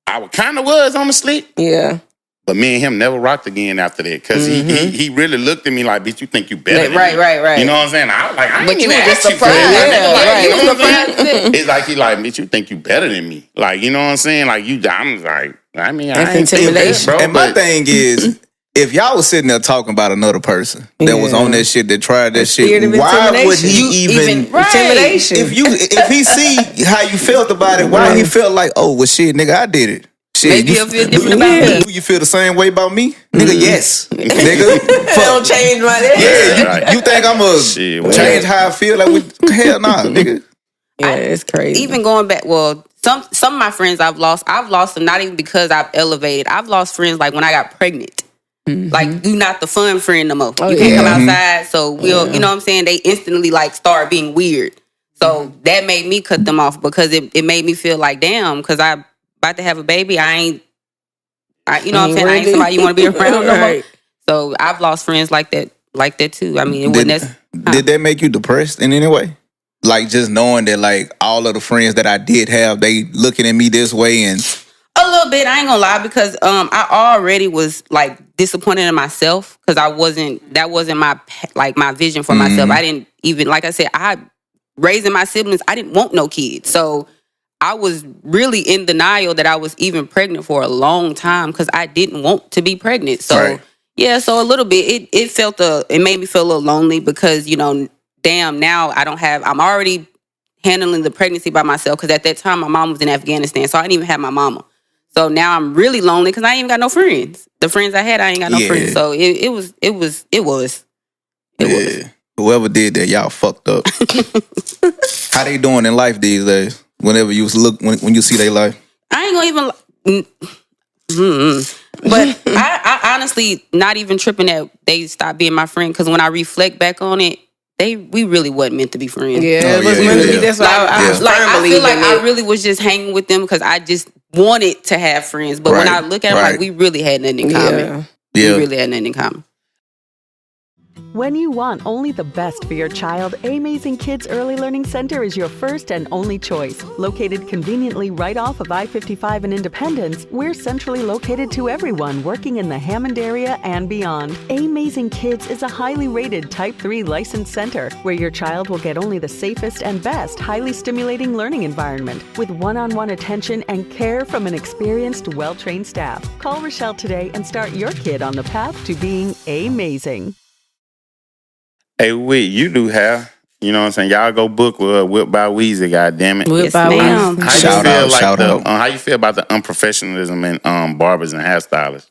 I kind of was on the sleep. Yeah. But me and him never rocked again after that. Because he really looked at me like, bitch, you think you better than me. Right. You know what I'm saying? I was like, I But ain't you even were just asked you for surprised. that. Yeah, You know right. what I'm saying? It's like, he like, bitch, you think you better than me. Like, you know what I'm saying? Like, I'm like, I mean, I ain't intimidation. bro. And my thing is, if y'all was sitting there talking about another person that was on that shit, that tried that shit, why would he even intimidation? If he see how you felt about it, why he felt like, oh, well, shit, nigga, I did it. Shit, Maybe you'll feel different about me. Do you feel the same way about me? Nigga, yes. Nigga, Don't change my name. yeah, Right. you think I'm gonna change how I feel? Like, hell nah, nigga. Yeah, it's crazy. Even going back, well, some of my friends I've lost them not even because I've elevated. I've lost friends like when I got pregnant. Like, you not the fun friend no more. You can't come outside, so we'll, you know what I'm saying? They instantly like start being weird. So that made me cut them off because it made me feel like, damn, because I about to have a baby, you know what I'm saying? I ain't somebody you want to be around no more. So I've lost friends like that too. I mean, did that make you depressed in any way? Like, just knowing that, like, all of the friends that I did have, they looking at me this way, and a little bit. I ain't gonna lie, because I already was like disappointed in myself because that wasn't my vision for myself. I didn't even, like I said, raising my siblings, I didn't want no kids. So I was really in denial that I was even pregnant for a long time because I didn't want to be pregnant. So yeah, so a little bit it made me feel a little lonely because, you know, damn, now I'm already handling the pregnancy by myself because at that time my mom was in Afghanistan, so I didn't even have my mama. So now I'm really lonely because I ain't even got no friends. The friends I had, I ain't got no friends. So it was. Whoever did that, y'all fucked up. How they doing in life these days? Whenever you when you see their life, I ain't gonna even. But I honestly not even tripping that they stopped being my friend because when I reflect back on it, we really wasn't meant to be friends. Yeah, it was meant to be. That's why I feel like I really was just hanging with them because I just wanted to have friends. But when I look at them, like, we really had nothing in common. We really had nothing in common. When you want only the best for your child, Amazing Kids Early Learning Center is your first and only choice. Located conveniently right off of I-55 in Independence, we're centrally located to everyone working in the Hammond area and beyond. Amazing Kids is a highly rated Type 3 licensed center where your child will get only the safest and best highly stimulating learning environment with one-on-one attention and care from an experienced, well-trained staff. Call Rochelle today and start your kid on the path to being amazing. Hey, Whit, you do have, you know what I'm saying? Y'all go book with Whip by Weezy, goddammit. Yes, ma'am. Shout out. How you feel about the unprofessionalism in barbers and hairstylists?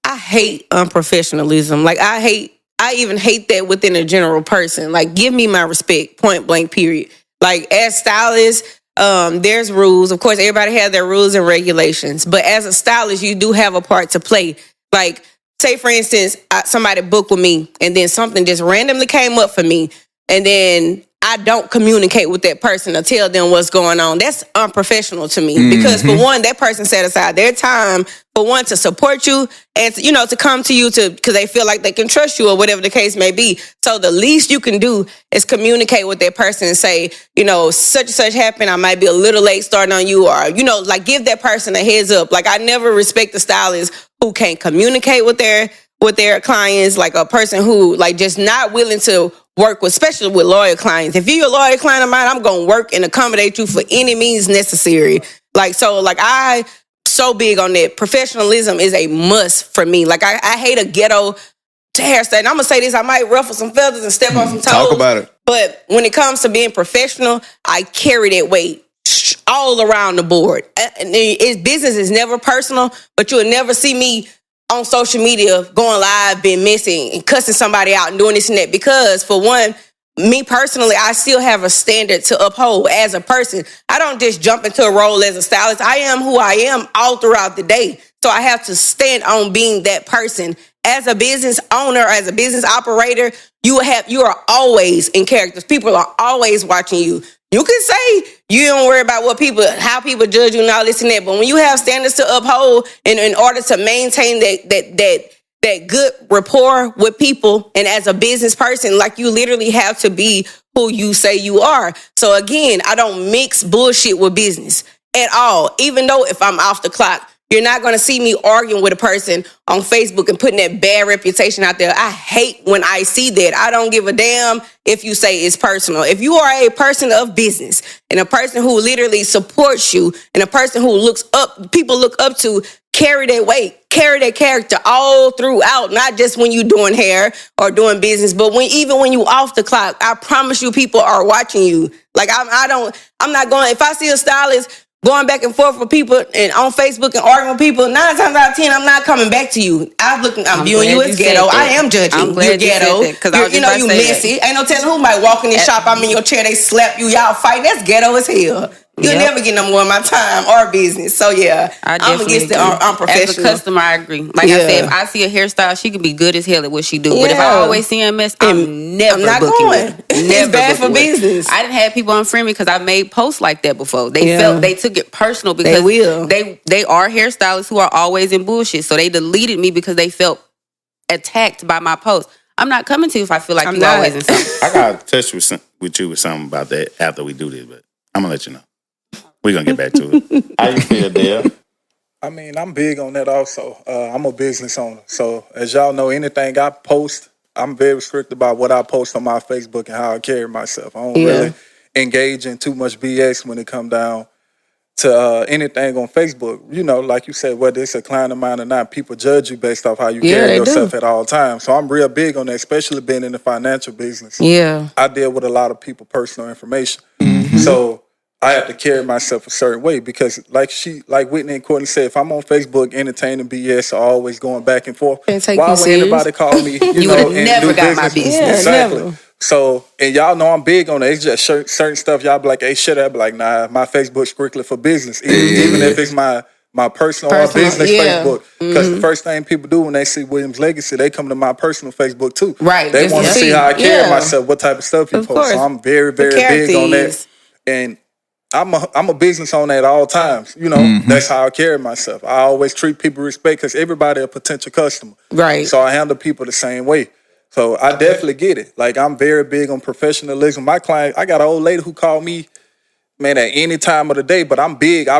I hate unprofessionalism. Like, I even hate that within a general person. Like, give me my respect, point blank, period. Like, as stylists, there's rules. Of course, everybody has their rules and regulations. But as a stylist, you do have a part to play. Like, say, for instance, somebody booked with me and then something just randomly came up for me and then I don't communicate with that person or tell them what's going on. That's unprofessional to me because, for one, that person set aside their time, for one, to support you and, you know, to come to you because they feel like they can trust you or whatever the case may be. So the least you can do is communicate with that person and say, you know, such and such happened. I might be a little late starting on you, or, you know, like, give that person a heads up. Like, I never respect the stylists who can't communicate with their clients, like a person who, like, just not willing to work with, especially with loyal clients. If you're a loyal client of mine, I'm going to work and accommodate you for any means necessary. Like, so, like, I so big on that. Professionalism is a must for me. Like, I hate a ghetto hairstyle. And I'm going to say this, I might ruffle some feathers and step on some toes. Talk about it. But when it comes to being professional, I carry that weight all around the board. Business is never personal, but you'll never see me on social media going live, being messy and cussing somebody out and doing this and that. Because, for one, me personally, I still have a standard to uphold as a person. I don't just jump into a role as a stylist. I am who I am all throughout the day. So I have to stand on being that person. As a business owner, as a business operator, you are always in character. People are always watching you. You can say you don't worry about how people judge you and all this and that, but when you have standards to uphold in order to maintain that good rapport with people, and as a business person, like, you literally have to be who you say you are. So again, I don't mix bullshit with business at all. Even though if I'm off the clock, you're not going to see me arguing with a person on Facebook and putting that bad reputation out there. I hate when I see that. I don't give a damn if you say it's personal. If you are a person of business and a person who literally supports you and a person who people look up to, carry that weight, carry that character all throughout, not just when you doing hair or doing business, but even when you off the clock. I promise you, people are watching you. Like, I'm not going, if I see a stylist going back and forth with people and on Facebook and arguing with people, 9 times out of 10, I'm not coming back to you. I'm viewing you as ghetto. I am judging. I'm glad you're ghetto. You messy. Ain't no telling who might walk in this shop. I'm in your chair. They slap you. Y'all fight. That's ghetto as hell. You'll never get no more of my time or business. So yeah, I'm against the unprofessional. As a customer, I agree. Like I said, if I see a hairstyle, she can be good as hell at what she do. But if I always see a mess, I'm never not booking going. her. It's bad for business. I didn't have people unfriend me because I made posts like that before. They took it personal because they are hairstylists who are always in bullshit. So they deleted me because they felt attacked by my post. I'm not coming to you if I feel like you're always in something. I got to touch with you with something about that after we do this, but I'm gonna let you know. We're going to get back to it. How you feel, Dale? I mean, I'm big on that also. I'm a business owner. So, as y'all know, anything I post, I'm very strict about what I post on my Facebook and how I carry myself. I don't really engage in too much BS when it come down to anything on Facebook. You know, like you said, whether it's a client of mine or not, people judge you based off how you carry yourself at all times. So, I'm real big on that, especially being in the financial business. Yeah. I deal with a lot of people's personal information. Mm-hmm. So, I have to carry myself a certain way because, like Whittney and Courtney said, if I'm on Facebook entertaining BS or always going back and forth, why would anybody call me? You know, and never do got business? my business. Yeah, Exactly. never. So, and y'all know I'm big on that. It's just certain stuff. Y'all be like, "Hey, shit," I be like, "Nah, my Facebook's strictly for business." Even if it's my personal or business Facebook. Because the first thing people do when they see Williams Legacy, they come to my personal Facebook too. Right. They want to see how I carry myself, what type of stuff you post. So I'm very, very big on that. And I'm a business owner at all times. You know, that's how I carry myself. I always treat people with respect because everybody a potential customer. Right. So I handle people the same way. So I definitely get it. Like, I'm very big on professionalism. My client, I got an old lady who called me, man, at any time of the day, but I'm big. I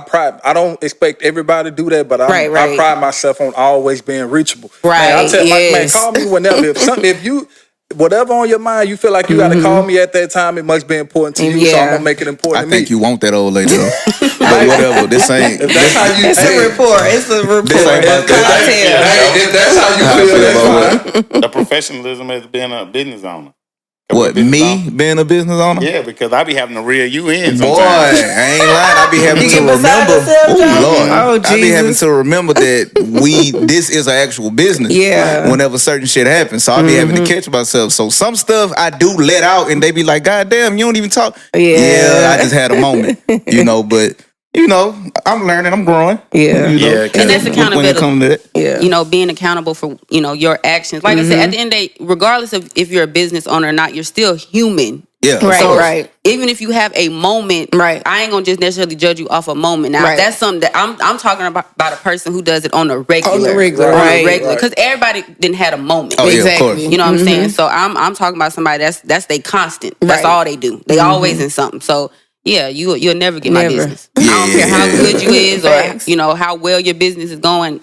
don't expect everybody to do that, but I pride myself on always being reachable. Right. Man, I tell man, call me whenever. If you whatever on your mind, you feel like you got to call me at that time, it must be important to you, so I'm going to make it important to me. I think you want that old lady, though. But whatever, this ain't... That's how you It's a report. It's a report. If that's how you feel, that's fine. The professionalism as being a business owner. What, me being a business owner? Yeah, because I be having to reel you in Boy, sometimes. I ain't lying. I be having to remember. Lord, I be having to remember that this is an actual business. Yeah. Whenever certain shit happens, so I be having to catch myself. So some stuff I do let out, and they be like, "God damn, you don't even talk." Yeah, I just had a moment, but. I'm learning, I'm growing. Yeah. And that's accountability. When it comes to that. Yeah. Being accountable for, your actions. Like I said, at the end of the day, regardless of if you're a business owner or not, you're still human. Yeah. Right. Even if you have a moment, I ain't gonna just necessarily judge you off a moment. Now, that's something that I'm talking about a person who does it on a regular. Because everybody didn't have a moment. Oh, yeah, of course. You know what I'm saying? So I'm talking about somebody that's they constant. That's all they do. They always in something. So yeah, you'll never get my business. I don't care how good you is or how well your business is going.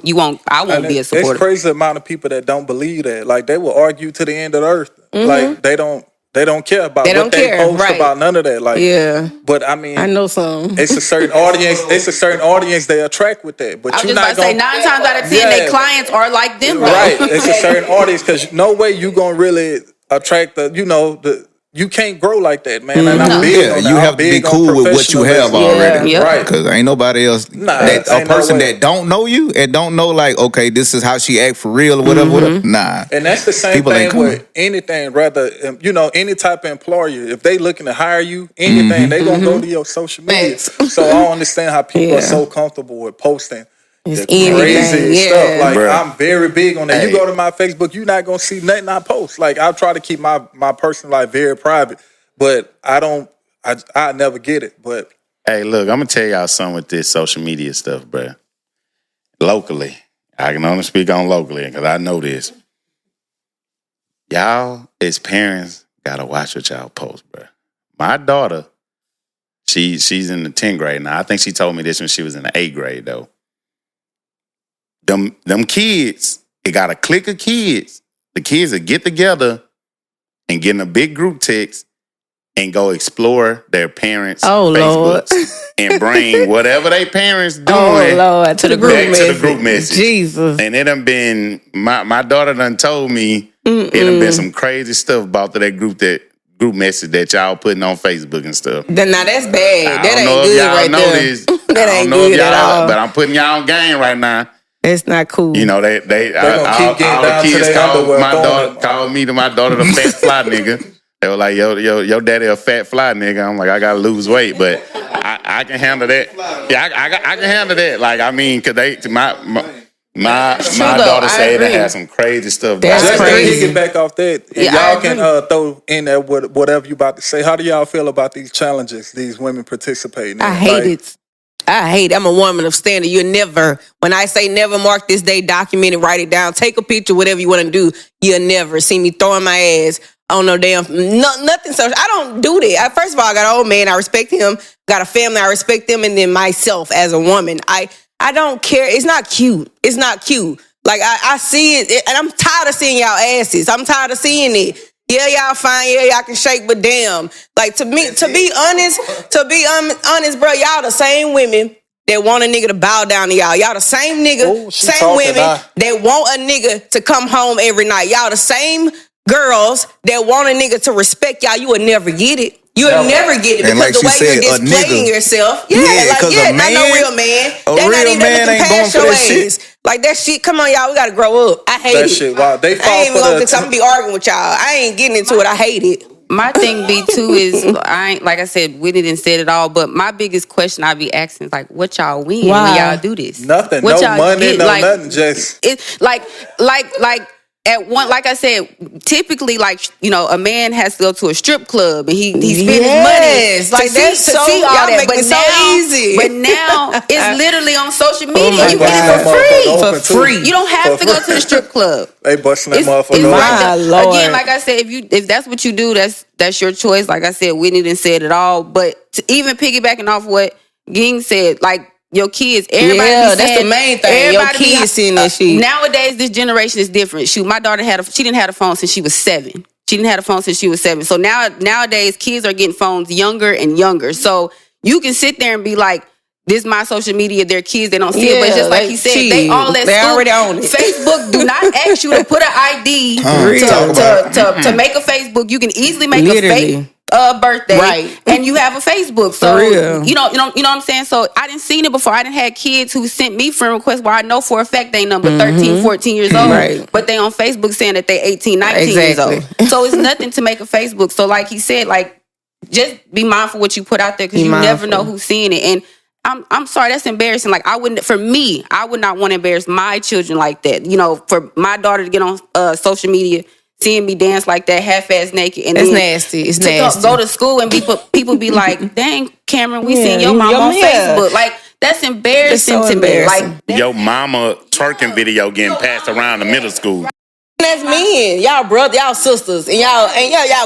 I won't be a supporter. It's crazy the amount of people that don't believe that. Like, they will argue to the end of the earth. Like, they don't care about what they post about, none of that. Like, but I mean, I know some. It's a certain audience. It's a certain audience they attract with that. But I was just about to say 9 times out of 10, their clients are like them. Right. It's a certain audience because no way you gonna really attract the you can't grow like that, man. And I'm big on that. You have to be cool with what you have already. Right. Because ain't nobody else. A person that don't know you and don't know, like, okay, this is how she act for real or whatever. Nah. And that's the same thing with anything, rather, any type of employer. If they looking to hire you, anything, they going to go to your social media. So I don't understand how people are so comfortable with posting the crazy stuff. Like, I'm very big on that. You go to my Facebook, you're not going to see nothing I post. Like, I try to keep my personal life very private, but I never get it. But hey, look, I'm going to tell y'all something with this social media stuff, bro. Locally, I can only speak on locally because I know this. Y'all, as parents, got to watch what y'all post, bro. My daughter, she's in the 10th grade now. I think she told me this when she was in the 8th grade, though. Them kids, it got a clique of kids. The kids will get together and get in a big group text and go explore their parents' Facebooks and bring whatever their parents doing to the group message. Jesus. And it done been, my daughter done told me it done been some crazy stuff about that group message that y'all putting on Facebook and stuff. Now that's bad. That ain't good right there. That ain't good at all. But I'm putting y'all on game right now. It's not cool. You know, all the kids called me to my daughter the fat fly nigga. They were like, your daddy a fat fly nigga. I'm like, I gotta lose weight, but I can handle that. Yeah, I can handle that. Like, I mean, cause my daughter said they had some crazy stuff. That's crazy. To get back off that, y'all can throw in there whatever you about to say. How do y'all feel about these challenges these women participate in? I hate it. I'm a woman of standard. You'll never, when I say never, mark this day, document it, write it down, take a picture, whatever you want to do. You'll never see me throwing my ass on no damn, nothing social. I don't do that. First of all, I got an old man. I respect him. Got a family. I respect them. And then myself as a woman. I don't care. It's not cute. It's not cute. Like, I see it, and I'm tired of seeing y'all asses. I'm tired of seeing it. Yeah, y'all fine. Yeah, y'all can shake, but damn. Like, to be honest, bro, y'all the same women that want a nigga to bow down to y'all. Y'all the same nigga, same women that want a nigga to come home every night. Y'all the same girls that want a nigga to respect y'all. You will never get it. You will never get it because like the way you're displaying yourself. Not no real man. A real man ain't going for that shit. Like, that shit, come on, y'all, we gotta grow up. I hate that it. Shit, wow. They fall I ain't even for gonna I'm gonna be arguing with y'all. I ain't getting into it. I hate it. My thing be too is, I ain't, like I said, Whittney didn't say it all, but my biggest question I be asking is like, what y'all win when y'all do this? Nothing. What no y'all money, get? no Like, nothing. Just it's like at one, like I said, typically, like, you know, a man has to go to a strip club and he spend his money like to that's see all y'all that. make it so easy. But now it's literally on social media. You get for it free. You don't have to go to the strip club. They busting that motherfucker. It's My Lord. Again, like I said, if that's what you do, that's your choice. Like I said, Whittney didn't say it all. But to even piggybacking off what Ging said, like, your kids, everybody be saying, that's the main thing. Your kids seeing that shit. Nowadays, this generation is different. Shoot, my daughter she didn't have a phone since she was 7. She didn't have a phone since she was 7. So nowadays, kids are getting phones younger and younger. So you can sit there and be like, this is my social media. Their kids, they don't see it. But it's just like he said, they all at school. Already own it. Facebook do not ask you to put an ID to make a Facebook. You can easily make a fake birthday, right? And you have a Facebook. So you know what I'm saying. So I didn't seen it before. I didn't had kids who sent me friend requests where I know for a fact they number 13, 14 years old, right? But they on Facebook saying that they 18, 19 years old. So it's nothing to make a Facebook. So like he said, like, just be mindful what you put out there because you never know who's seeing it. And I'm sorry, that's embarrassing. Like, I would not want to embarrass my children like that. You know, for my daughter to get on social media, seeing me dance like that, half-ass naked, and it's nasty. It's nasty. Go to school and people be like, "Dang, Cameron, we seen your mom on Facebook." Like, that's embarrassing to me. Like, your mama twerking video getting passed around the middle school. That's men, y'all brother, y'all sisters, and y'all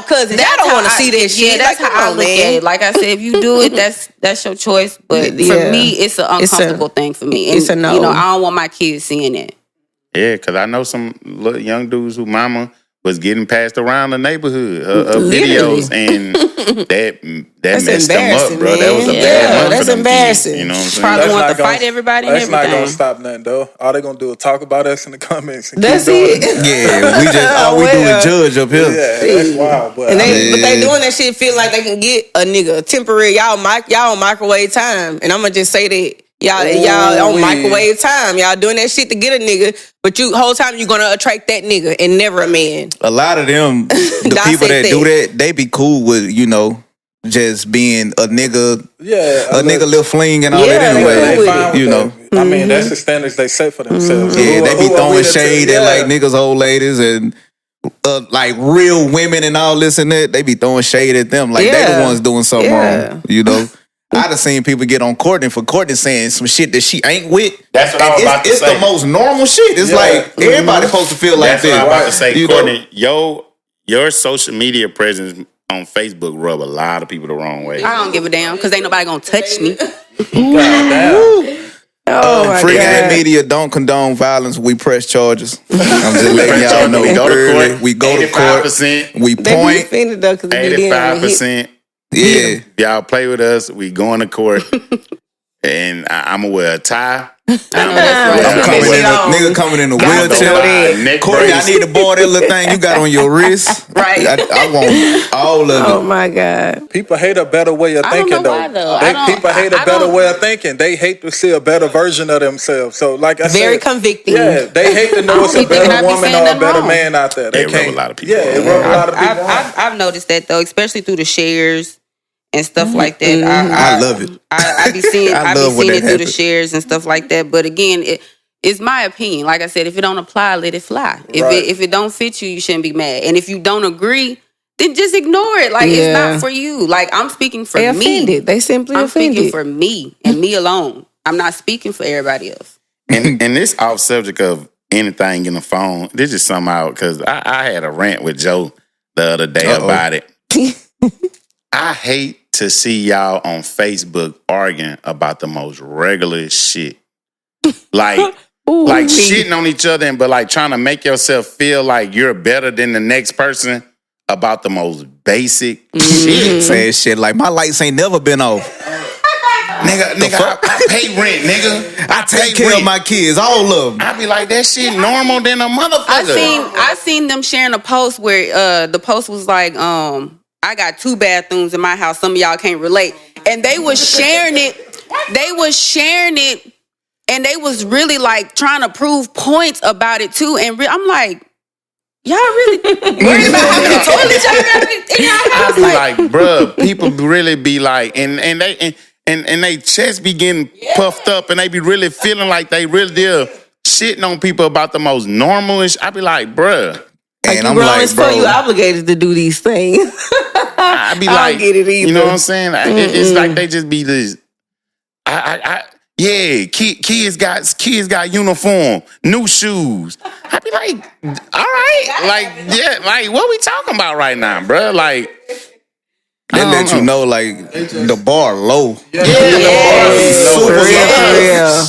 cousins. Y'all don't want to see that shit. Yeah, that's like, how I look at it. Like I said, if you do it, that's your choice. But for me, it's an uncomfortable thing for me. And, it's a no. You know, I don't want my kids seeing it. Yeah, because I know some little young dudes who mama was getting passed around the neighborhood of videos, and that messed them up, bro. Man. That was a bad month that's for them embarrassing. kids. You know what I'm saying? Probably want to fight everybody and everything. That's not gonna stop nothing though. All they gonna do is talk about us in the comments. And That's keep doing it. Yeah, we just all we do is judge up here. Yeah, that's wild. But And they doing that shit feel like they can get a nigga temporary. Y'all on microwave time, and I'm gonna just say that. Y'all on microwave time. Y'all doing that shit to get a nigga, but whole time you gonna attract that nigga and never a man. A lot of them, the people that do that, they be cool with, just being a nigga, a nigga little fling and all that anyway. You know, I mean, that's the standards they set for themselves. Yeah, they be throwing shade at like niggas, old ladies, and like real women and all this and that. They be throwing shade at them like they the ones doing something wrong. You know. I done seen people get on Courtney for Courtney saying some shit that she ain't with. That's what I was about to say. It's the most normal shit. It's like everybody supposed to feel like this. That's what I was about to say, Courtney. Your social media presence on Facebook rub a lot of people the wrong way. I don't give a damn because ain't nobody gonna touch me. Free game media don't condone violence. We press charges. I'm just letting y'all know. We go to court. We go to court. 85%. We point. 85%. Yeah, y'all play with us. We going to court, and I'm gonna wear a tie. Nigga coming in a wheelchair. Courtney, I need to borrow that little thing you got on your wrist. Right. I want all of it. Oh my God. People hate a better way of thinking, People hate a better way of thinking. They hate to see a better version of themselves. So, like I said, very convicting. Yeah, they hate to know it's a better woman or a better man out there. They rub a lot of people. Yeah, it rub a lot of people. I've noticed that though, especially through the shares and stuff like that. I love it. I be seeing it through the happens. shares and stuff like that. But again, it's my opinion. Like I said, if it don't apply, let it fly. If it don't fit you, you shouldn't be mad. And if you don't agree, then just ignore it. Like it's not for you. Like I'm speaking for They me. offended. They simply I'm offended. speaking for me and me alone. I'm not speaking for everybody else. And this off subject of anything in the phone, this is something out because I had a rant with Joe the other day about it. I hate to see y'all on Facebook arguing about the most regular shit. Like shitting on each other, but like trying to make yourself feel like you're better than the next person about the most basic shit. Saying shit like my lights ain't never been off. Nigga, I pay rent, nigga. I take care of my kids, all of them. I be like, that shit normal than a motherfucker. I seen them sharing a post where the post was like, I got 2 bathrooms in my house. Some of y'all can't relate. And they was sharing it. And they was really like trying to prove points about it too. And I'm like, y'all really worried about how many toilets y'all got in y'all house? I be like, bruh, people really be like, and they chest be getting puffed up, and they be really feeling like they really deal shitting on people about the most normal-ish. I be like, bruh. And I'm like, bro, you obligated to do these things. I be like, I don't get it either. You know what I'm saying? It's like they just be this. Kids got uniform, new shoes. I be like, all right, what we talking about right now, bro? Like, they let you know, like, the bar low. Yeah.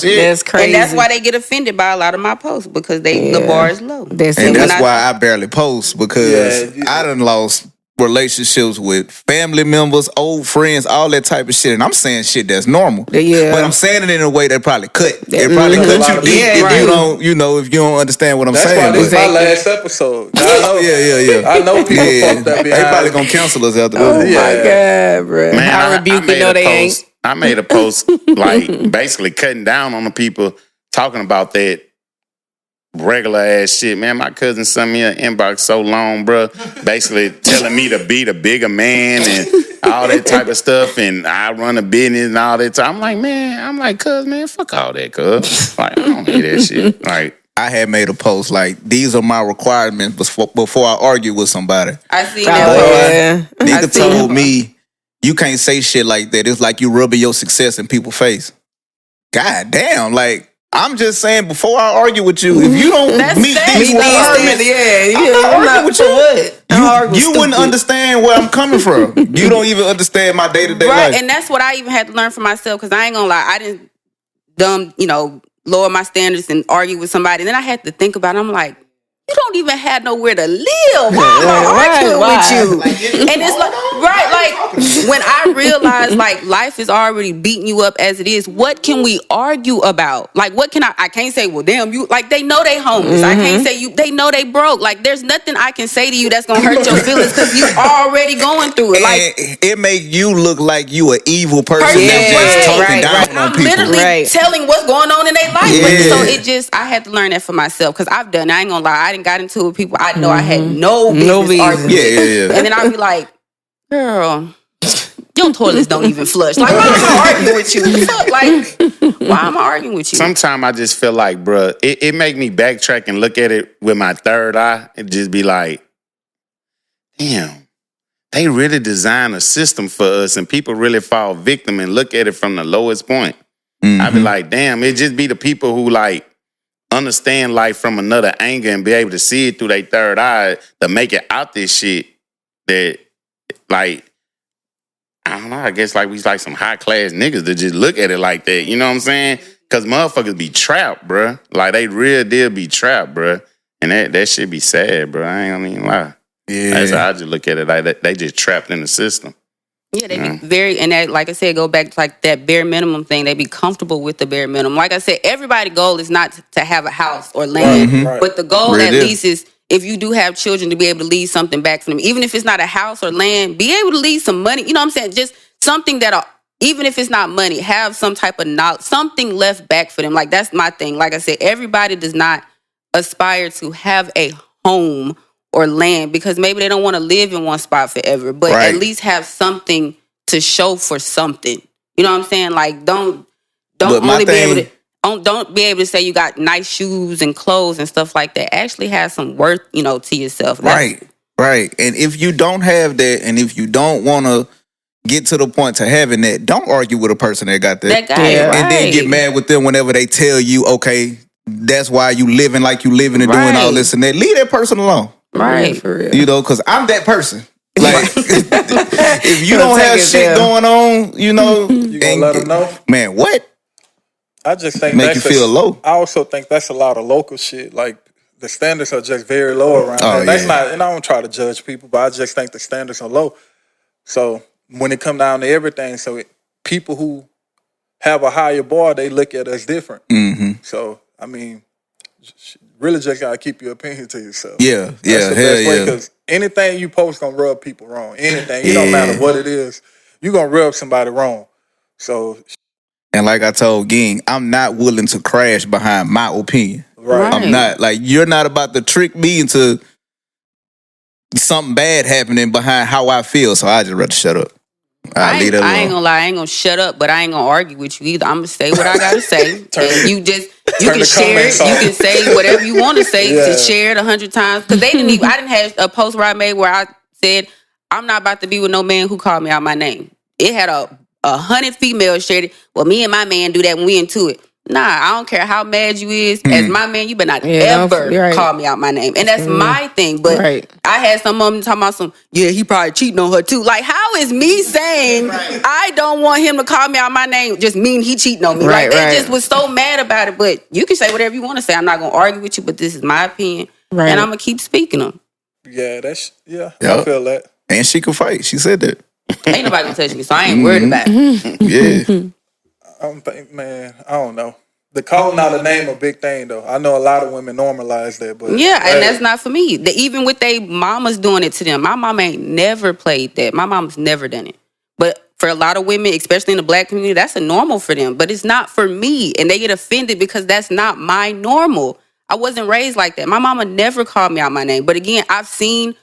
That's crazy. And that's why they get offended by a lot of my posts because the bar is low. That's why I barely post because I done lost relationships with family members, old friends, all that type of shit. And I'm saying shit that's normal. Yeah. But I'm saying it in a way that probably cut. It probably cut you deep if you don't, if you don't understand what I'm saying. That's why this is my last episode. I know, I know people fucked that behind. They probably gonna cancel us after this. Oh my God, bro. Man, I rebuke it, no they ain't. I made a post like basically cutting down on the people talking about that regular ass shit, man. My cousin sent me an inbox so long, bro, basically telling me to be the bigger man and all that type of stuff, and I run a business and all that. I'm like, cuz, man, fuck all that, cuz. Like, I don't hear that shit. Like, I had made a post like, these are my requirements before I argue with somebody. I see that. Nigga told me, you can't say shit like that. It's like you rubbing your success in people's face. God damn, like, I'm just saying, before I argue with you, if you don't meet these requirements, I'm not arguing with you. You wouldn't understand where I'm coming from. You don't even understand my day-to-day life. And that's what I even had to learn for myself, because I ain't gonna lie, I didn't lower my standards and argue with somebody. And then I had to think about it. I'm like, you don't even have nowhere to live. Why am I arguing with you? And it's like, when I realize like life is already beating you up as it is, what can we argue about? Like, what can I can't say, well, damn, you, like, they know they homeless. I can't say they know they broke. Like, there's nothing I can say to you that's gonna hurt your feelings because you already going through it. Like, it make you look like you an evil person that's just talking down on people. I'm literally telling what's going on in their life. So it just, I had to learn that for myself because I've done, I ain't gonna lie, I didn't got into it with people I know I had no business arguing with. And then I'd be like, girl, your toilets don't even flush. Like, why am I arguing with you? Like, why am I arguing with you? Sometimes I just feel like, bruh, it make me backtrack and look at it with my third eye and just be like, damn, they really designed a system for us and people really fall victim and look at it from the lowest point. I be like, damn, it just be the people who like understand life from another angle and be able to see it through their third eye to make it out this shit that, like, I don't know, I guess like we like some high class niggas that just look at it like that, you know what I'm saying? Because motherfuckers be trapped, bruh. Like, they real deal be trapped, bruh. And that shit be sad, bruh. I ain't gonna even lie. Yeah. That's how I just look at it, like they just trapped in the system. Yeah, they be very, and that, like I said, go back to like that bare minimum thing. They be comfortable with the bare minimum. Like I said, everybody's goal is not to have a house or land, but the goal at least is, if you do have children, to be able to leave something back for them. Even if it's not a house or land, be able to leave some money. You know what I'm saying? Just something that, even if it's not money, have some type of knowledge, something left back for them. Like, that's my thing. Like I said, everybody does not aspire to have a home or land because maybe they don't want to live in one spot forever, but at least have something to show for something. You know what I'm saying? Like, don't only be able to, don't be able to say you got nice shoes and clothes and stuff like that. Actually have some worth, you know, to yourself. Right. And if you don't have that, and if you don't want to get to the point to having that, don't argue with a person that got that. And then get mad with them whenever they tell you, okay, that's why you living like you living and doing all this and that. Leave that person alone. Right, for real. You know, because I'm that person. Like, if you don't have shit going on, you know, you gonna let them know? Man, what? I just think make you feel low. I also think that's a lot of local shit. Like, the standards are just very low around here. That's not, and I don't try to judge people, but I just think the standards are low. So when it come down to everything, people who have a higher bar, they look at us different. So, I mean, really just gotta keep your opinion to yourself. That's the best way, because anything you post gonna rub people wrong. Anything, it don't matter what it is, you gonna rub somebody wrong. So, and like I told Ging, I'm not willing to crash behind my opinion. Right. I'm not. Like, you're not about to trick me into something bad happening behind how I feel. So I just rather shut up. I ain't gonna lie, I ain't gonna shut up, but I ain't gonna argue with you either. I'm gonna say what I gotta say. And you can share it. You can say whatever you want to say to share it 100 times. Because I didn't have a post where I made where I said, I'm not about to be with no man who called me out my name. It had 100 females shared it. Well, me and my man do that when we into it. Nah, I don't care how mad you is. As my man, you better not ever call me out my name. And that's my thing. But I had some of them talking about he probably cheating on her too. Like, how is me saying I don't want him to call me out my name just mean he cheating on me? They just was so mad about it. But you can say whatever you want to say. I'm not going to argue with you, but this is my opinion. And I'm going to keep speaking them. Yeah, I feel that. And she can fight. She said that. Ain't nobody can touch me, so I ain't worried about it. I don't know. The calling out a name a big thing, though. I know a lot of women normalize that, but and that's not for me. Even with they mamas doing it to them, my mama ain't never played that. My mama's never done it. But for a lot of women, especially in the black community, that's a normal for them. But it's not for me, and they get offended because that's not my normal. I wasn't raised like that. My mama never called me out my name. But again, I've seen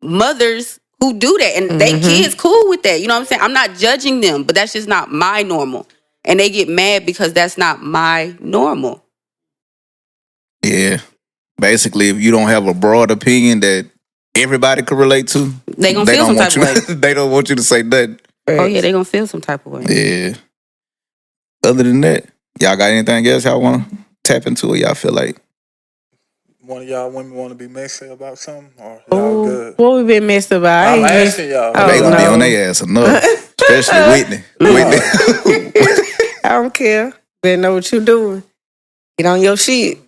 mothers who do that, and they kids cool with that. You know what I'm saying? I'm not judging them, but that's just not my normal. And they get mad because that's not my normal. Yeah. Basically, if you don't have a broad opinion that everybody could relate to, they gonna feel some type of way. They don't want you to say nothing. Oh, yeah, they gonna feel some type of way. Yeah. Other than that, y'all got anything else y'all want to tap into, or y'all feel like? One of y'all women want to be messy about something, or y'all good? What we been messed about? I'm asking y'all. They gonna be on their ass enough, especially Whittney. I don't care. Better know what you doing. Get on your shit.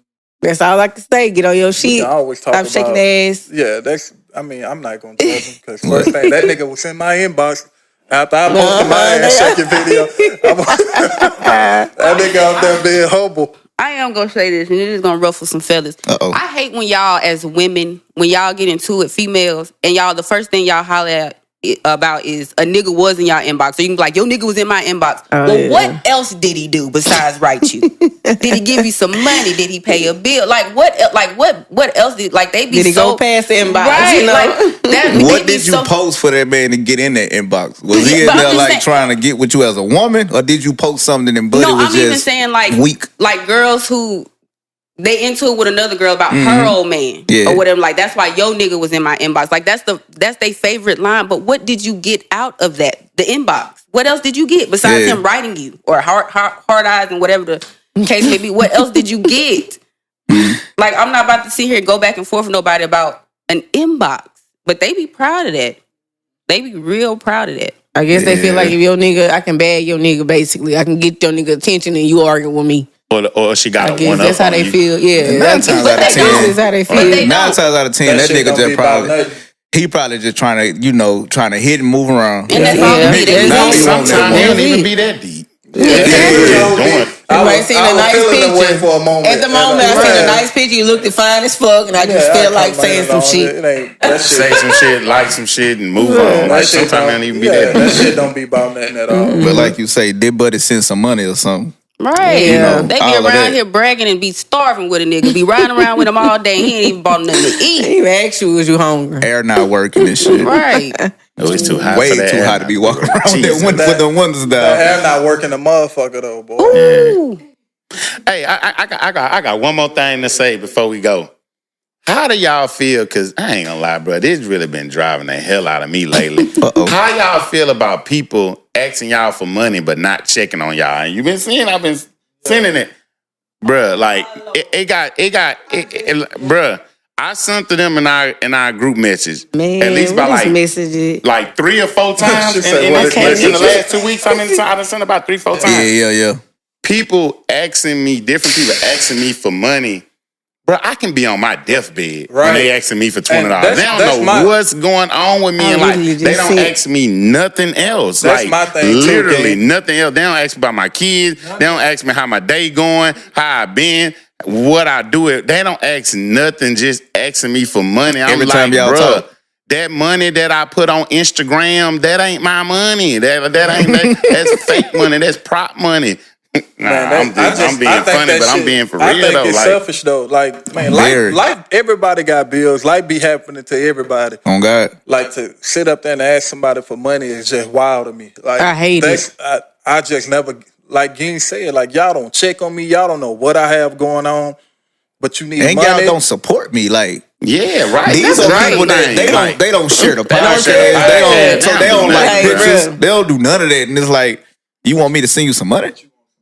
That's all I can say. Get on your shit. I always talk Stop shaking the ass. Yeah, I'm not gonna judge him because first thing that nigga was in my inbox after I posted my ass shaking video. That nigga out there being humble. I am gonna say this, and it is gonna ruffle some feathers. Uh-oh. I hate when y'all, as women, when y'all get into it, females, and y'all, the first thing y'all holler about is a nigga was in y'all inbox. So you can be like, your nigga was in my inbox. What else did he do besides write you? Did he give you some money? Did he pay a bill? What else did they be? Did he go past the inbox? Right, you know? What did you post for that man to get in that inbox? Was he in there trying to get with you as a woman, or did you post something and Buddy was just even saying weak? Like girls who they into it with another girl about her old man or whatever. Like that's why your nigga was in my inbox. Like that's their favorite line. But what did you get out of that? The inbox. What else did you get besides him writing you or hard eyes and whatever the case may be? What else did you get? Like I'm not about to sit here and go back and forth with nobody about an inbox. But they be proud of that. They be real proud of that. I guess they feel like if your nigga, I can bag your nigga basically. I can get your nigga attention and you arguing with me. Or she got I guess that's how they feel. Yeah, Nine times out of 10, that's how they feel. 9 times out of 10, that nigga just probably just trying to hit and move around. And that's all he did. Sometimes he don't even be that deep. I might seen a nice picture. For a moment. At the moment, I seen a nice picture. You looked fine as fuck, and I just feel like saying some shit. Say some shit, like some shit, and move on. Like sometimes it don't even be that deep. That shit don't be about nothing at all. But like you say, did Buddy send some money or something? Right. Yeah. They be around here bragging and be starving with a nigga. Be riding around with him all day. He ain't even bought nothing to eat. He even asked you, was you hungry? Air not working and shit. Right. It's too hot. Way too hot to be walking around with the windows down. That air not working, the motherfucker though, boy. Ooh. Hey, I got one more thing to say before we go. How do y'all feel? Because I ain't gonna lie, bro. This really been driving the hell out of me lately. How y'all feel about people asking y'all for money but not checking on y'all? And I've been sending it. Bruh, like, bruh. I sent to them in our group message. Man, at least by like 3 or 4 times in the last 2 weeks. I done sent about 3-4 times. Yeah. Different people asking me for money. Bro, I can be on my deathbed when they asking me for $20. They don't know what's going on with me. And they don't ask me nothing else. That's my thing literally nothing else. They don't ask me about my kids. They don't ask me how my day going, how I been, what I do. They don't ask nothing, just asking me for money. I'm Every like, time y'all talk. That money that I put on Instagram, that ain't my money. That's fake money. That's prop money. I'm being funny, but I'm being for real I think though. it's selfish though. Like, man, life, everybody got bills. Life be happening to everybody. Oh God. Like to sit up there and ask somebody for money is just wild to me. Like I hate it. I just never, like Ging said, like y'all don't check on me. Y'all don't know what I have going on, but you need money. And y'all don't support me. Like, yeah, right. These are people that they don't share the podcast. They don't like pictures. They don't do none of that. And it's like, you want me to send you some money?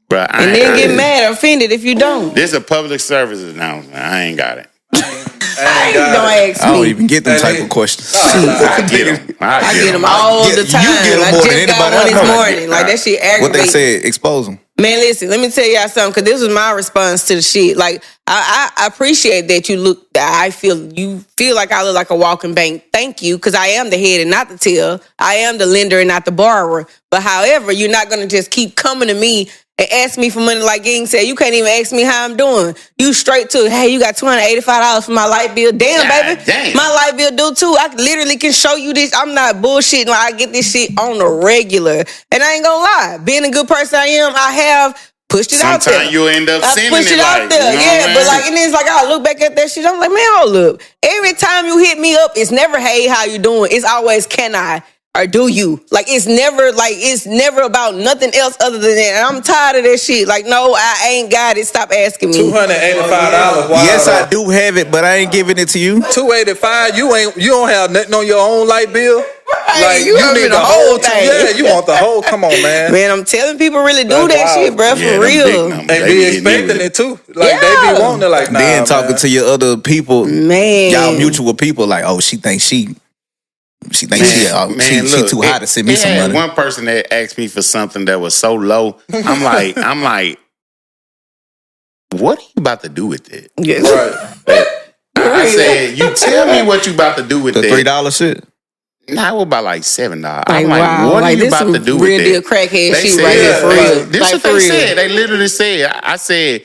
Bruh, and then get mad or offended if you don't. This is a public service announcement. I ain't got it. I don't even get them type of questions. I get them all the time. You get them more than anybody I just got one this morning. Like that shit aggravates. What they said, expose them. Man, listen, let me tell y'all something, because this was my response to the shit. Like, I appreciate that you feel like I look like a walking bank. Thank you, because I am the head and not the tail. I am the lender and not the borrower. But however, you're not going to just keep coming to me and ask me for money like Ging said. You can't even ask me how I'm doing. You straight to, hey, you got $285 for my light bill. Damn, baby. Damn. My light bill due too. I literally can show you this. I'm not bullshitting. I get this shit on the regular. And I ain't gonna lie. Being a good person I am, I have pushed it out there. Sometimes you'll end up sending pushed it out there. Yeah, but like, and then it's like, I look back at that shit. I'm like, man, hold up. Every time you hit me up, it's never, hey, how you doing? It's always, can I? Or do you? Like, it's never about nothing else other than that. And I'm tired of that shit. Like, no, I ain't got it. Stop asking me. $285. Yes, I do have it, but I ain't giving it to you. $285. You don't have nothing on your own light bill. Like, you need the whole thing. Yeah, you want the whole. Come on, man. Man, I'm telling people really do that shit, bro, for real. And be expecting it too. Like they be wanting it. Like, nah, then talking to your other people, man, y'all mutual people, like, oh, she thinks she too high to send me some money. One person that asked me for something that was so low, I'm like, what are you about to do with that? Yes. Right. I said, you tell me what you about to do with The that. $3 shit. Nah, it was about like $7. Like, I'm like, wow. what are Like, you this about to do with real that? deal crackhead They shit said, right here, for real. This Like, what for they real. said. They literally said, I said,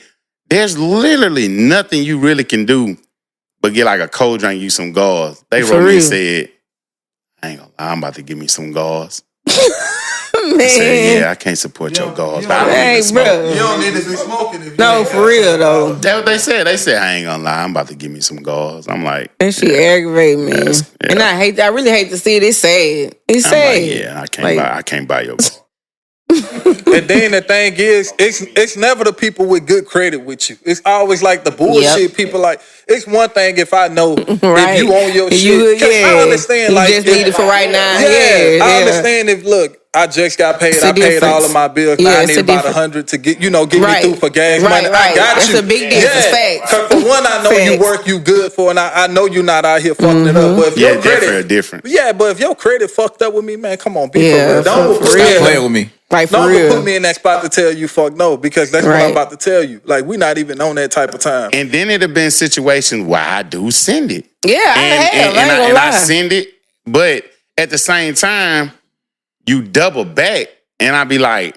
there's literally nothing you really can do but get like a cold drink, you some gauze. They For wrote me real. and said, I ain't gonna lie, I'm about to give me some gauze. Man. I said, yeah, I can't support your gauze. I don't Hey, even smoke. bro. You don't need to be smoking if you No, ain't for got real, $7. though. That's what they said. They said, I ain't gonna lie, I'm about to give me some gauze. I'm like, That shit aggravating, man. Yes, yeah. And I really hate to see it. It's sad. It's I'm sad. like, yeah, I can't buy your gauze. And then the thing is, it's never the people with good credit with you. It's always like the bullshit people. Like, it's one thing if I know Right. if you own your You- shit. 'Cause yeah. I understand, You like, just need it for right now. Yeah, Yeah, I yeah. understand if, look, I just got paid. It's a I paid difference. all of my bills. Yeah, now I it's need a about difference. 100 to get me Right. through for gas Right, money. right. I got That's you. a big difference. Facts. 'Cause for one, I know you Facts. work you good for, and I know you not out here fucking it up. But if Yeah, your credit, different. yeah, but if your credit fucked up with me, man, come on, be Yeah, for real. Don't for put real. me in- Playing with me. Like, for Don't real. put me in that spot to tell you fuck no, because that's what Right. I'm about to tell you. Like, we not even on that type of time. And then it'd have been situations where I do send it. Yeah, I have. I ain't gonna I lie. send it, but at the same time, you double back, and I be like,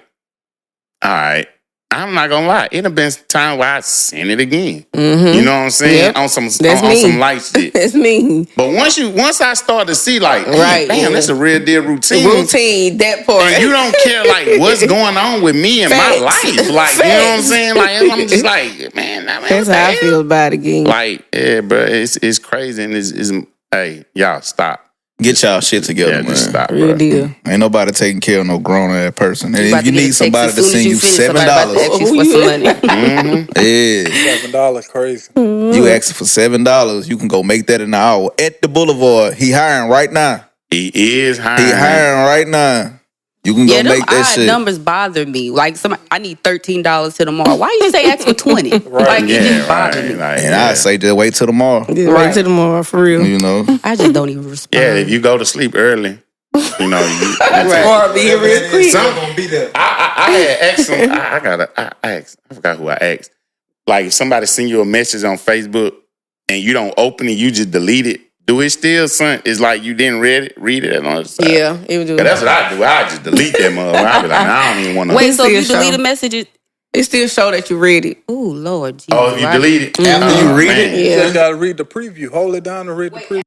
all right, I'm not gonna lie. It'd have been time where I send it again. You know what I'm saying? Yep. On some That's on me. some light shit. That's me. But once I start to see like, Right, damn, yeah. that's a real deal routine. Routine, that part. And you don't care like what's going on with me in my Facts. life. Like, you know what I'm Facts. saying? Like, I'm just like, man, That's what the how I hell? feel about it again. Like, yeah, bro, it's crazy, and it's hey, y'all stop. Get y'all shit together, Yeah, man. just stop, Real bro. deal. Ain't nobody taking care of no grown ass person. And about if you to get a need text somebody as to soon as send you you finish, somebody about to ask $7, you for some money. yeah, $7 crazy. you asking for $7, you can go make that in an hour at the Boulevard. He hiring right now. He is He hiring. hiring right now. You can Yeah, go them make that odd shit. numbers bother me. Like, I need $13 to tomorrow. Why you say ask for 20? Like, it Yeah, just bother right. me. Like, And yeah. I say just wait till tomorrow. Just Right. wait till tomorrow, for real. You know, I just don't even respond. Yeah, if you go to sleep early, you know, you Tomorrow be here real quick. I had asked some. I asked. I forgot who I asked. Like, if somebody send you a message on Facebook and you don't open it, you just delete it. Do it still, son? It's like you didn't read it on the other side. Yeah, it would do. 'Cause that's what I do. I just delete that motherfucker. I be like, I don't even want to. Wait, so if you Still delete show. a message, It still show that you read it. ooh, Lord Jesus. Oh, if you why- delete it after you read man. it, You Yeah. just gotta read the preview. Hold it down and read the preview.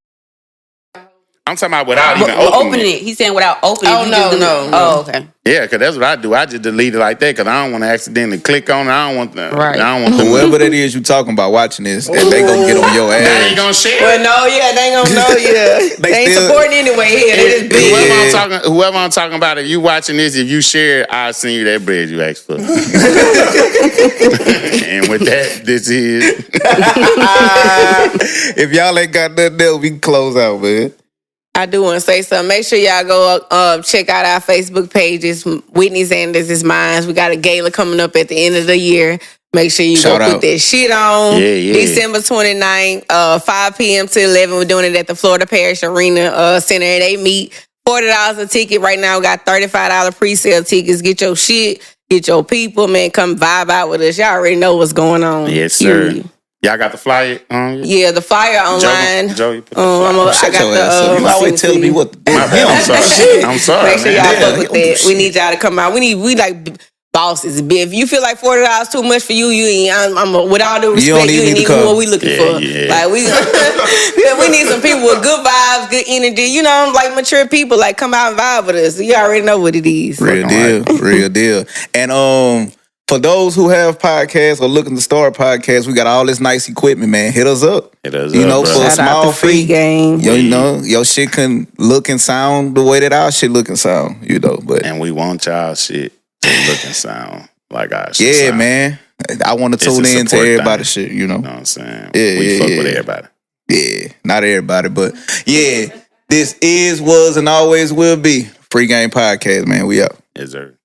I'm talking about without But even opening it. He's saying without opening Oh, it. you no, just delete no, it. no. Oh, okay. Yeah, because that's what I do. I just delete it like that because I don't want to accidentally click on it. I don't want the. Right. I don't want the. whoever that is you talking about watching this, they gonna get on your They ain't ass. gonna share. Well, no, yeah, they ain't gonna know. Yeah, they ain't still- supporting anyway. Here, they just big. Whoever I'm talking about, if you watching this, if you share it, I'll send you that bread you asked for. And with that, this is. If y'all ain't got nothing else, we can close out, man. I do want to say something. Make sure y'all go check out our Facebook pages. Whittney Sanders is mine. We got a gala coming up at the end of the year. Make sure you Shout go out. put that shit on. Yeah. December 29th, 5 p.m. to 11. We're doing it at the Florida Parish Arena Center. And they meet $40 a ticket. Right now, we got $35 pre-sale tickets. Get your shit. Get your people, man. Come vibe out with us. Y'all already know what's going on. Yes, sir. Period. Y'all got the flyer on? Yeah, the flyer online. Joe, you put the flyer. I Shut got your the. ass up. You always telling me what to do. My bad. I'm sorry. I'm sorry. Make sure man. y'all Yeah, fuck with don't do that. We shit. need y'all to come out. We like bosses. If you feel like $40 too much for you, you ain't. With all due You don't respect, you even ain't need to even come. what we looking for. Yeah. Like we, we need some people with good vibes, good energy. You know, like mature people. Like come out and vibe with us. You already know what it is. Real deal, real deal. And for those who have podcasts or looking to start podcasts, we got all this nice equipment, man. Hit us up. Hit us you up, know, bro. for a Shout out small to Free fee. Game. You know, your shit can look and sound the way that our shit look and sound. You know, but And we want y'all shit to look and sound like our shit. yeah, sound. man. I want to It's tune a in to support everybody's thing. shit. You know, You know what I'm saying? Yeah, we yeah, fuck yeah. with everybody. yeah, not everybody, but yeah. This is, was, and always will be Free Game Podcast, man. We out. Yes, sir.